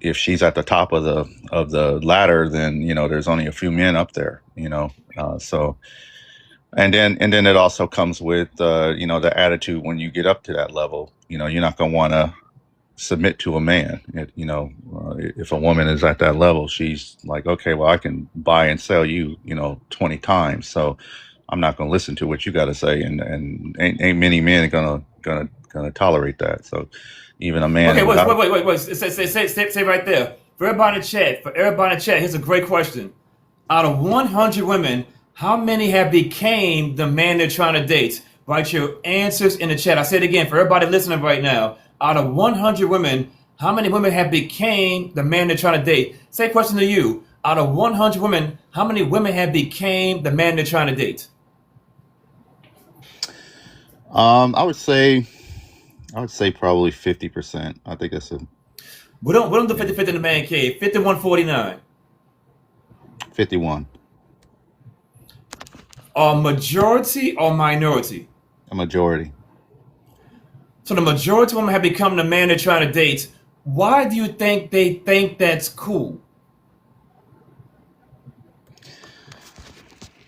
if she's at the top of the ladder, then there's only a few men up there. So and then it also comes with the attitude when you get up to that level. You're not going to want to submit to a man. If a woman is at that level, she's like, okay, well, I can buy and sell you 20 times. So I'm not going to listen to what you got to say, and ain't many men gonna tolerate that. So even a man Okay, without wait. Say right there. For everybody in chat, here's a great question. Out of 100 women, how many have became the man they're trying to date? Write your answers in the chat. I say it again for everybody listening right now. Out of 100 women, how many women have became the man they're trying to date? Same question to you. Out of 100 women, how many women have became the man they're trying to date? I would say probably 50%. I think that's We don't do yeah, 50-50 in the man cave. 51-49. 51, Majority or minority? a majority. So the majority of women have become the man they're trying to date. Why do you think they think that's cool?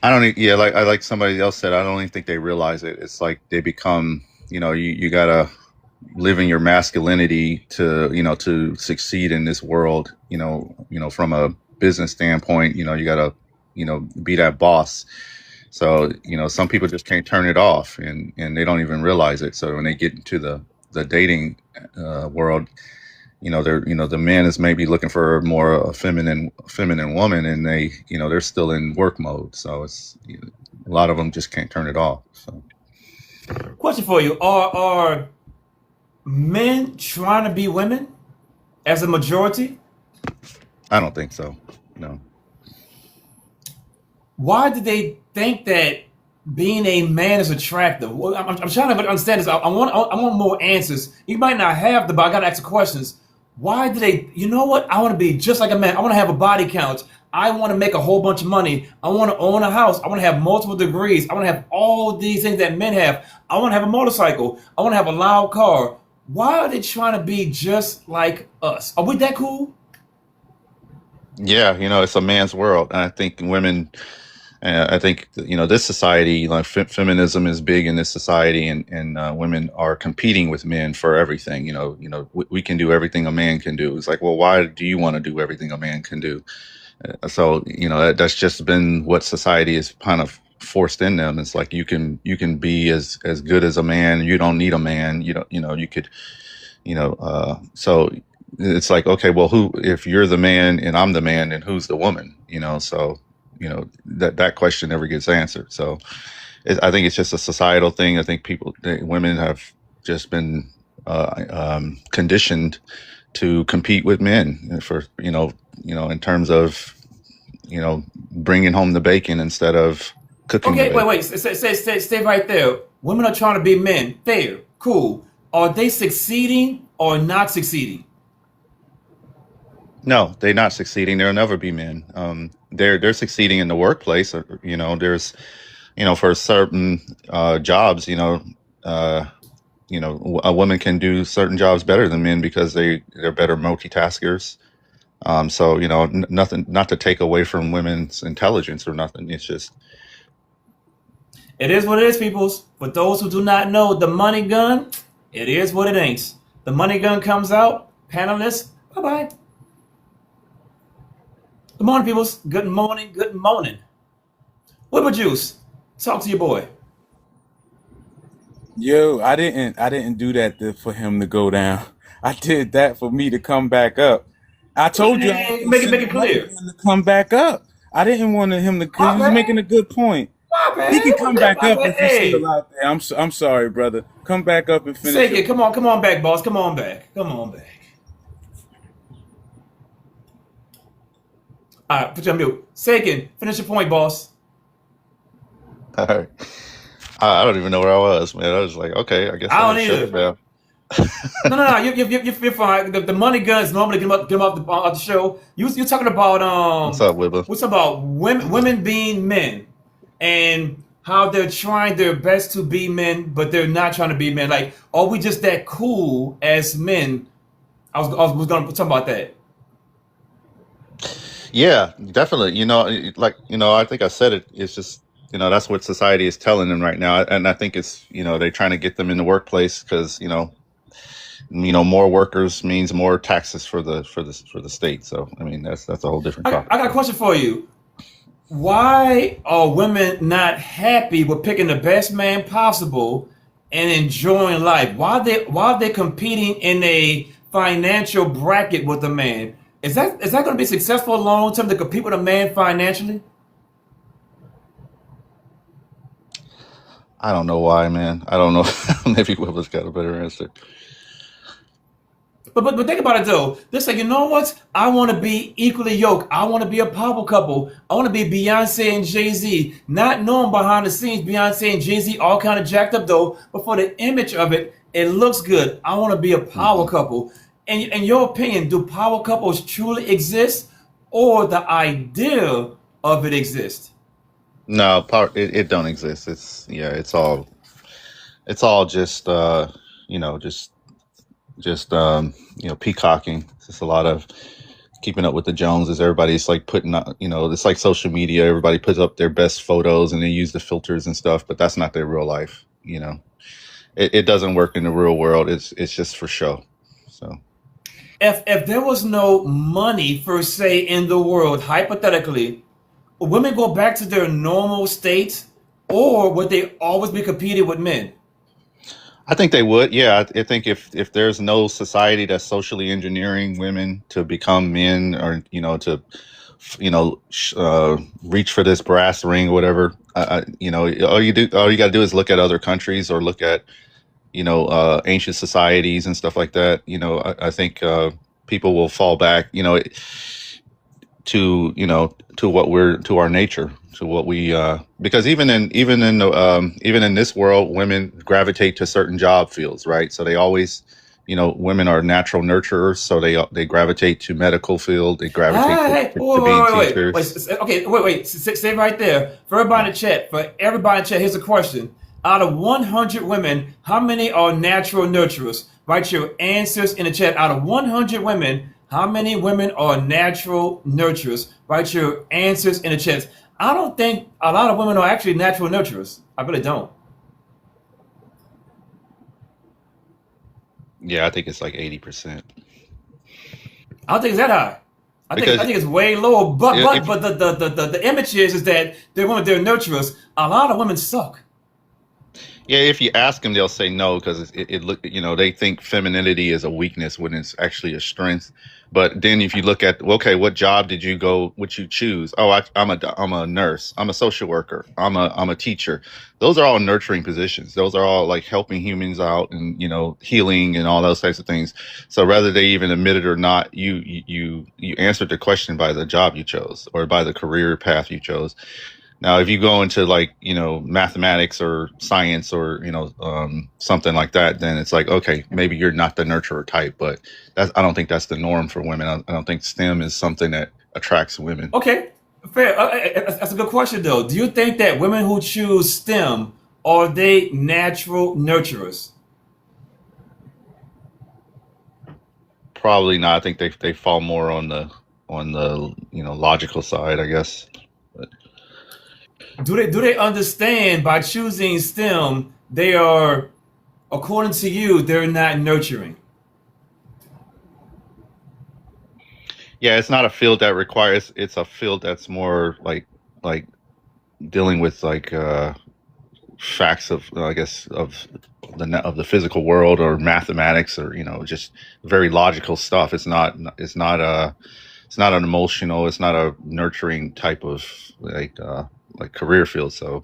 I don't. Yeah, like somebody else said, I don't even think they realize it. It's like they become. You gotta live in your masculinity to succeed in this world. From a business standpoint, you gotta be that boss. So some people just can't turn it off, and they don't even realize it. So when they get into the dating world, the man is maybe looking for more a feminine woman, and they're still in work mode. So it's a lot of them just can't turn it off. So Question for you: Are men trying to be women as a majority? I don't think so. No. Why do they think that being a man is attractive? Well, I'm trying to understand this. I want more answers. You might not have them, but I got to ask the questions. Why do they? You know what? I want to be just like a man. I want to have a body count. I want to make a whole bunch of money. I want to own a house. I want to have multiple degrees. I want to have all these things that men have. I want to have a motorcycle. I want to have a loud car. Why are they trying to be just like us? Are we that cool? Yeah, it's a man's world, and I think women. I think this society, like feminism, is big in this society, and women are competing with men for everything. We can do everything a man can do. It's like, well, why do you want to do everything a man can do? So that's just been what society has kind of forced in them. It's like you can be as good as a man. You don't need a man. You could so it's like, okay, well, who, if you're the man and I'm the man, then who's the woman? So that question never gets answered. So I think it's just a societal thing. I think women have just been conditioned to compete with men for in terms of bringing home the bacon instead of cooking the Okay, bacon. wait. Stay right there. Women are trying to be men. Fair, cool. Are they succeeding or not succeeding? No, they're not succeeding. There'll never be men. They're succeeding in the workplace. There's for certain jobs, uh, a woman can do certain jobs better than men because they're better multitaskers. So nothing, not to take away from women's intelligence or nothing. It's just It is what it is, peoples. For those who do not know the money gun, it is what it ain't. The money gun comes out. Panelists, bye bye. Good morning, peoples. Good morning. Good morning. What about juice? Talk to your boy. Yo, I didn't do that for him to go down. I did that for me to come back up. I told you I was gonna Make send it the money clear. man to come back up. I didn't want him to, because My he was making bad. a good point. My He can bad. come back My up bad. if he's still Hey, out there. I'm sorry, brother. Come back up and finish say your it. point. Come on back, boss. Come on back. Come on back. All right, put you on mute. Sagan, finish your point, boss. all right. I don't even know where I was, man. I was like, okay, I guess I I don't just shut it either. down. No. You're fine. The money guns normally get him off the show. You're talking about What's up, Wibba? what's about women being men and how they're trying their best to be men, but they're not trying to be men. Like, are we just that cool as men? I was going to talk about that. Yeah, definitely. I think I said it. It's just, that's what society is telling them right now, and I think it's, they're trying to get them in the workplace because, more workers means more taxes for the state. So, I mean, that's a whole different I topic. got a question for you. Why are women not happy with picking the best man possible and enjoying life? Why are they competing in a financial bracket with a man? Is that going to be successful long term to compete with a man financially? I don't know why, man. I don't know. Maybe Wibba's got a better answer. But think about it though. They're saying, you know what? I want to be equally yoked. I want to be a power couple. I want to be Beyonce and Jay Z. Not knowing behind the scenes, Beyonce and Jay Z all kind of jacked up though. But for the image of it, it looks good. I want to be a power Hmm. couple. And in your opinion, do power couples truly exist, or the idea of it exists? No, it don't exist. It's all just peacocking. It's just a lot of keeping up with the Joneses. Everybody's like putting out, it's like social media. Everybody puts up their best photos and they use the filters and stuff, but that's not their real life. It doesn't work in the real world. It's just for show. So If there was no money per se in the world, hypothetically, would women go back to their normal state, or would they always be competing with men? I think they would. Yeah, I think if there's no society that's socially engineering women to become men, or to reach for this brass ring or whatever, all you got to do is look at other countries or look at ancient societies and stuff like that. I think people will fall back, to our nature, to what we because even in this world, women gravitate to certain job fields, right? So they always, women are natural nurturers, so they gravitate to medical field, they gravitate to, Hey, to, to being wait. teachers. Okay, wait. Stay right there. For everybody in the chat, here's a question. Out of 100 women, how many are natural nurturers? Write your answers in the chat. Out of 100 women, how many women are natural nurturers? Write your answers in the chat. I don't think a lot of women are actually natural nurturers. I really don't. Yeah, I think it's like 80%. I don't think it's that high. I Because think it's way lower. But but if but the image is that they're nurturers. A lot of women suck. Yeah, if you ask them, they'll say no because it look, they think femininity is a weakness when it's actually a strength. But then if you look at, well, okay, what job did you go? What you choose? Oh, I'm a nurse. I'm a social worker. I'm a teacher. Those are all nurturing positions. Those are all like helping humans out and healing and all those types of things. So whether they even admit it or not, you answered the question by the job you chose or by the career path you chose. Now, if you go into like, mathematics or science or, something like that, then it's like, okay, maybe you're not the nurturer type, but I don't think that's the norm for women. I don't think STEM is something that attracts women. Okay, fair. That's a good question, though. Do you think that women who choose STEM are they natural nurturers? Probably not. I think they fall more on the logical side, I guess. But Do they understand by choosing STEM they are, according to you, they're not nurturing? yeah, it's not a field that requires. It's a field that's more like dealing with like facts of, I guess, of the physical world or mathematics, or just very logical stuff. It's not an emotional, it's not a nurturing type of like career field. So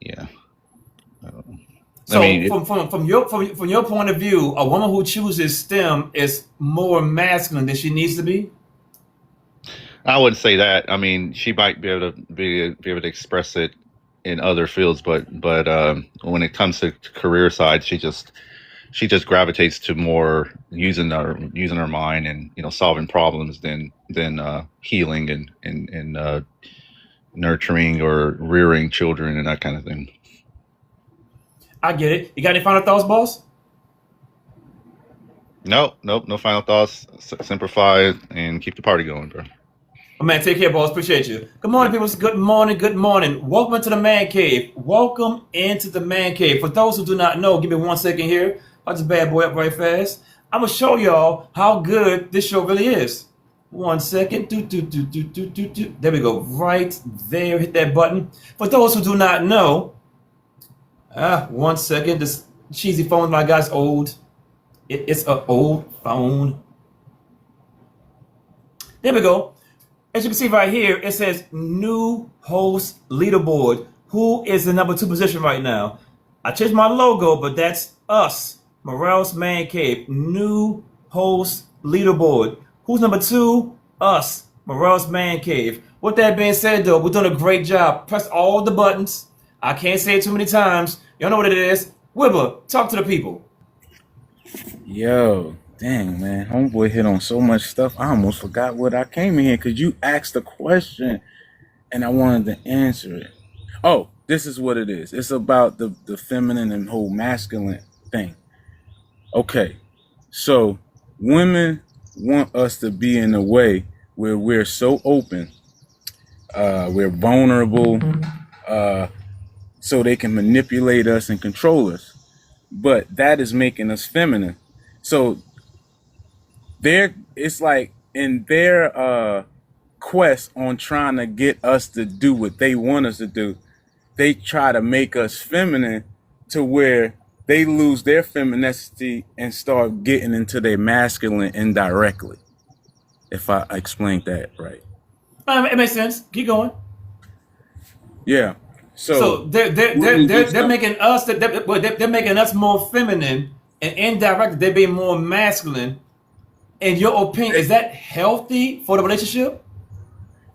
yeah. I So mean, from your point of view, a woman who chooses STEM is more masculine than she needs to be. I wouldn't say that. I mean, she might be able to express it in other fields, but when it comes to career side, she just gravitates to more using her mind and solving problems than healing and nurturing or rearing children and that kind of thing. I get it. You got any final thoughts, boss? Nope, no final thoughts. Simplify and keep the party going, bro. Oh, man, take care, boss. Appreciate you. Good morning, people. Good morning. Good morning. Welcome into the man cave. Welcome into the man cave. For those who do not know, give me 1 second here. I'll just bad boy up right fast. I'm gonna show y'all how good this show really is. 1 second. Do. There we go. Right there. Hit that button. For those who do not know, 1 second. This cheesy phone my guy's old. It's an old phone. There we go. As you can see right here, it says new host leaderboard. Who is the number 2 position right now? I changed my logo, but that's us. Morale's Man Cave. New host leaderboard. Who's number 2? Us. Morale's Man Cave. With that being said, though, we're doing a great job. Press all the buttons. I can't say it too many times. Y'all know what it is. Wibber, talk to the people. Yo, dang, man. Homeboy hit on so much stuff. I almost forgot what I came in here because you asked a question and I wanted to answer it. Oh, this is what it is. It's about the feminine and whole masculine thing. Okay, so women want us to be in a way where we're so open, we're vulnerable, so they can manipulate us and control us. But that is making us feminine. So it's like in their quest on trying to get us to do what they want us to do, they try to make us feminine to where they lose their femininity and start getting into their masculine indirectly. If I explained that right. It makes sense. Keep going. Yeah. So they're making us they're making us more feminine, and indirectly they're being more masculine. In your opinion, is that healthy for the relationship?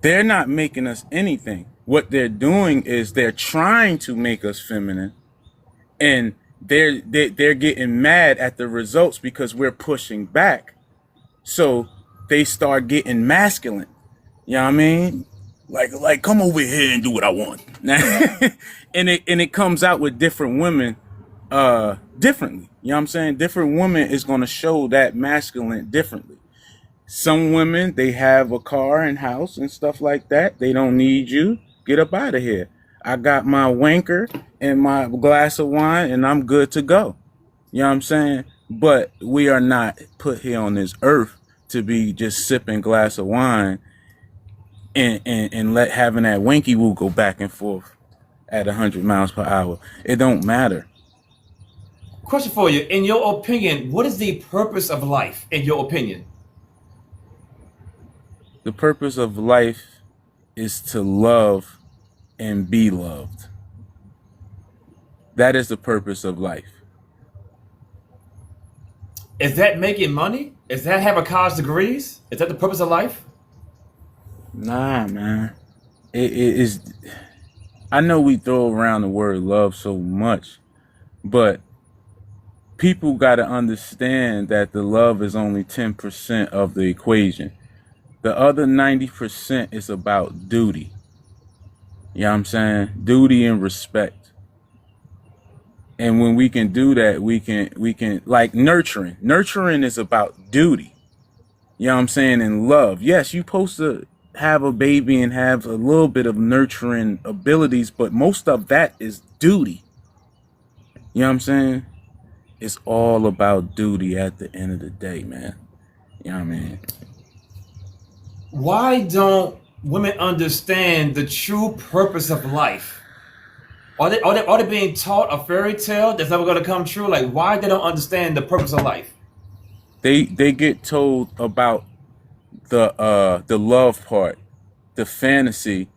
They're not making us anything. What they're doing is they're trying to make us feminine, and they're getting mad at the results because we're pushing back. So they start getting masculine. You know what I mean? Like come over here and do what I want. and it comes out with different women differently. You know what I'm saying? Different women is going to show that masculine differently. Some women, they have a car and house and stuff like that. They don't need you. Get up out of here. I got my wanker and my glass of wine and I'm good to go. You know what I'm saying? But we are not put here on this earth to be just sipping glass of wine and let having that wanky woo go back and forth at 100 miles per hour. It don't matter. Question for you. In your opinion, what is the purpose of life, in your opinion? The purpose of life is to love and be loved. That is the purpose of life. Is that making money? Is that having college degrees? Is that the purpose of life? Nah, man. It is. I know we throw around the word love so much, but people got to understand that the love is only 10% of the equation. The other 90% is about duty. You know what I'm saying? Duty and respect. And when we can do that, we can like nurturing. Nurturing is about duty. You know what I'm saying? And love. Yes, you're supposed to have a baby and have a little bit of nurturing abilities, but most of that is duty. You know what I'm saying? It's all about duty at the end of the day, man. You know what I mean? Why don't women understand the true purpose of life? Are they being taught a fairy tale that's never going to come true? Like, why they don't understand the purpose of life? They get told about the love part, the fantasy,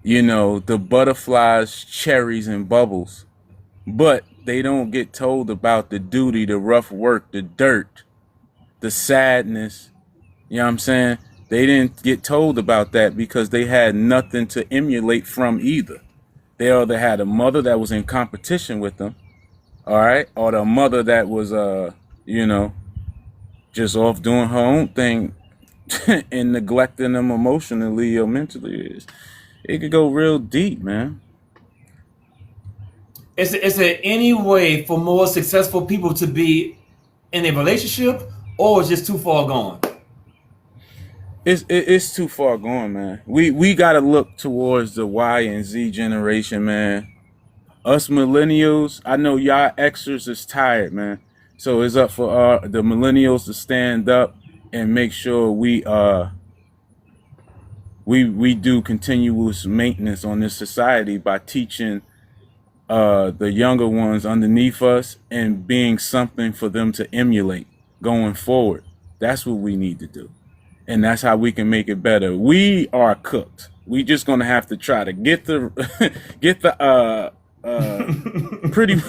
you know, the butterflies, cherries, and bubbles. But they don't get told about the duty, the rough work, the dirt, the sadness. You know what I'm saying? They didn't get told about that because they had nothing to emulate from either. They either had a mother that was in competition with them, all right, or the mother that was you know, just off doing her own thing and neglecting them emotionally or mentally. It could go real deep, man. Is there any way for more successful people to be in a relationship, or it's just too far gone? It's too far gone, man. We gotta look towards the Y and Z generation, man. Us millennials, I know y'all Xers is tired, man. So it's up for the millennials to stand up and make sure we do continuous maintenance on this society by teaching the younger ones underneath us and being something for them to emulate going forward. That's what we need to do. And that's how we can make it better. We are cooked. We just gonna have to try to get the get the pretty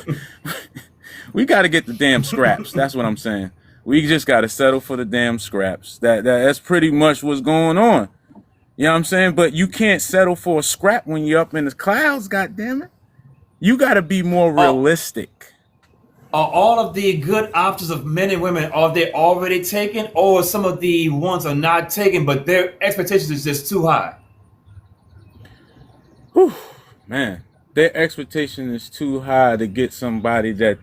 we gotta get the damn scraps. That's what I'm saying. We just gotta settle for the damn scraps. That's pretty much what's going on. You know what I'm saying? But you can't settle for a scrap when you're up in the clouds, goddammit. You gotta be more Are, realistic. are all of the good options of men and women, are they already taken, or some of the ones are not taken, but their expectations is just too high? Whew, man. Their expectation is too high to get somebody that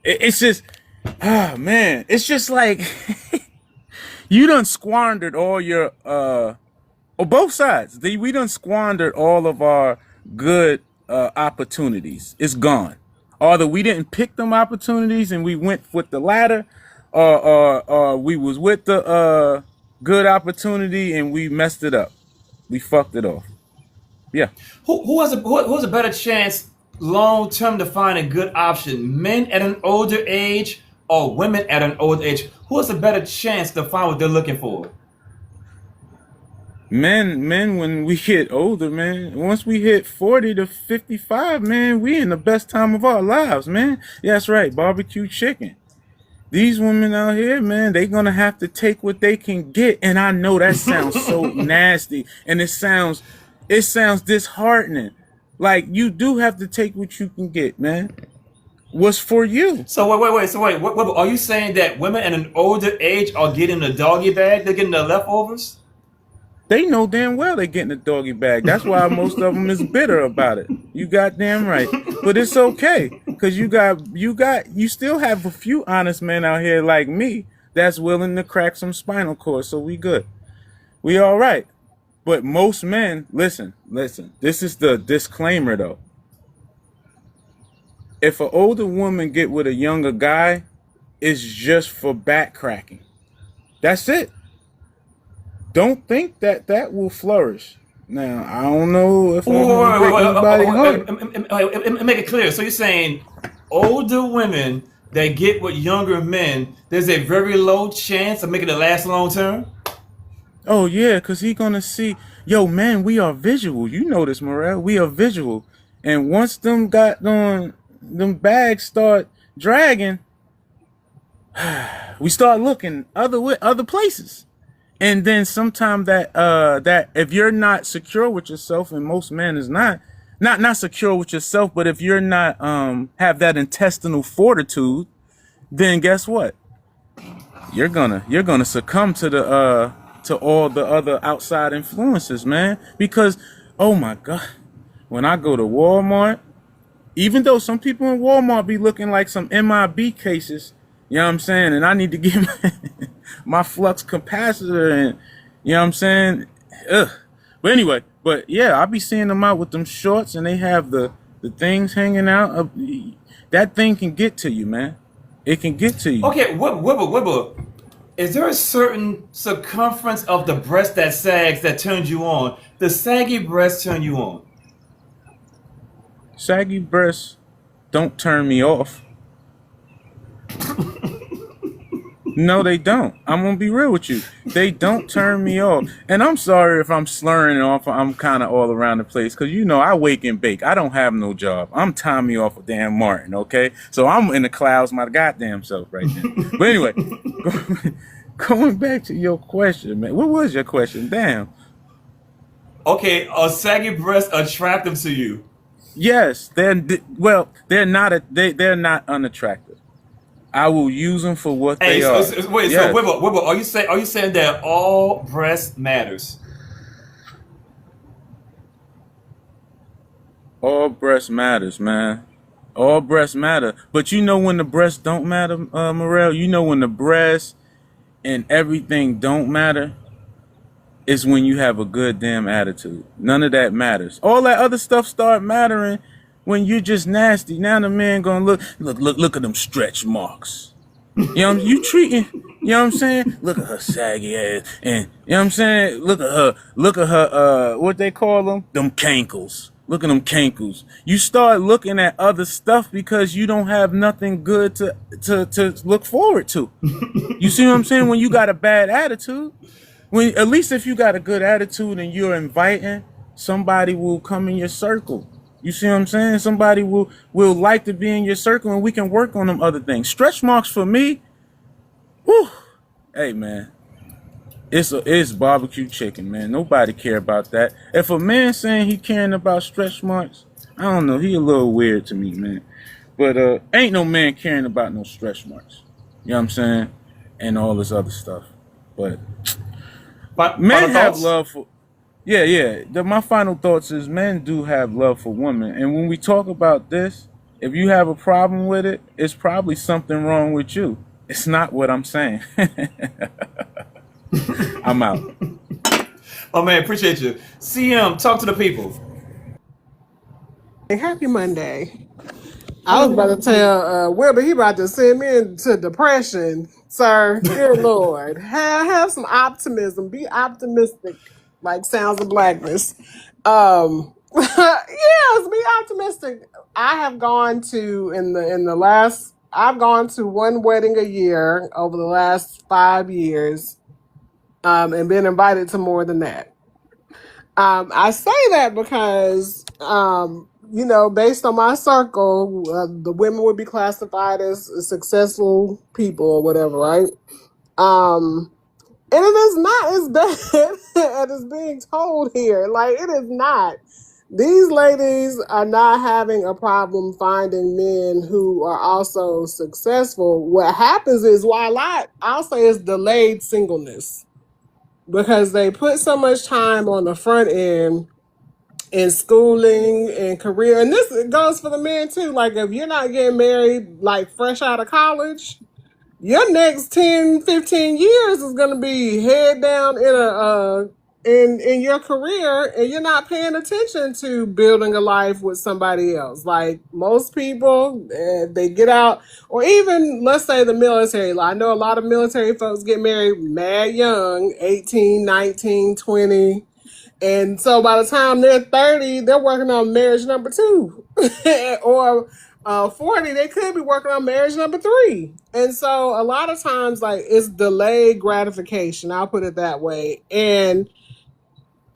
it's just man, it's just like you done squandered all your or both sides. We done squandered all of our good opportunities. It's gone. Either we didn't pick them opportunities and we went with the latter, or we was with the good opportunity and we messed it up. We fucked it off. Yeah. Who has a better chance long term to find a good option? Men at an older age or women at an old age? Who has a better chance to find what they're looking for? Men, when we hit older, man, once we hit 40 to 55, man, we in the best time of our lives, man. Yeah, that's right, barbecue chicken. These women out here, man, they gonna have to take what they can get. And I know that sounds so nasty and it sounds disheartening. Like you do have to take what you can get, man. What's for you? So wait. So wait. Are you saying that women at an older age are getting the doggy bag? They're getting the leftovers? They know damn well they getting a doggy bag. That's why most of them is bitter about it. You goddamn right. But it's okay. Cause you still have a few honest men out here like me that's willing to crack some spinal cord. So we good. We all right. But most men, listen. This is the disclaimer though. If an older woman get with a younger guy, it's just for back cracking. That's it. Don't think that will flourish. Now, I don't know if I'm gonna break anybody's heart. Make it clear. So you're saying older women that get with younger men, there's a very low chance of making it last long term? Oh yeah, cause he gonna see, yo man, we are visual. You know this, Morel. We are visual. And once them got on them bags start dragging, we start looking other places. And then sometimes that if you're not secure with yourself, and most men is not secure with yourself, but if you're not have that intestinal fortitude, then guess what? You're gonna succumb to all the other outside influences, man. Because oh my god, when I go to Walmart, even though some people in Walmart be looking like some MIB cases, you know what I'm saying, and I need to get my flux capacitor, and you know what I'm saying. Ugh. But anyway, but yeah, I be seeing them out with them shorts, and they have the things hanging out. That thing can get to you, man. It can get to you. Okay, Wibble. Is there a certain circumference of the breast that sags that turns you on? The saggy breast turn you on. Saggy breasts don't turn me off. No, they don't. I'm gonna be real with you. They don't turn me off. And I'm sorry if I'm slurring off. I'm kind of all around the place because you know I wake and bake. I don't have no job. I'm Tommy off of Dan Martin. Okay, so I'm in the clouds my goddamn self right now. But anyway, going back to your question, man. What was your question? Damn. Okay, are saggy breasts attractive to you? Yes, they're not they're not unattractive. I will use them for what Hey, they are. wait. So, Yes. Wibble, are you saying that all breast matters? All breast matters, man. All breasts matter. But you know when the breasts don't matter, Morel? You know when the breasts and everything don't matter? Is when you have a good damn attitude. None of that matters. All that other stuff start mattering when you're just nasty. Now the man gonna look at them stretch marks. You know what I'm you treating, you know what I'm saying? Look at her saggy ass. And you know what I'm saying? Look at her what they call them cankles. Look at them cankles. You start looking at other stuff because you don't have nothing good to look forward to. You see what I'm saying? When you got a bad attitude, when at least if you got a good attitude and you're inviting, somebody will come in your circle. You see what I'm saying? Somebody will like to be in your circle, and we can work on them other things. Stretch marks for me, whew, hey man, it's barbecue chicken, man. Nobody care about that. If a man saying he caring about stretch marks, I don't know, he a little weird to me, man. But ain't no man caring about no stretch marks. You know what I'm saying? And all this other stuff. But Final men have thoughts? love for yeah. My final thoughts is men do have love for women. And when we talk about this, if you have a problem with it, it's probably something wrong with you. It's not what I'm saying. I'm out. Oh man, appreciate you. CM, talk to the people. Happy Monday. I was about to tell Wilbur he about to send me into depression, sir. Good Lord. Have some optimism. Be optimistic, like Sounds of Blackness. Yes, be optimistic. I have gone to I've gone to one wedding a year over the last 5 years, and been invited to more than that. I say that because, based on my circle, the women would be classified as successful people or whatever, right? Um, and it is not as bad as it's being told here. Like, it is not. These ladies are not having a problem finding men who are also successful. What happens is, I'll say it's delayed singleness because they put so much time on the front end in schooling and career. And this goes for the men too. Like if you're not getting married like fresh out of college, your next 10, 15 years is gonna be head down in your career, and you're not paying attention to building a life with somebody else. Like most people, they get out, or even let's say the military. Like, I know a lot of military folks get married mad young, 18, 19, 20. And so by the time they're 30, they're working on marriage number two. Or 40, they could be working on marriage number three. And so a lot of times, like, it's delayed gratification. I'll put it that way. And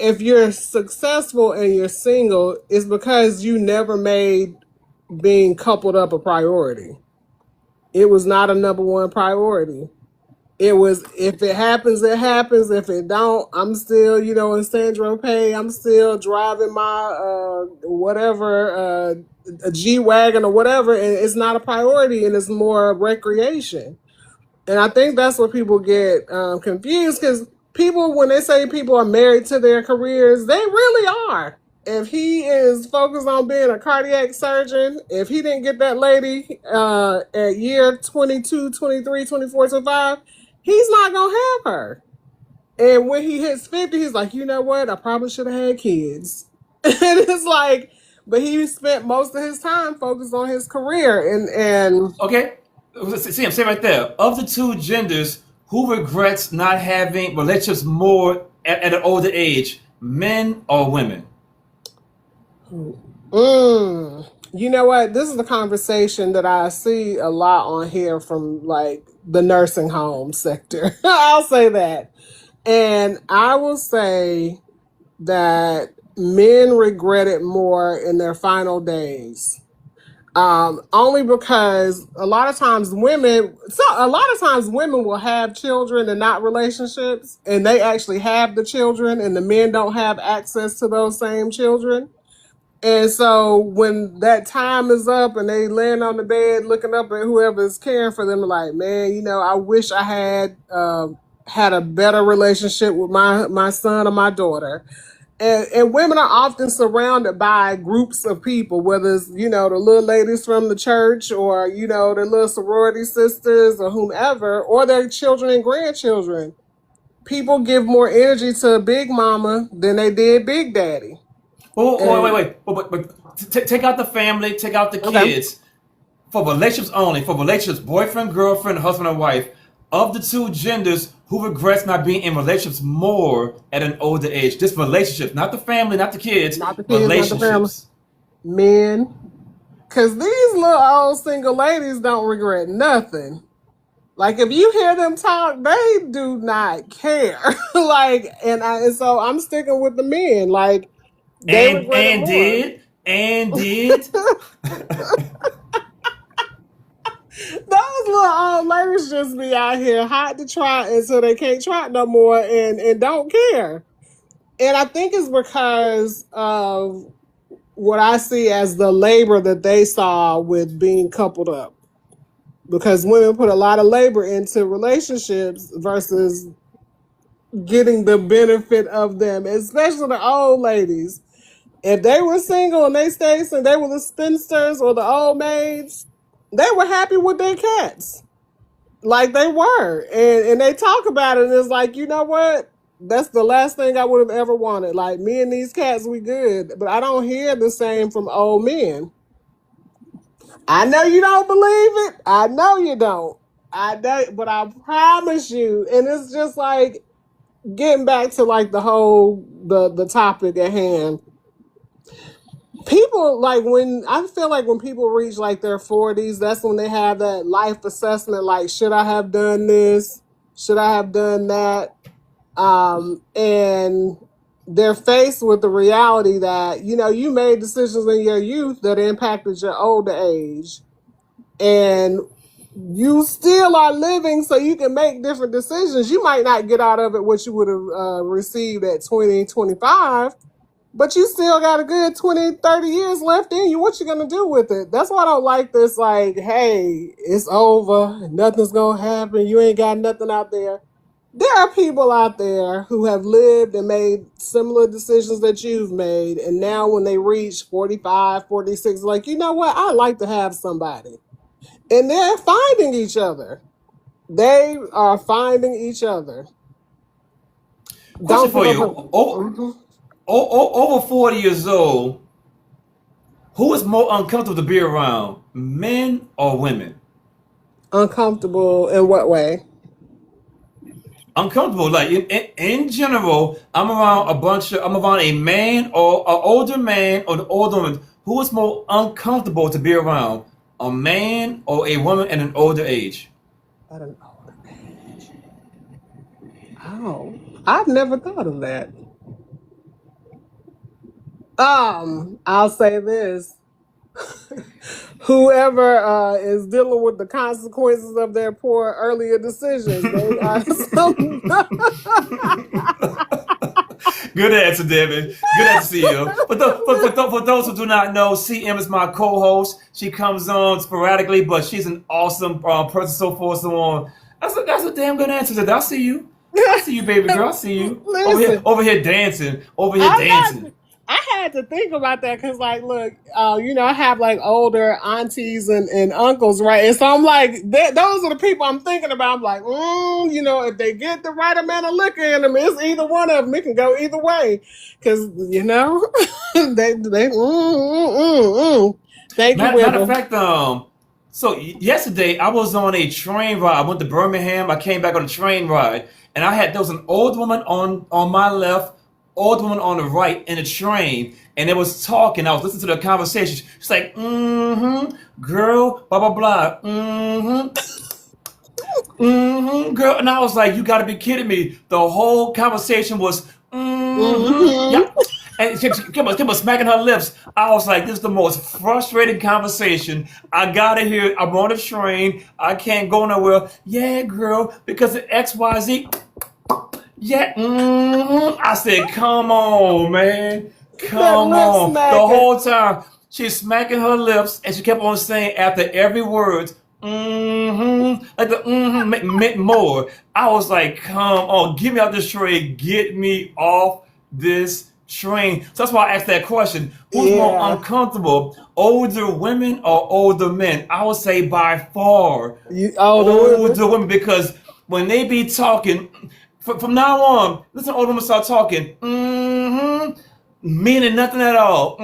if you're successful and you're single, it's because you never made being coupled up a priority. It was not a number one priority. It was, if it happens, it happens. If it don't, I'm still, in Sandro Pay. I'm still driving my whatever a G wagon or whatever, and it's not a priority, and it's more recreation. And I think that's what people get confused, because people, when they say people are married to their careers, they really are. If he is focused on being a cardiac surgeon, if he didn't get that lady at year 22, 23, 24, 25, he's not going to have her. And when he hits 50, he's like, you know what? I probably should have had kids. And it's like, but he spent most of his time focused on his career. And Okay, see, I'm saying right there. Of the two genders, who regrets not having relationships more at an older age, men or women? You know what? This is the conversation that I see a lot on here from like the nursing home sector. I'll say that. And I will say that men regret it more in their final days. Only because a lot of times women will have children and not relationships, and they actually have the children, and the men don't have access to those same children. And so when that time is up and they laying on the bed looking up at whoever is caring for them, like, man, I wish I had had a better relationship with my son or my daughter. And women are often surrounded by groups of people, whether it's, the little ladies from the church, or, the little sorority sisters or whomever, or their children and grandchildren. People give more energy to Big Mama than they did Big Daddy. Oh, And wait. But take out the family, take out the okay. kids. For relationships only, for relationships, boyfriend, girlfriend, husband, and wife, of the two genders, who regrets not being in relationships more at an older age? Just relationships, not the family, not the kids, Not the kids, not the family. relationships. Men. Because these little old single ladies don't regret nothing. Like, if you hear them talk, they do not care. And so I'm sticking with the men. Like, they And regret it and more. did and did. Those little old ladies just be out here hot to trot until they can't trot no more, and don't care. And I think it's because of what I see as the labor that they saw with being coupled up. Because women put a lot of labor into relationships versus getting the benefit of them, especially the old ladies. If they were single and they stayed single, they were the spinsters or the old maids, they were happy with their cats. Like, they were. And they talk about it, and it's like, you know what? That's the last thing I would have ever wanted. Like, me and these cats, we good. But I don't hear the same from old men. I know you don't believe it. I know you don't. I know, but I promise you. And it's just like, getting back to like the topic at hand. People, like, when I feel like when people reach like their 40s, that's when they have that life assessment, like, should I have done this? Should I have done that? And they're faced with the reality that, you made decisions in your youth that impacted your older age. And you still are living, so you can make different decisions. You might not get out of it what you would have received at 20, 25, but you still got a good 20, 30 years left in you. What you going to do with it? That's why I don't like this, like, hey, it's over. Nothing's going to happen. You ain't got nothing out there. There are people out there who have lived and made similar decisions that you've made. And now when they reach 45, 46, like, you know what? I'd like to have somebody. And they're finding each other. They are finding each other. Question Don't give for up. you. Over 40 years old, who is more uncomfortable to be around, men or women? Uncomfortable in what way? Uncomfortable, like in general, I'm around a man or an older man or an older woman. Who is more uncomfortable to be around, a man or a woman at an older age? At an older age. Oh, I've never thought of that. I'll say this. whoever is dealing with the consequences of their poor earlier decisions. They are some. Good answer, David. Good answer, CM. For those who do not know, CM is my co-host. She comes on sporadically, but she's an awesome person, so forth, so on. That's a damn good answer. I see you. I see you, baby girl. I see you Listen, over here dancing, over here I'm dancing. not. I had to think about that because, like, look, I have like older aunties and uncles, right? And so I'm like, those are the people I'm thinking about. I'm like, if they get the right amount of liquor in them, it's either one of them. It can go either way, because they. Thank you, Matter of Wiggle. fact, so yesterday I was on a train ride. I went to Birmingham. I came back on a train ride, and there was an old woman on my left, old woman on the right in the train, and it was talking. I was listening to the conversation. She's like, girl, blah blah blah, girl, and I was like, you got to be kidding me. The whole conversation was, Mm-hmm. yeah. And she kept smacking her lips. I was like, this is the most frustrating conversation. I gotta hear, I'm on a train. I can't go nowhere. Yeah, girl, because of XYZ. Yeah, I said, come on, man. That Come lip on. The smacking. whole time, she's smacking her lips, and she kept on saying after every word, like the meant more. I was like, come on, get me off this train. Get me off this train. So that's why I asked that question. Who's more Yeah. uncomfortable, older women or older men? I would say by far The women. older women, because when they be talking, from now on, listen, older women start talking, meaning nothing at all.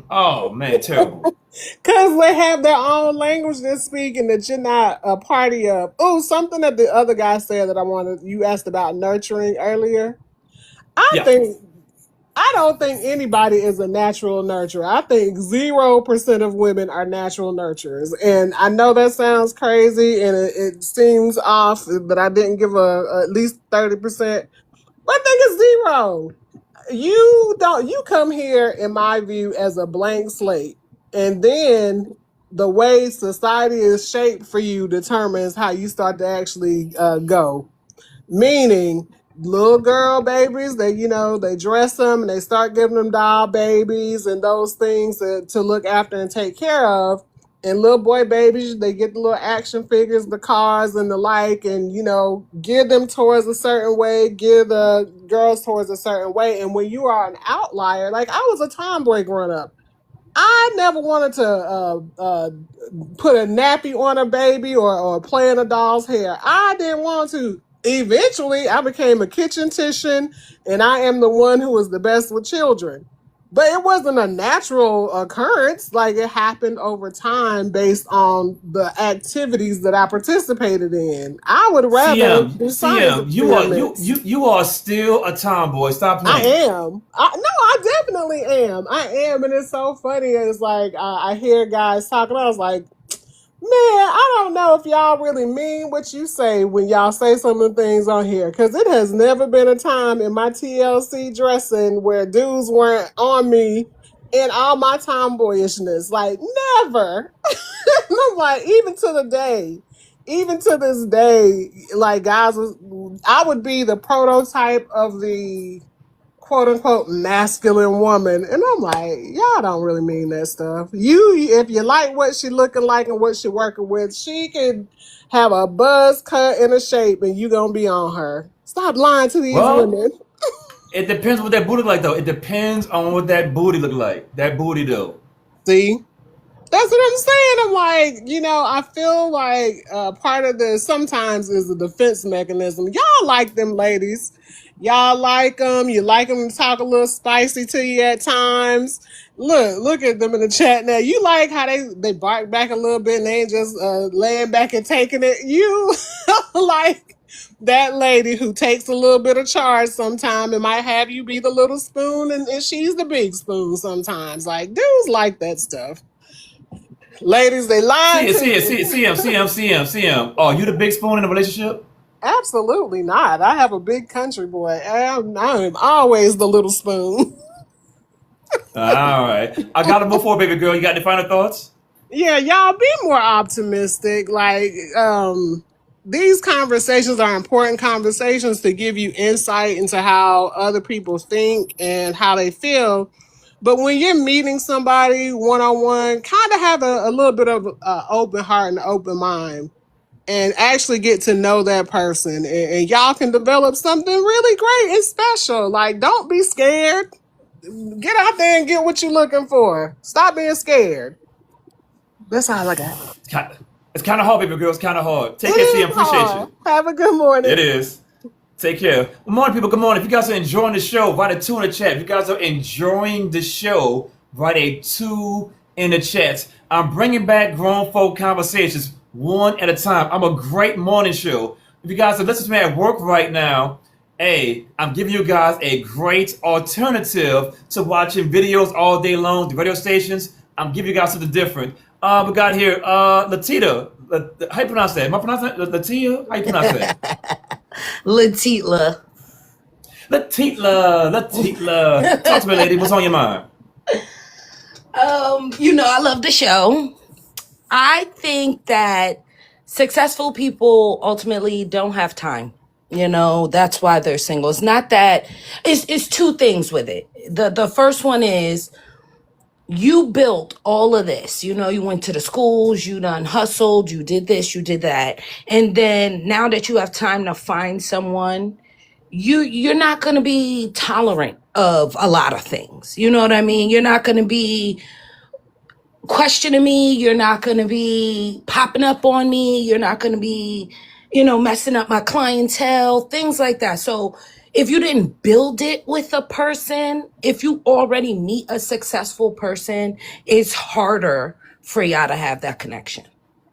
Oh man, terrible. Because they have their own language they're speaking that you're not a party of. Oh, something that the other guy said that you asked about nurturing earlier. I Yeah. think, I don't think anybody is a natural nurturer. I think 0% of women are natural nurturers. And I know that sounds crazy and it seems off, but I didn't give at least 30%. But I think it's zero. You come here, in my view, as a blank slate, and then the way society is shaped for you determines how you start to actually go. Meaning, little girl babies, they dress them and they start giving them doll babies and those things to look after and take care of. And little boy babies, they get the little action figures, the cars and the like, and gear them towards a certain way, gear the girls towards a certain way. And when you are an outlier, like I was a tomboy growing up, I never wanted to put a nappy on a baby or play in a doll's hair. I didn't want to. Eventually, I became a kitchen titian, and I am the one who is the best with children. But it wasn't a natural occurrence. Like it happened over time based on the activities that I participated in. I would rather do science experiments. You are still a tomboy. Stop I playing. am. No, I definitely am. I am, and it's so funny. It's like I hear guys talking. I was like, man, I don't know if y'all really mean what you say when y'all say some of the things on here, because it has never been a time in my TLC dressing where dudes weren't on me in all my tomboyishness. Like never. And I'm like, even to this day, like I would be the prototype of the quote unquote masculine woman. And I'm like, y'all don't really mean that stuff. If you like what she looking like and what she working with, she could have a buzz cut and a shape and you gonna be on her. Stop lying to these Well, women. it depends what that booty look like, though. It depends on what that booty look like. That booty, though. See? That's what I'm saying. I'm like, I feel like part of this sometimes is a defense mechanism. Y'all like them ladies. Y'all like them. You like them to talk a little spicy to you at times. Look at them in the chat now. You like how they bark back a little bit and they ain't just laying back and taking it. You like that lady who takes a little bit of charge sometime and might have you be the little spoon and she's the big spoon sometimes. Like dudes like that stuff. Ladies, they lying to you. See him. Oh, you the big spoon in the relationship? Absolutely not. I have a big country boy. I'm always the little spoon. All right. I got to move forward, baby girl. You got any final thoughts? Yeah, y'all be more optimistic. These conversations are important conversations to give you insight into how other people think and how they feel. But when you're meeting somebody one on one, kind of have a little bit of open heart and open mind and actually get to know that person. And y'all can develop something really great and special. Like, don't be scared. Get out there and get what you're looking for. Stop being scared. That's all I got. It's kind of hard, baby girl. It's kind of hard. It Take care, see. I is appreciate hard. you. Have a good morning. It is. Take care. Good morning, people. Good morning. If you guys are enjoying the show, write a 2 in the chat. If you guys are enjoying the show, write a 2 in the chat. I'm bringing back grown folk conversations one at a time. I'm a great morning show. If you guys are listening to me at work right now, hey, I'm giving you guys a great alternative to watching videos all day long, the radio stations. I'm giving you guys something different. We got here, Latita. How you pronounce that? Am I pronouncing that? Latia? How you pronounce that? Latitla. Latitla. Talk to me, lady. What's on your mind? I love the show. I think that successful people ultimately don't have time. That's why they're single. It's not that it's two things with it. The first one is you built all of this. You went to the schools, you done hustled, you did this, you did that. And then now that you have time to find someone, you're not going to be tolerant of a lot of things. You know what I mean? You're not going to be questioning me. You're not going to be popping up on me. You're not going to be, messing up my clientele, things like that. So if you didn't build it with a person, if you already meet a successful person, it's harder for y'all to have that connection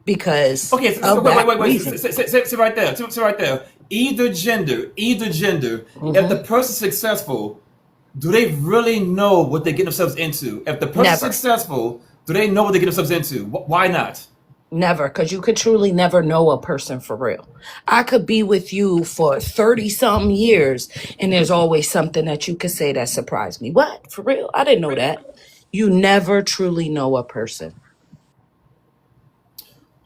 because Okay, of wait, that wait, wait, wait. reason. Sit right there. Sit right there. Either gender. If the person's successful, do they really know what they get themselves into? If the person's Never. successful, do they know what they get themselves into? Why not? Never, because you could truly never know a person for real. I could be with you for 30 some years and there's always something that you could say that surprised me. What? For real? I didn't know that. You never truly know a person.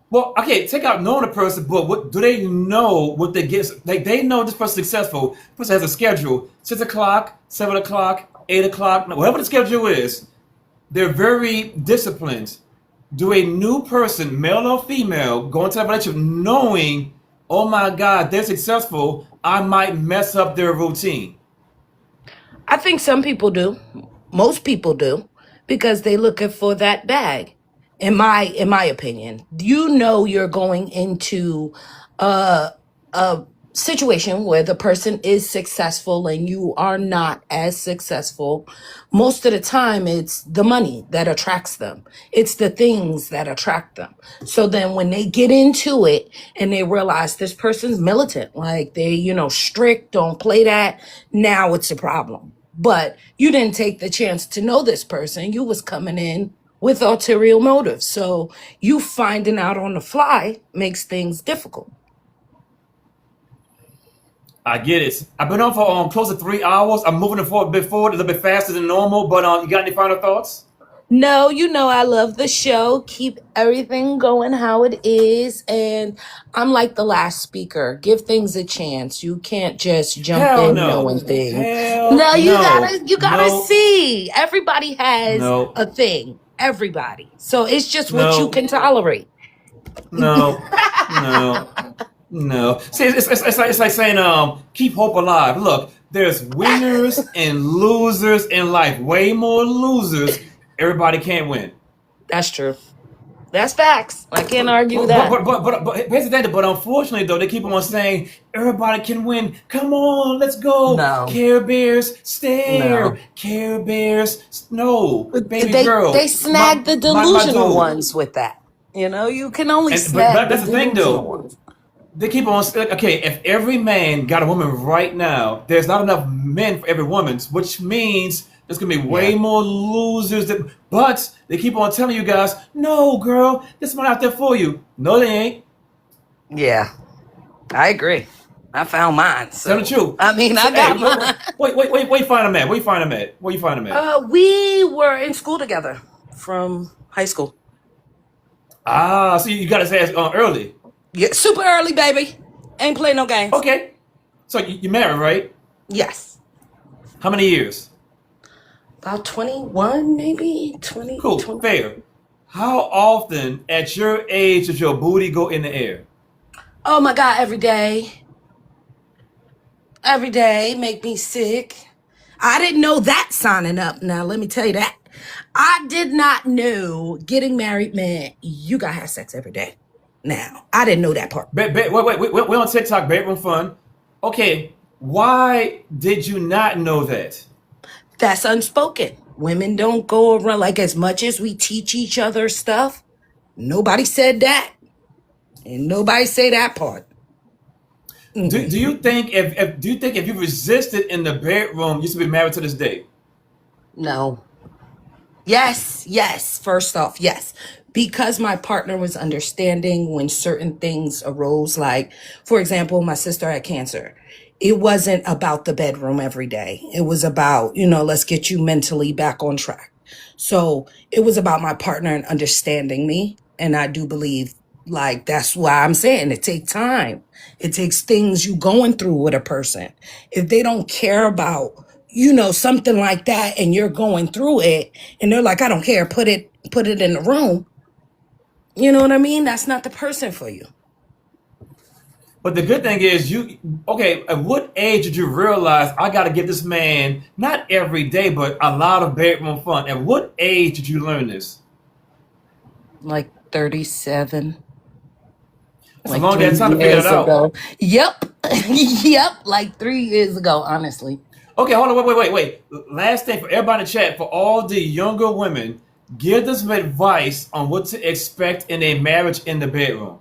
Well, okay, take out knowing a person, but what do they know what they get? Like they know this person's successful. This person has a schedule: 6 o'clock, 7 o'clock, 8 o'clock, whatever the schedule is. They're very disciplined. Do a new person, male or female, go into a relationship knowing, oh my God, they're successful, I might mess up their routine? I think some people do. Most people do because they looking for that bag. In my opinion, you're going into a situation where the person is successful and you are not as successful. Most of the time it's the money that attracts them. It's the things that attract them. So then when they get into it and they realize this person's militant, like they, strict, don't play that, now it's a problem. But you didn't take the chance to know this person. You was coming in with ulterior motives. So you finding out on the fly makes things difficult. I get it. I've been on for close to 3 hours. I'm moving it forward a bit forward, a little bit faster than normal. But you got any final thoughts? No, I love the show. Keep everything going how it is. And I'm like the last speaker. Give things a chance. You can't just jump Hell in knowing no. things. Hell No, no. you gotta No. see. Everybody has No. a thing. Everybody. So it's just what you No. can tolerate. No. No. No. See, it's like saying, keep hope alive. Look, there's winners and losers in life. Way more losers. Everybody can't win. That's true. That's facts. I can't argue But that. here's the thing. But unfortunately, though, they keep on saying everybody can win. Come on, let's go. No. Care Bears, stare. No. Care Bears, no, baby They girl. snag the My delusional dude. ones with that. You can only But snag the that's the thing, delusional though. ones. They keep on. Okay, if every man got a woman right now, there's not enough men for every woman, which means there's gonna be way Yeah. more losers. But they keep on telling you guys, no, girl, there's someone out there for you. No, they ain't. Yeah. I agree. I found mine. Tell the So truth. I mean, So, I hey, got mine. where you find him at? Where you find him at? Where you find him at? We were in school together from high school. Ah, so you got his ass early. Yeah, super early, baby. Ain't playing no games. Okay. So you married, right? Yes. How many years? About 21, maybe 20, Cool. 20. Fair. How often at your age does your booty go in the air? Oh my God, every day. Every day make me sick. I didn't know that signing up. Now, let me tell you that. I did not know getting married meant you got to have sex every day. Now, I didn't know that part. We're on TikTok, bedroom fun. Okay, why did you not know that? That's unspoken. Women don't go around like as much as we teach each other stuff. Nobody said that. And nobody say that part. Do you think if you resisted in the bedroom, you should be married to this day? No. Yes. First off, yes. Because my partner was understanding when certain things arose, like, for example, my sister had cancer. It wasn't about the bedroom every day. It was about, let's get you mentally back on track. So it was about my partner and understanding me. And I do believe, like, that's why I'm saying it takes time. It takes things you going through with a person. If they don't care about, something like that and you're going through it and they're like, I don't care, put it in the room. You know what I mean? That's not the person for you. But the good thing is, at what age did you realize I got to give this man not every day, but a lot of bedroom fun? At what age did you learn this? Like 37. That's a Like long three ass time to figure that years out. ago. Yep. Yep. Like 3 years ago, honestly. Okay, hold on, wait. Last thing for everybody in the chat, for all the younger women, give them some advice on what to expect in a marriage in the bedroom.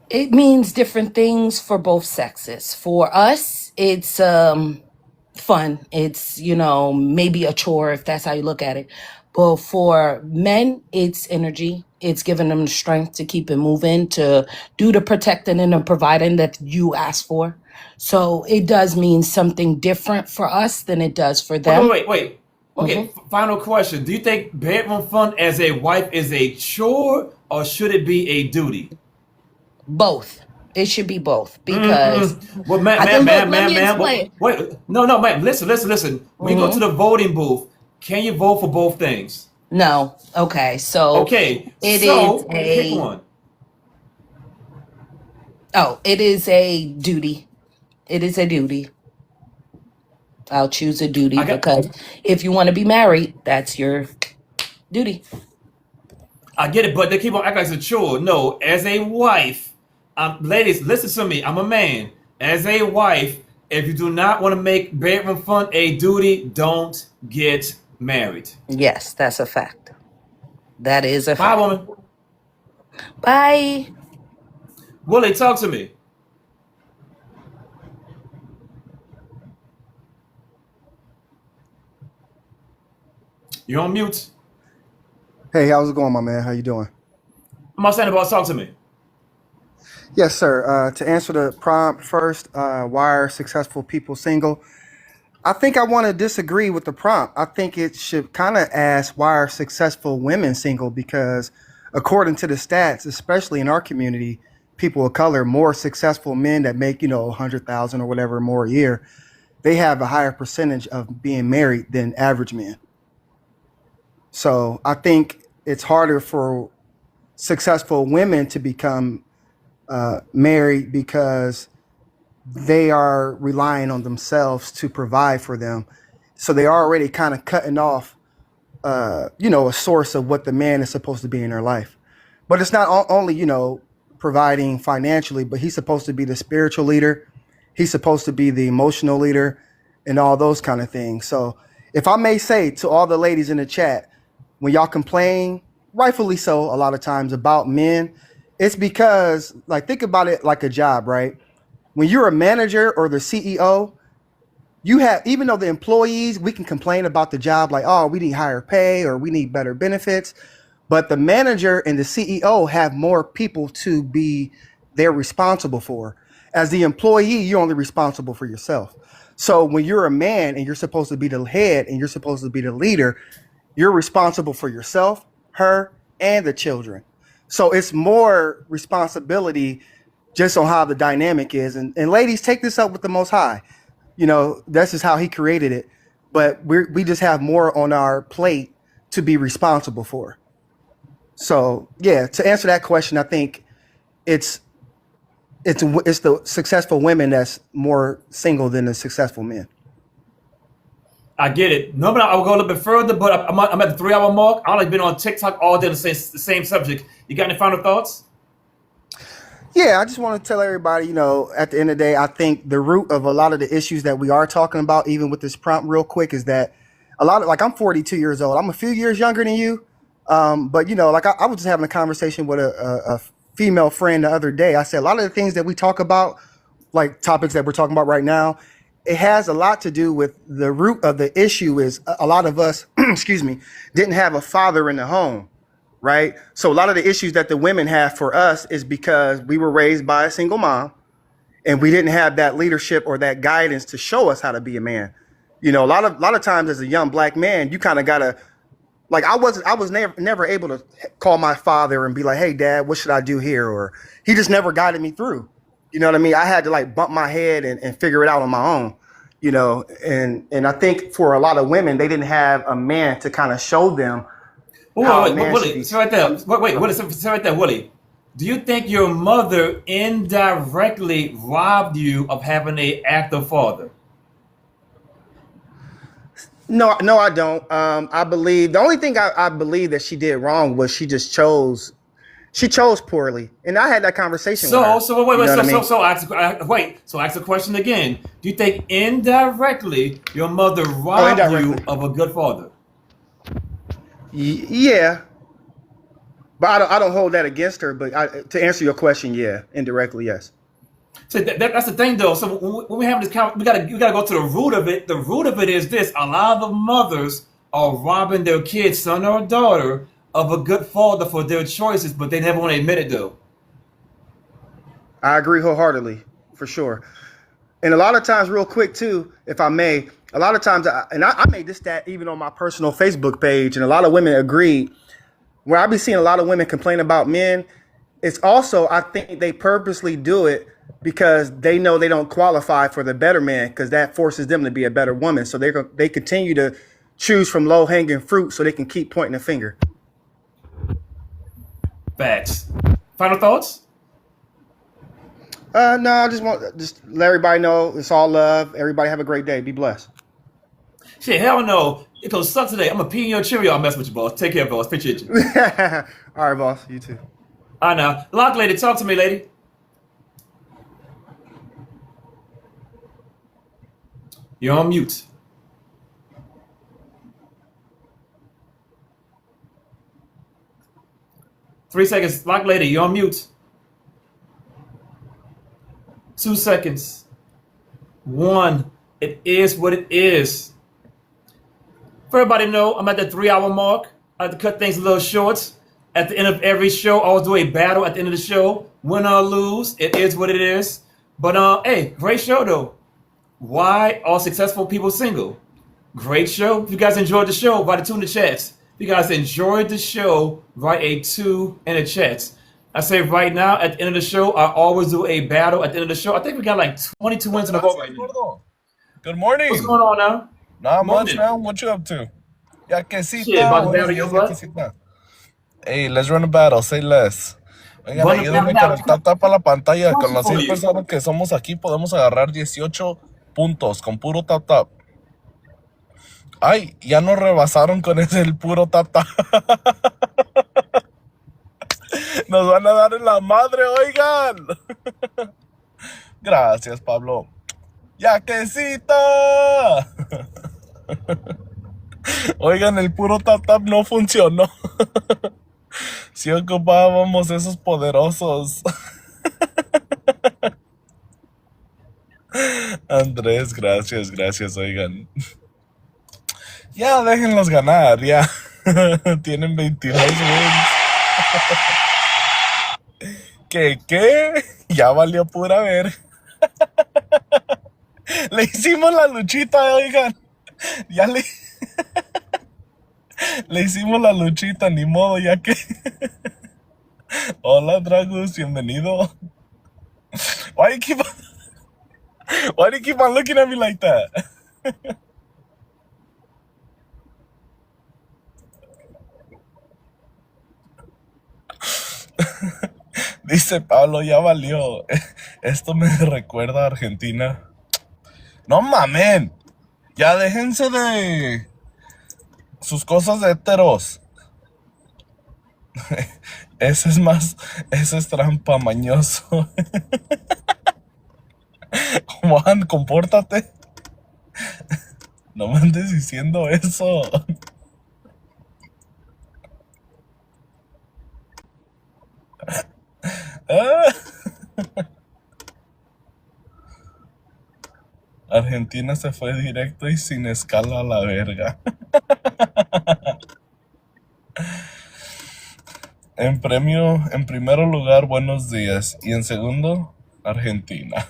It means different things for both sexes. For us, it's fun. It's, maybe a chore if that's how you look at it. But for men, it's energy. It's giving them the strength to keep it moving, to do the protecting and the providing that you ask for. So it does mean something different for us than it does for them. Wait. Okay, final question. Do you think bedroom fun as a wife is a chore or should it be a duty? Both. It should be both because Well, I can look. Let me explain. Wait, no, ma'am. Listen. When you go to the voting booth, can you vote for both things? No. Okay. So Okay, it is so pick a one. it is a duty. It is a duty. I'll choose a duty I got, because if you want to be married, that's your duty. I get it, but they keep on acting like it's a chore. No, as a wife, ladies, listen to me. I'm a man. As a wife, if you do not want to make bedroom fun a duty, don't get married. Yes, that's a fact. That is a Bye, fact. woman. Bye. Willie, talk to me. You're on mute. Hey, how's it going, my man? How you doing? I'm not saying about talk to me. Yes, sir. To answer the prompt first, why are successful people single? I think I want to disagree with the prompt. I think it should kind of ask why are successful women single because according to the stats, especially in our community, people of color, more successful men that make, 100,000 or whatever more a year, they have a higher percentage of being married than average men. So I think it's harder for successful women to become married because they are relying on themselves to provide for them. So they're already kind of cutting off, a source of what the man is supposed to be in their life. But it's not only, providing financially, but he's supposed to be the spiritual leader. He's supposed to be the emotional leader and all those kind of things. So if I may say to all the ladies in the chat, when y'all complain, rightfully so, a lot of times about men, it's because, like, think about it like a job, right? When you're a manager or the CEO, you have, even though the employees, we can complain about the job like, oh, we need higher pay or we need better benefits. But the manager and the CEO have more people to be they're responsible for. As the employee, you're only responsible for yourself. So when you're a man and you're supposed to be the head and you're supposed to be the leader, you're responsible for yourself, her, and the children. So it's more responsibility just on how the dynamic is. And ladies, take this up with the Most High. That's just how He created it. But we just have more on our plate to be responsible for. So yeah, to answer that question, I think it's the successful women that's more single than the successful men. I get it. No, but I'll go a little bit further, but I'm at the 3 hour mark. I've like been on TikTok all day the same subject. You got any final thoughts? Yeah, I just want to tell everybody, at the end of the day, I think the root of a lot of the issues that we are talking about, even with this prompt real quick, is that a lot of, like, I'm 42 years old. I'm a few years younger than you. But, like I was just having a conversation with a female friend the other day. I said, a lot of the things that we talk about, like topics that we're talking about right now, it has a lot to do with the root of the issue is a lot of us, excuse me, didn't have a father in the home. Right. So a lot of the issues that the women have for us is because we were raised by a single mom and we didn't have that leadership or that guidance to show us how to be a man. A lot of times as a young black man, you kind of gotta, like, I was never able to call my father and be like, hey, Dad, what should I do here? Or he just never guided me through. You know what I mean? I had to like bump my head and figure it out on my own. And I think for a lot of women, they didn't have a man to kind of show them how a man should Willie, be. so right there. Willie, so right there, Willie. Do you think your mother indirectly robbed you of having a active father? No, I don't. I believe the only thing I believe that she did wrong was she chose poorly, and I had that conversation with her. You know what I mean? So ask the question again. Do you think indirectly your mother Oh, robbed you indirectly. of a good father? Yeah, but I don't hold that against her. But to answer your question, yeah, indirectly, yes. So that's the thing, though. So when we have this, we gotta go to the root of it. The root of it is this: a lot of mothers are robbing their kids, son or daughter, of a good father for their choices, but they never want to admit it, though. I agree wholeheartedly, for sure. And a lot of times, real quick too, if I may, a lot of times, I made this stat even on my personal Facebook page, and a lot of women agreed. Where I be seeing a lot of women complain about men, it's also, I think they purposely do it because they know they don't qualify for the better man because that forces them to be a better woman. So they continue to choose from low hanging fruit so they can keep pointing a finger. Facts. Final thoughts? No, I just want just let everybody know it's all love. Everybody have a great day. Be blessed. Shit, hell no. It goes suck today. I'm gonna pee in your Cheerio. I'll mess with you, boss. Take care, boss. Appreciate you. All right, boss. You too. I know. Lock lady, talk to me, lady. You're on mute. $3 Lock lady, you're on mute. 2 seconds. 1. It is what it is. For everybody to know, I'm at the 3 hour mark. I have to cut things a little short. At the end of every show, I always do a battle at the end of the show. Win or lose, it is what it is. But hey, great show though. Why are successful people single? Great show. If you guys enjoyed the show, write a 2 in the chats. If you guys enjoyed the show, write a 2 in the chats. I say right now, at the end of the show, I always do a battle at the end of the show. I think we got like 22 wins in a row right now. Good morning. What's going on now? Not much, man. What you up to? Ya Shit, about to battle your butt. Hey, let's run a battle. Say less. Oigan, ayúdenme con el tap a la pantalla. Con las 6 personas que somos aquí podemos agarrar 18 puntos con puro tap. Ay, ya nos rebasaron con ese el puro tap. Nos van a dar en la madre, oigan. Gracias, Pablo. ¡Yaquecito! Oigan, el puro tap no funcionó. Si ocupábamos esos poderosos. Andrés, gracias, oigan. Ya, déjenlos ganar, ya. Tienen 22 wins. ¿Qué? Ya valió pura ver. Le hicimos la luchita, oigan. Ya le hicimos la luchita, ni modo, ya que. Hola, Dragus, bienvenido. Why do you keep on looking at me like that? Dice Pablo, ya valió. Esto me recuerda a Argentina. No mamen. Ya déjense de sus cosas de heteros. Ese es más, ese es trampa, mañoso. Juan, compórtate. No me andes diciendo eso. Ah. Argentina se fue directo y sin escala a la verga. En primer lugar, buenos días. Y en segundo, Argentina.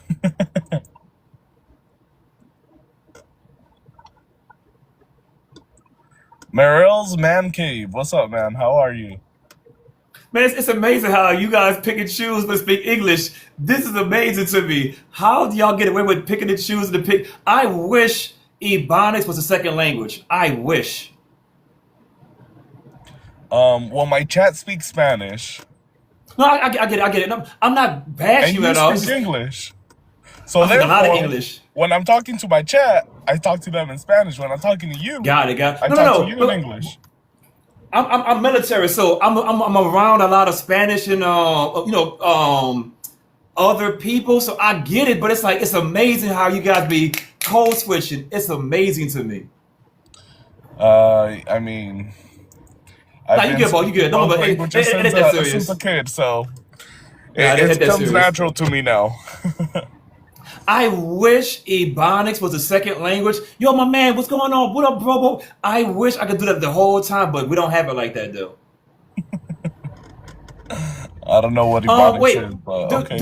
Merrill's Man Cave. What's up, man? How are you? Man, it's amazing how you guys pick and choose to speak English. This is amazing to me. How do y'all get away with picking and choosing to pick? I wish Ebonics was a second language. I wish. Well, my chat speaks Spanish. No, I get it. I'm not bashing And you you at all. speak English. So I speak a lot of therefore, English. when I'm talking to my chat, I talk to them in Spanish. When I'm talking to you, Got it. I No, talk to no, you no. in English. I'm military, so I'm around a lot of Spanish and other people, so I get it. But it's like it's amazing how you guys be code switching. It's amazing to me. I mean, Nah, I've you been good, bro. You good. speaking Don't both worry. languages It since that since a serious. kid, so Nah, it that comes serious. natural to me now. I wish Ebonics was a second language. Yo, my man, what's going on? What up, bro? I wish I could do that the whole time, but we don't have it like that, though. I don't know what Ebonics is, Wait. but okay.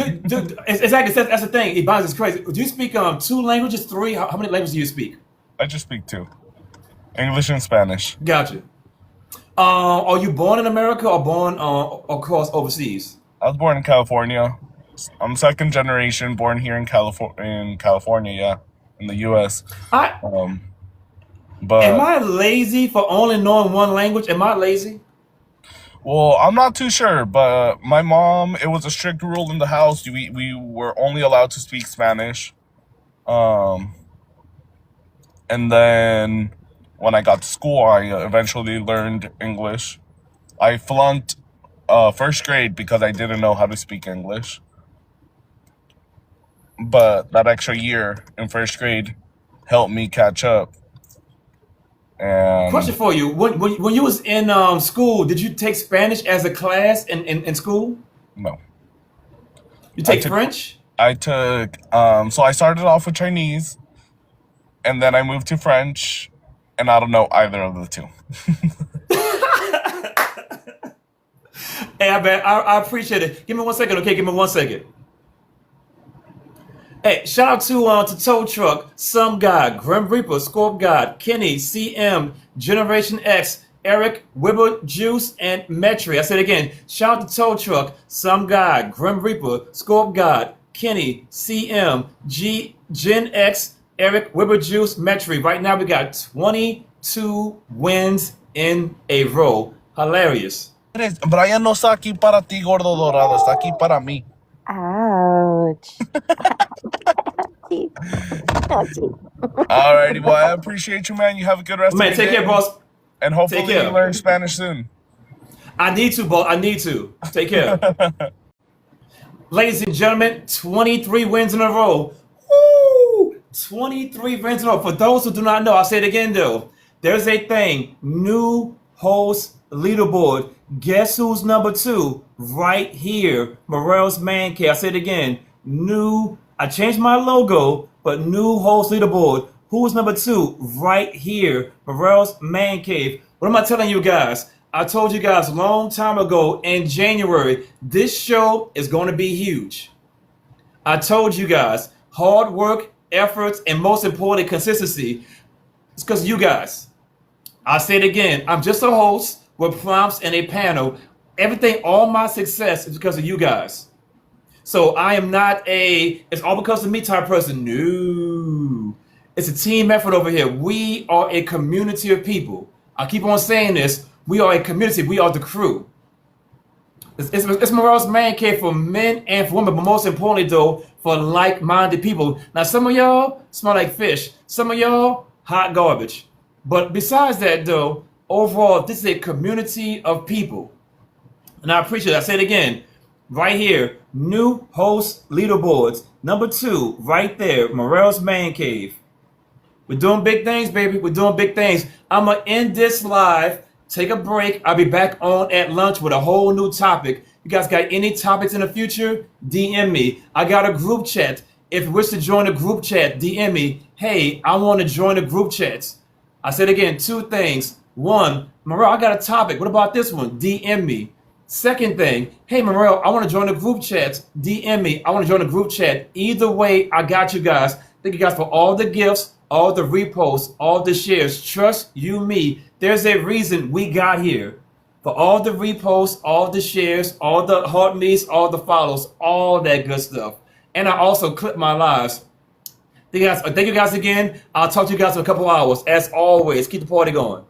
Exactly. That's the thing. Ebonics is crazy. Do you speak two languages, three? How many languages do you speak? I just speak two: English and Spanish. Gotcha. Are you born in America or born across overseas? I was born in California. I'm second generation, born here in California, yeah, in the U.S. I Am But I lazy for only knowing one language? Am I lazy? well, I'm not too sure. But my mom, it was a strict rule in the house. We were only allowed to speak Spanish. Um, and then when I got to school, I eventually learned English. I flunked first grade because I didn't know how to speak English. But that extra year in first grade helped me catch up. Question And for you: when you was in school, did you take Spanish as a class in school? no, You I take took French? so I started off with Chinese, and then I moved to French, and I don't know either of the two. Hey, I appreciate it. Give me 1 second, okay? Give me 1 second. Hey, shout out to Tow Truck, Some God, Grim Reaper, Scorp God, Kenny, CM, Generation X, Eric, Wibber, Juice, and Metri. I said it again. Shout out to Tow Truck, Some God, Grim Reaper, Scorp God, Kenny, CM, Gen X, Eric, Wibber, Juice, Metri. Right now we got 22 wins in a row. Hilarious. Brian no está aquí para ti, gordo dorado. Está aquí para mí. Ouch. Ouchie. Ouchie. Alrighty, well, I appreciate you, man. You have a good rest of Man, your take day. care, boss. And Take hopefully you care. learn Spanish soon. I need to, boss. I need to. Take care. Ladies and gentlemen, 23 wins in a row. Woo! 23 wins in a row. For those who do not know, I'll say it again though. There's a thing, new host leaderboard. Guess who's number two? Right here, Morel's Man Cave. I say it again. I changed my logo, but new host leaderboard. Who's number two? Right here, Morel's Man Cave. What am I telling you guys? I told you guys a long time ago in January, this show is going to be huge. I told you guys, hard work, efforts, and most importantly, consistency. It's because of you guys. I'll say it again. I'm just a host with prompts and a panel. Everything, all my success is because of you guys. So I am not it's all because of me type person. No. It's a team effort over here. We are a community of people. I keep on saying this. We are a community. We are the crew. It's Morale's man cave for men and for women, but most importantly, though, for like-minded people. Now, some of y'all smell like fish. Some of y'all hot garbage. But besides that, though, overall, this is a community of people. And I appreciate it. I say it again. Right here, new host leaderboards. Number 2, right there, Morale's man cave. We're doing big things, baby. We're doing big things. I'm going to end this live, take a break. I'll be back on at lunch with a whole new topic. You guys got any topics in the future? DM me. I got a group chat. If you wish to join the group chat, DM me. Hey, I want to join the group chats. I said again, 2 things. 1, Morale, I got a topic. What about this one? DM me. Second thing, hey Morale, I want to join the group chats. DM me. I want to join the group chat. Either way, I got you guys. Thank you guys for all the gifts, all the reposts, all the shares. Trust you me. There's a reason we got here. For all the reposts, all the shares, all the heart meets, all the follows, all that good stuff. And I also clip my lives. Thank you guys again. I'll talk to you guys in a couple hours. As always, keep the party going.